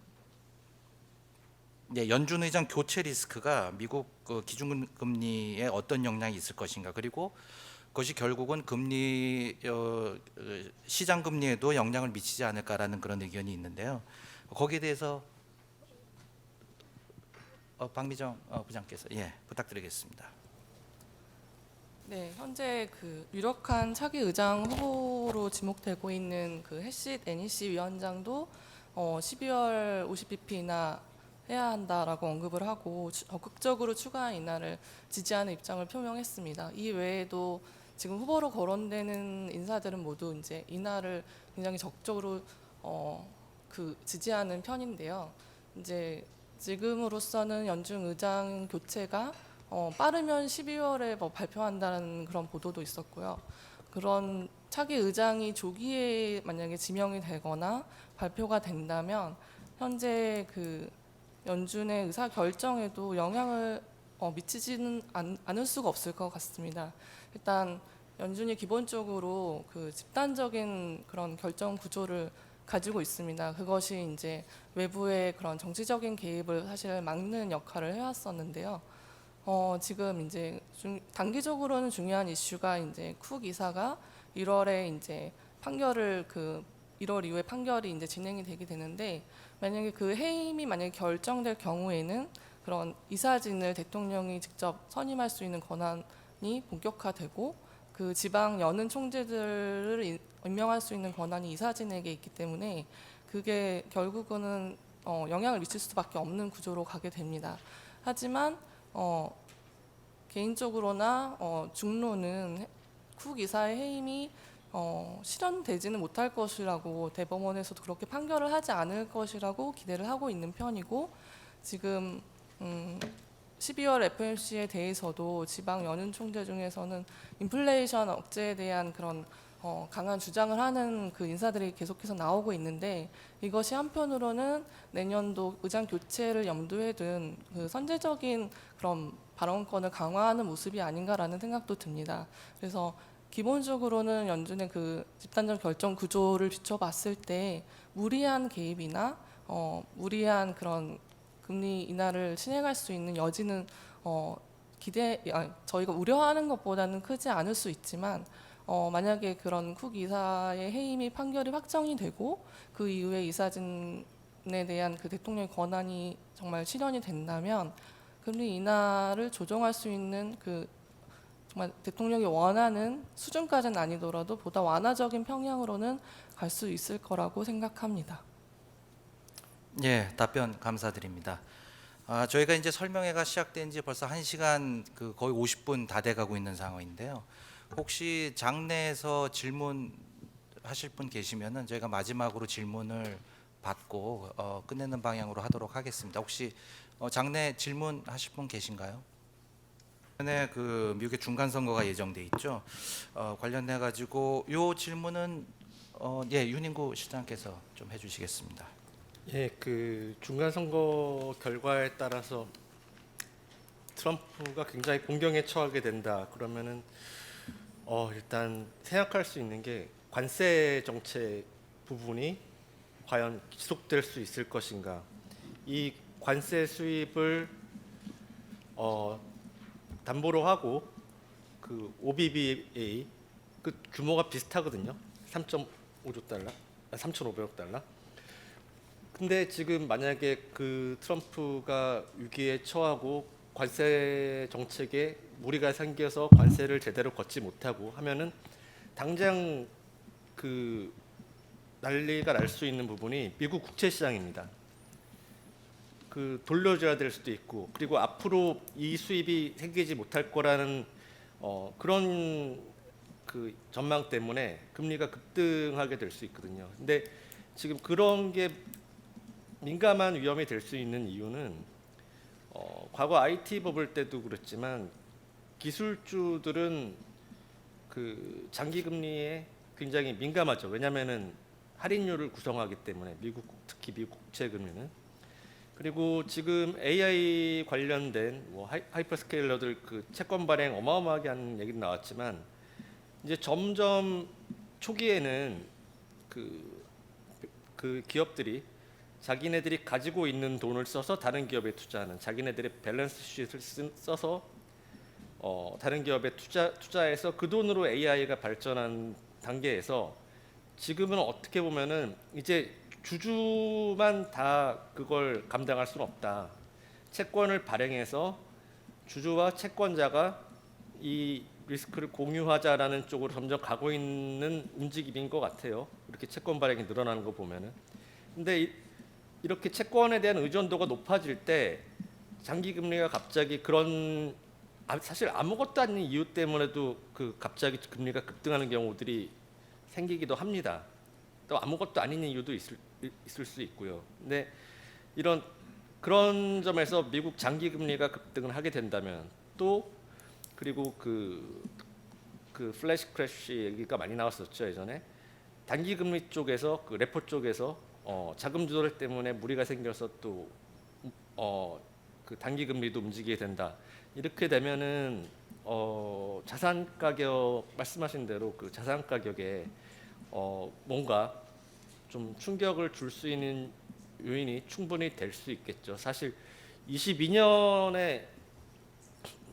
연준 의장 교체 리스크가 미국 기준금리에 어떤 영향이 있을 것인가, 그리고 그것이 결국은 금리 시장 금리에도 영향을 미치지 않을까라는 그런 의견이 있는데요. 거기에 대해서 박미정 부장께서 부탁드리겠습니다. 네, 현재 그 유력한 차기 의장 후보로 지목되고 있는 그 해시드 NEC 위원장도 12월 50bp나 해야 한다라고 언급을 하고 적극적으로 추가 인하를 지지하는 입장을 표명했습니다. 이 외에도 지금 후보로 거론되는 인사들은 모두 이제 인하를 굉장히 적극적으로 지지하는 편인데요. 이제 지금으로서는 연준 의장 교체가 빠르면 12월에 발표한다는 그런 보도도 있었고요. 그런 차기 의장이 조기에 만약에 지명이 되거나 발표가 된다면 현재 그 연준의 의사 결정에도 영향을 미치지는 않을 수가 없을 것 같습니다. 일단 연준이 기본적으로 그 집단적인 그런 결정 구조를 가지고 있습니다. 그것이 이제 외부의 그런 정치적인 개입을 사실 막는 역할을 해왔었는데요. 지금 이제 단기적으로는 중요한 이슈가 이제 쿡 이사가 1월에 이제 판결을 1월 이후에 판결이 이제 진행이 되게 되는데, 만약에 그 해임이 만약에 결정될 경우에는 그런 이사진을 대통령이 직접 선임할 수 있는 권한이 본격화되고, 그 지방 연은 총재들을 임명할 수 있는 권한이 이사진에게 있기 때문에 그게 결국은 영향을 미칠 수밖에 없는 구조로 가게 됩니다. 하지만 개인적으로나 중로는 쿡 이사의 해임이 실현되지는 못할 것이라고, 대법원에서도 그렇게 판결을 하지 않을 것이라고 기대를 하고 있는 편이고, 지금 12월 FOMC에 대해서도 지방 연은 총재 중에서는 인플레이션 억제에 대한 그런 강한 주장을 하는 그 인사들이 계속해서 나오고 있는데, 이것이 한편으로는 내년도 의장 교체를 염두에 둔 그 선제적인 그런 발언권을 강화하는 모습이 아닌가라는 생각도 듭니다. 그래서 기본적으로는 연준의 그 집단적 결정 구조를 비춰봤을 때 무리한 개입이나 무리한 그런 금리 인하를 진행할 수 있는 여지는 저희가 우려하는 것보다는 크지 않을 수 있지만, 만약에 그런 쿡 이사의 해임이 판결이 확정이 되고 그 이후에 이사진에 대한 그 대통령의 권한이 정말 실현이 된다면 금리 인하를 조정할 수 있는 그 정말 대통령이 원하는 수준까지는 아니더라도 보다 완화적인 평양으로는 갈 수 있을 거라고 생각합니다. 예, 답변 감사드립니다. 저희가 이제 설명회가 시작된 지 벌써 1시간 거의 50분 다 돼가고 있는 상황인데요. 혹시 장내에서 질문하실 분 계시면은 저희가 마지막으로 질문을 받고 끝내는 방향으로 하도록 하겠습니다. 혹시 장내 질문하실 분 계신가요? 네, 그 미국의 중간 선거가 예정돼 있죠. 관련해 가지고 요 질문은 윤인구 실장께서 좀 해주시겠습니다. 예, 그 중간 선거 결과에 따라서 트럼프가 굉장히 공경에 처하게 된다. 그러면은 일단 생각할 수 있는 게 관세 정책 부분이 과연 지속될 수 있을 것인가. 이 관세 수입을 담보로 하고 그 OBBA 그 규모가 비슷하거든요. 3.5조 달러, 3,500억 달러. 근데 지금 만약에 그 트럼프가 위기에 처하고 관세 정책에 무리가 생겨서 관세를 제대로 걷지 못하고 하면은 당장 그 난리가 날 수 있는 부분이 미국 국채 시장입니다. 그 돌려줘야 될 수도 있고, 그리고 앞으로 이 수입이 생기지 못할 거라는 그런 그 전망 때문에 금리가 급등하게 될 수 있거든요. 근데 지금 그런 게 민감한 위험이 될 수 있는 이유는 과거 IT 버블 때도 그랬지만 기술주들은 그 장기 금리에 굉장히 민감하죠. 왜냐하면은 할인율을 구성하기 때문에 특히 미국 국채 금리는. 그리고 지금 AI 관련된 뭐 하이퍼스케일러들 그 채권 발행 어마어마하게 하는 얘기도 나왔지만, 이제 점점 초기에는 그 기업들이 자기네들이 가지고 있는 돈을 써서 다른 기업에 투자하는, 자기네들의 밸런스 시트를 써서 다른 기업에 투자해서 그 돈으로 AI가 발전한 단계에서 지금은 어떻게 보면은 이제 주주만 다 그걸 감당할 수는 없다. 채권을 발행해서 주주와 채권자가 이 리스크를 공유하자라는 쪽으로 점점 가고 있는 움직임인 것 같아요. 이렇게 채권 발행이 늘어나는 거 보면은. 근데 이렇게 채권에 대한 의존도가 높아질 때 장기 금리가 갑자기 그런 사실 아무것도 아닌 이유 때문에도 그 갑자기 금리가 급등하는 경우들이 생기기도 합니다. 또 아무것도 아닌 이유도 있을 수 있고요. 근데 그런 점에서 미국 장기 금리가 급등을 하게 된다면, 또 그리고 그 플래시 크래시 얘기가 많이 나왔었죠 예전에. 단기 금리 쪽에서 그 레포 쪽에서 자금 조달 때문에 무리가 생겨서 또 그 단기 금리도 움직이게 된다. 이렇게 되면은 자산 가격 말씀하신 대로 그 자산 가격에 뭔가 좀 충격을 줄 수 있는 요인이 충분히 될 수 있겠죠. 사실 2022년에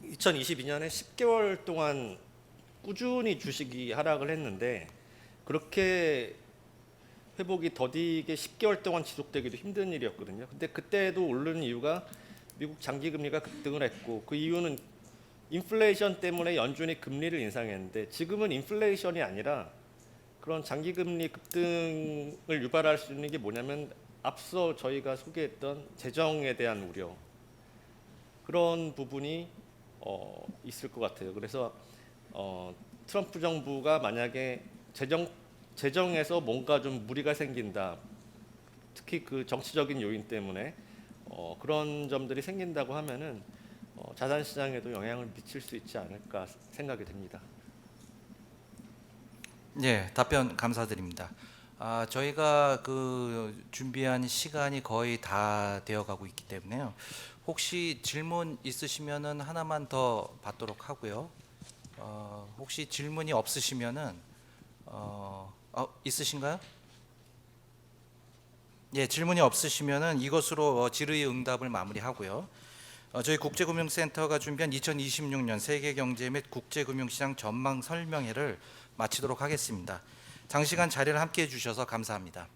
10개월 동안 꾸준히 주식이 하락을 했는데 그렇게 회복이 더디게 10개월 동안 지속되기도 힘든 일이었거든요. 근데 그때도 오르는 이유가 미국 장기 금리가 급등을 했고 그 이유는 인플레이션 때문에 연준이 금리를 인상했는데 지금은 인플레이션이 아니라 그런 장기 금리 급등을 유발할 수 있는 게 뭐냐면 앞서 저희가 소개했던 재정에 대한 우려 그런 부분이 있을 것 같아요. 그래서 트럼프 정부가 만약에 재정에서 뭔가 좀 무리가 생긴다, 특히 그 정치적인 요인 때문에 그런 점들이 생긴다고 하면은 자산 시장에도 영향을 미칠 수 있지 않을까 생각이 됩니다. 예, 답변 감사드립니다. 저희가 그 준비한 시간이 거의 다 되어가고 있기 때문에요. 혹시 질문 있으시면은 하나만 더 받도록 하고요. 혹시 질문이 없으시면은 있으신가요? 예, 질문이 없으시면은 이것으로 질의 응답을 마무리하고요. 저희 국제금융센터가 준비한 2026년 세계경제 및 국제금융시장 전망 설명회를 마치도록 하겠습니다. 장시간 자리를 함께해 주셔서 감사합니다.